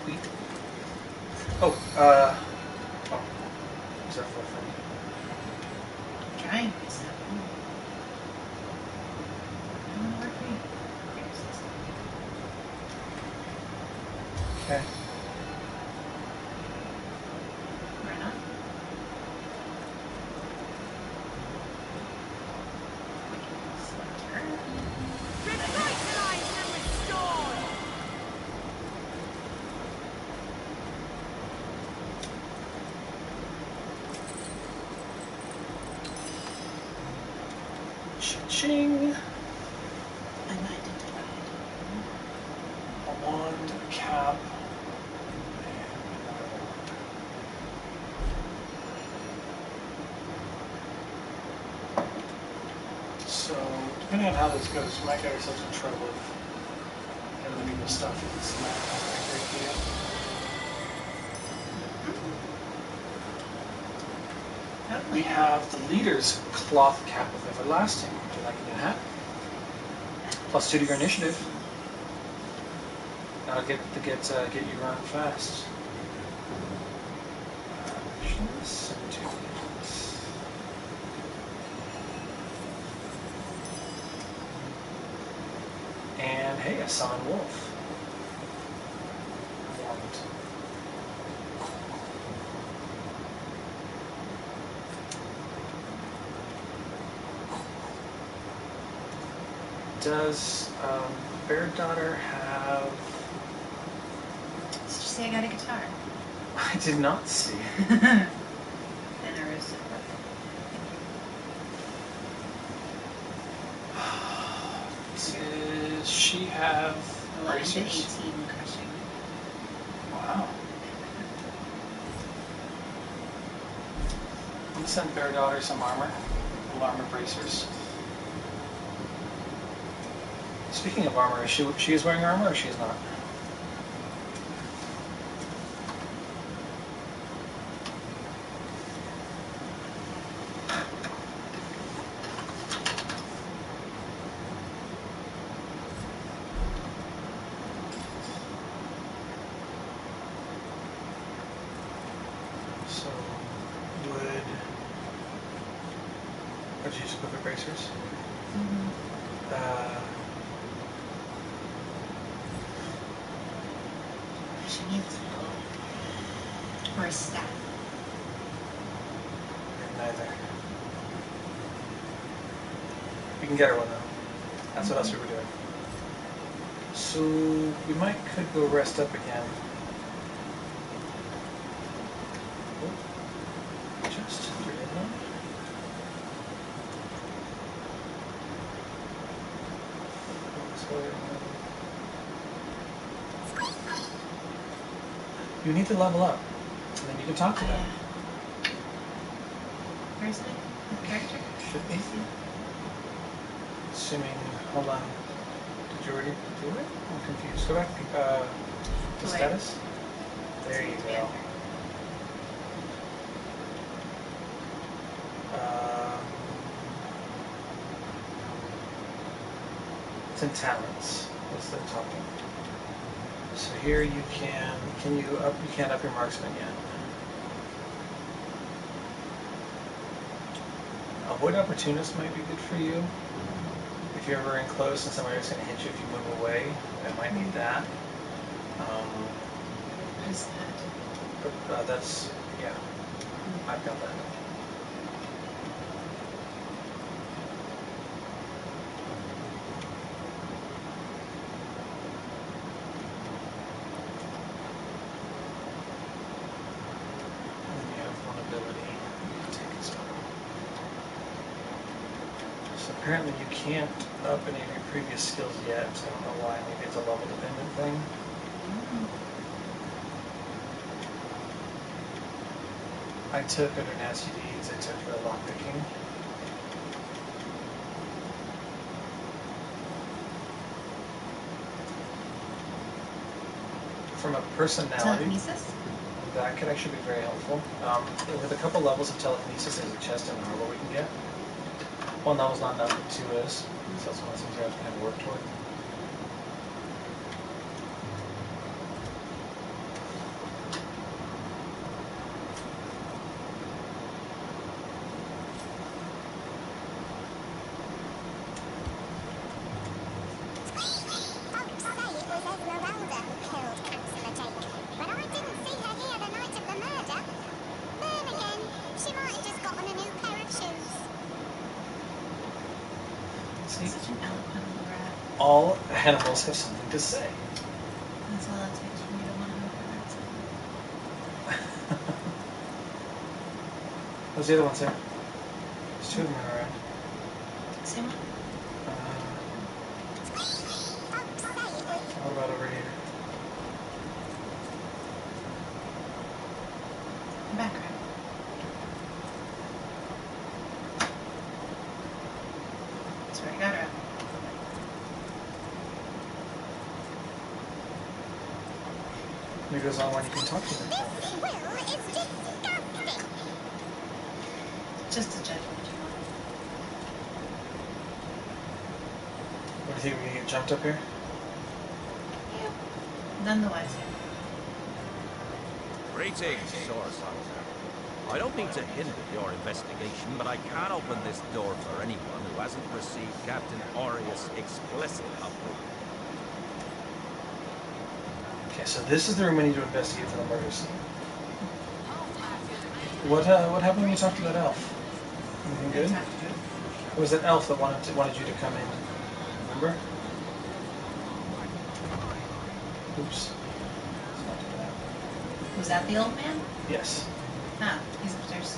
A: Wheat. Oh, is that full thing?
H: I'm trying to be stuff. I don't wanna work for you.
A: Okay.
H: Why not?
A: Cha-ching. A wand, a cap. So, depending on how this goes, we might get ourselves in trouble if other people's stuff is not great for you. And we have the leader's cloth cap of everlasting. Would you like a new hat? +2 to your initiative. That'll get you running fast. And hey, a Son Wolf. Does Bear Daughter have...
H: Did you say I got a guitar?
A: I did not see.
H: Then I roasted
A: Does she have
H: 11 to
A: bracers?
H: 18 crushing.
A: Wow. I'm send Bear Daughter some armor. Little armor bracers. Speaking of armor, she is wearing armor or she is not? So, would you just go for bracers?
H: Mm-hmm. She needs a bow. Or a staff.
A: Neither. We can get her one though. That's what else we were doing. So we could go rest up again. Just through the one. You need to level up, and then you can talk to them.
H: Where's the character?
A: Should be. Assuming, hold on. Did you already do it? I'm confused. Go back to status. There you go. It's in talents. What's the talking? So here you can't up your marksman yet. Avoid opportunist might be good for you. If you're ever in close and somebody's going to hit you if you move away, I might need that.
H: What is that?
A: But that's, yeah, I've got that. Apparently you can't up any of your previous skills yet, so I don't know why. Maybe it's a level dependent thing. I took under Nasty Deeds, I took the lockpicking. From a personality,
H: telekinesis?
A: That could actually be very helpful. With a couple levels of telekinesis, there's a chest and armor we can get. One level's not enough, but 2 is. So that's one of the things you have to kind of work toward. All animals have something to say.
H: That's all it takes for me to want to know that.
A: What's the other one say? There's 2 of them around.
H: same one?
A: What about over here?
H: Background. That's where I got her.
A: There goes on one you can talk to them.
H: Just a judgment.
A: What do you think, we can get jumped up here?
H: None the wiser.
F: Greetings, Source Hunter. I don't mean to hinder your investigation, but I can't open this door for anyone who hasn't received Captain Aureus' explicit approval.
A: Okay, so this is the room we need to investigate for the murder scene. What happened when you talked to that elf? Anything good? It was that elf that wanted you to come in. Remember? Oops.
H: Was that the old man?
A: Yes.
H: Ah, he's upstairs.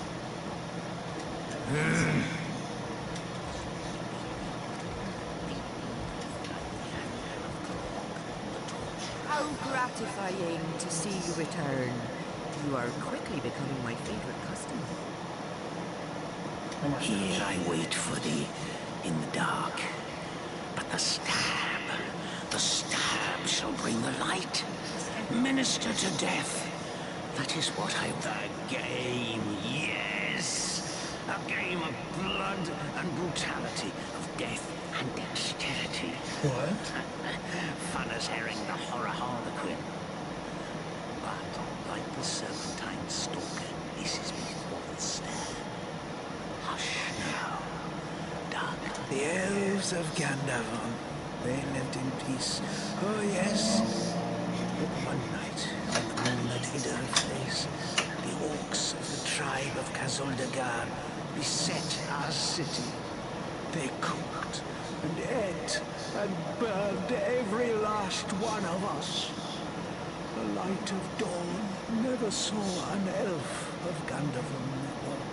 T: How gratifying to see you return. You are quickly becoming my favorite customer.
J: Here I wait for thee in the dark. But the stab shall bring the light. Minister to death. That is what I... The game, yes. A game of blood and brutality, of death and dexterity.
A: What?
J: Fun as herring, the horror harlequin. But, like the serpentine stalker, this is before the stab. Hush now, dark.
D: The elves of Gandalf, they lived in peace. Oh yes. But one night, when the moon had hid her face, the orcs of the tribe of Kazuldagar beset our city. They cooked and ate and burned every last one of us. The light of dawn never saw an elf of Gandalf walk.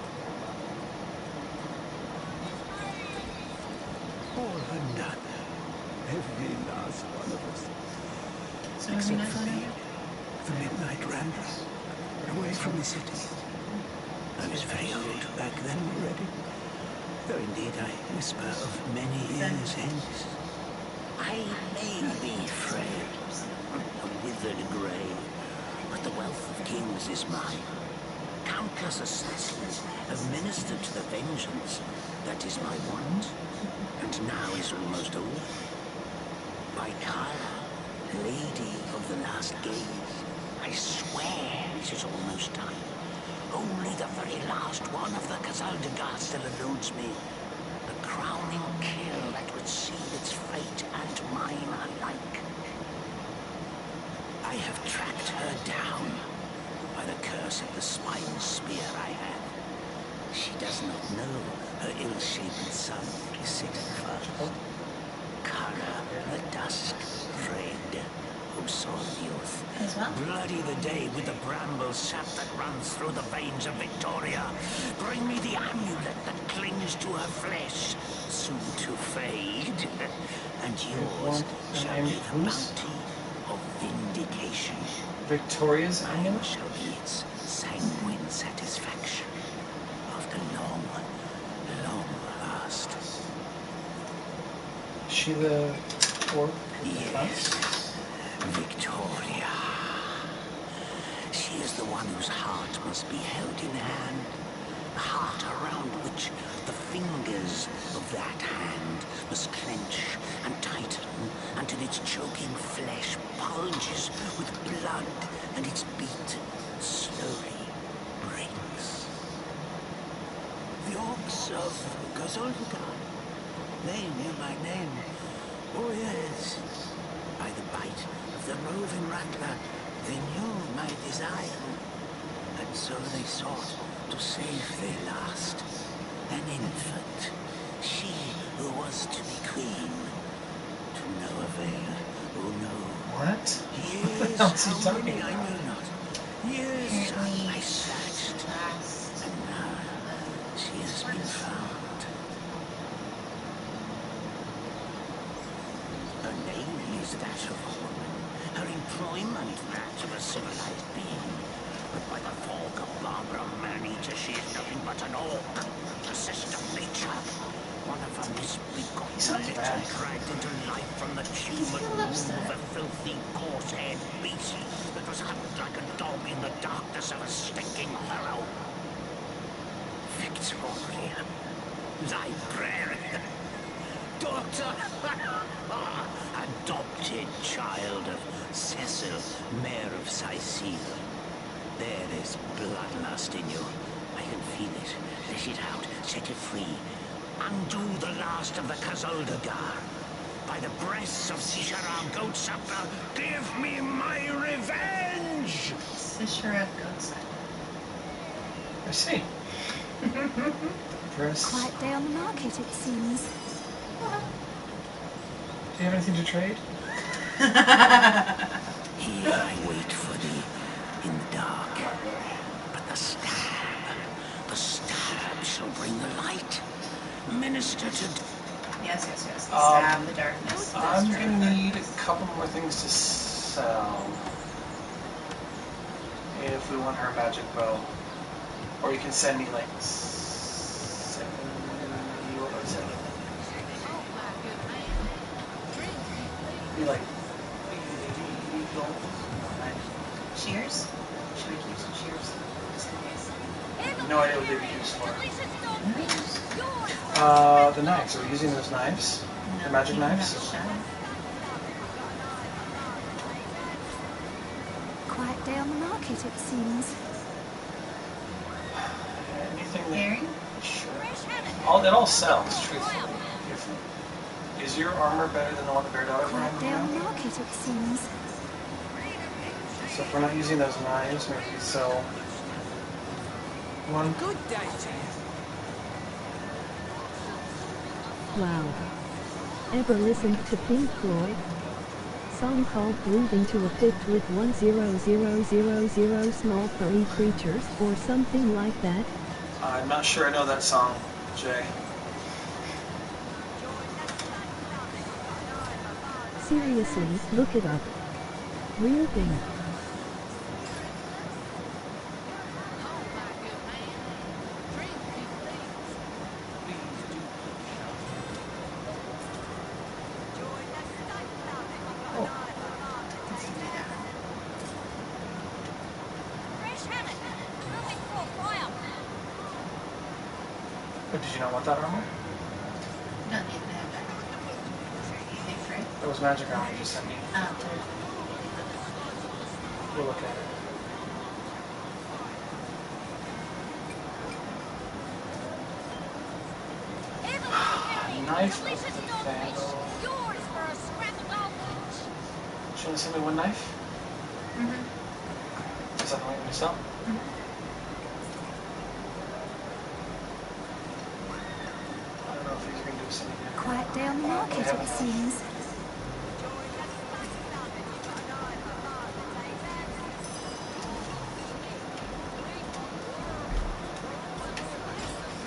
D: All undone. Every last one of us.
H: So are we not going over?
D: The midnight ramble, away from the city. I was very old back then already, though indeed I whisper of many years hence.
J: I may be frail, a withered grey, but the wealth of kings is mine. Countless assassins have ministered to the vengeance that is my want, and now is almost over. By Kara, Lady of the Last Gaze, I swear it is almost time. Only the very last one of the Kazaldagar still eludes me. The crowning kill that would seal its fate and mine alike. I have tracked her down by the curse of the spine spear I have. She does not know her ill-shapen son is sitting first. Kara the Dusk Dread, who saw the oath. Bloody the day with the bramble sap that runs through the veins of Victoria. Bring me the amulet that clings to her flesh, soon to fade. And yours shall be the bounty of vindication.
A: Victoria's amulet?
J: Mine shall be its sanguine satisfaction after long, long last.
A: Is she the orc?
J: Yes, Victoria. She is the one whose heart must be held in hand. A heart around which the fingers of that hand must clench and tighten until its choking flesh bulges with blood and its beat slowly breaks.
D: The orcs of Kazuldagar, they knew my name. Oh yes.
J: By the bite of the roving rattler, they knew my desire.
D: And so they sought to save their last, an infant,
J: she who was to be queen.
D: to no avail. Oh no.
A: What?
D: Years,
A: What the hell is he
D: how
A: talking
D: many I
A: about?
D: know not. Years I searched, and now she has been found.
J: is that of a woman, her employment that of a civilized being. But by the fog of Barbara man-eater, she is nothing but an orc, a sister nature. One of her misbegotten litter dragged into life from the tumid womb of a filthy, coarse-haired beast that was huddled like a dog in the darkness of a stinking hollow. Victoria, librarian, daughter, adopted child of Cecil, Mayor of Sicile. There is bloodlust in you. I can feel it. Let it out. Set it free. Undo the last of the Kazoldagar. By the breasts of Sishara Goatsucker, give me my revenge!
H: Sishara Goatsucker.
A: I see.
N: Quiet day on the market, it seems.
A: Do you have anything to trade?
J: Here I wait for thee in the dark. But the stab shall bring the light. Minister to...
H: Yes. The stab, the darkness.
A: I'm going to need a couple more things to sell. If we want her magic bow. Or you can send me like 70 or 7. Be like 80 gold.
H: Shears? Should we keep some shears?
A: No idea what they'd be used for. The knives. Are we using those knives? The magic knives?
N: Quiet day on the market, it seems.
A: Anything that... Sure. It all sells, truthfully. Is your armor better than the one the bear dog is wearing?
N: Quiet day on the market, it seems.
A: So if we're not using those knives, maybe we sell one.
E: Good day to you.
C: Wow. Ever listened to Pink Floyd? Song called Breathing to a Fifth with 10000 small furry creatures or something like that?
A: I'm not sure I know that song, Jay.
C: Seriously, look it up. Real thing.
A: But did you not want that armor?
H: No, you can have that. You pay for it?
A: That was magic armor you just sent me.
H: Oh.
A: We'll look at it. Knife of the Vandal. Do you want to send me one knife?
H: Mm-hmm.
A: Is that the one you're going to sell? I don't know if he's going to do something here.
N: Quiet day on the market, it seems.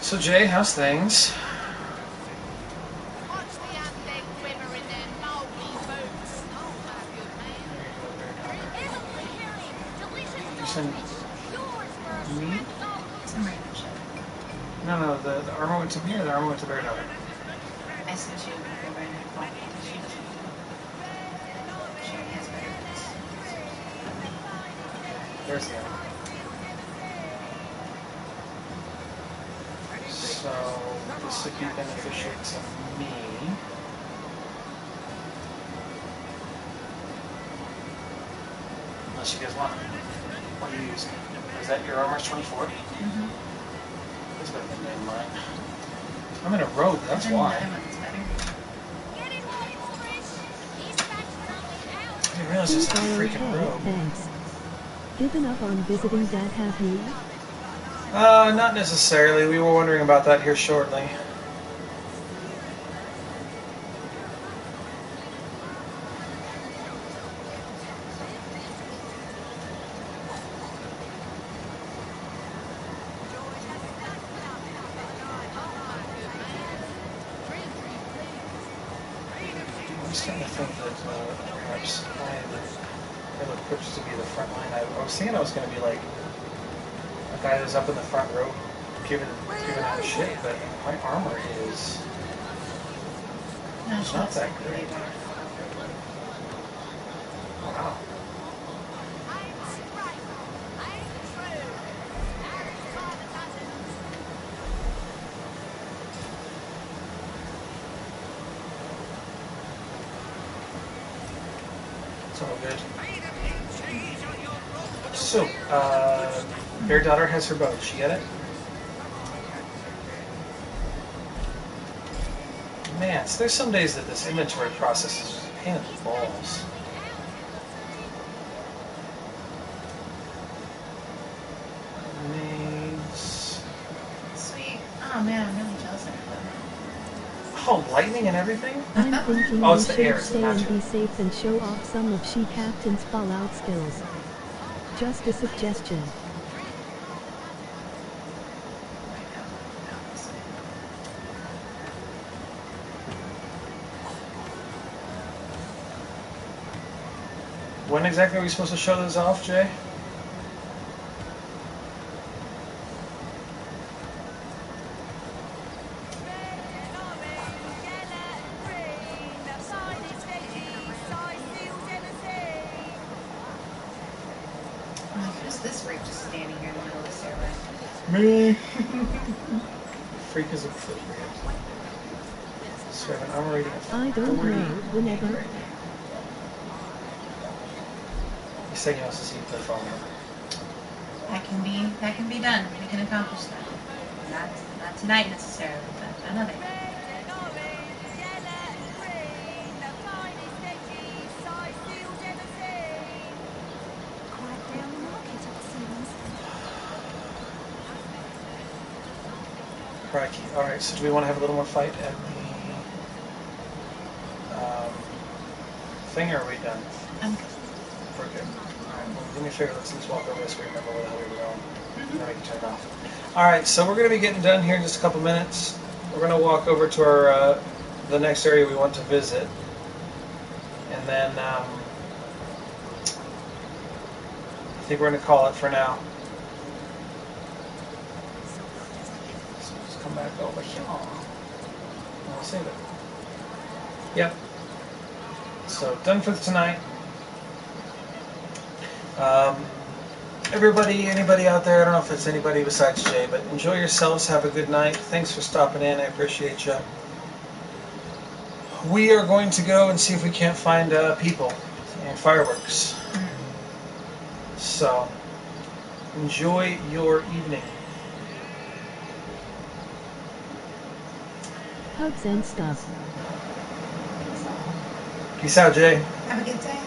A: So Jay, how's things? You send me? No, the armor went to me or the armor went to Bear Dog?
H: I sent you the right one. She has better boots.
A: There's the armor. So this would be beneficial to me. Unless you guys want it. What are you using? Is that your armor's 24?
H: Mm-hmm.
A: That's better than mine. I'm in a robe, that's why. I didn't realize this was a freaking robe.
C: Thanks. Given up on visiting Dad, have you?
A: Not necessarily. We were wondering about that here shortly. starting to think that perhaps I look crypts to be the front line. I was thinking I was going to be like a guy that's up in the front row giving out shit, but my armor is not that great. Wow. It's all good. So, Bear Daughter has her bow. Did she get it? Man, so there's some days that this inventory process is just a pain in the balls. Needs...
H: Sweet. Oh man, I'm really jealous of her.
A: Oh, lightning and everything?
C: I'm thinking
A: oh,
C: we
A: it's the
C: should
A: air, it's
C: stay
A: the
C: and
A: magic.
C: be safe and show off some of She Captain's Fallout skills. Just a suggestion.
A: When exactly are we supposed to show those off, Jay?
H: Who's this freak just standing here in the middle of the stairway?
A: Me. Freak is appropriate. So I have an armor rating of
C: I don't
A: 40.
C: know, whenever.
A: He's saying he wants to see the phone.
H: That can be done. We can accomplish that. Not tonight necessarily, but another.
N: Quiet day on the market, it seems.
A: Crikey. Alright, so do we want to have a little more fight at the thing, or are we done?
H: I'm good.
A: We're good. Alright, well, do me a favor, let's walk over this so we remember where the hell we were going. And then we can turn it off. Alright, so we're going to be getting done here in just a couple minutes. We're going to walk over to our the next area we want to visit. And then I think we're going to call it for now. So let's come back over here. I'll save it. Yep. So done for tonight. Anybody out there, I don't know if it's anybody besides Jay, but enjoy yourselves, have a good night. Thanks for stopping in, I appreciate you. We are going to go and see if we can't find people and fireworks. So, enjoy your evening.
C: Hugs and stuff.
A: Peace out, Jay.
H: Have a good day.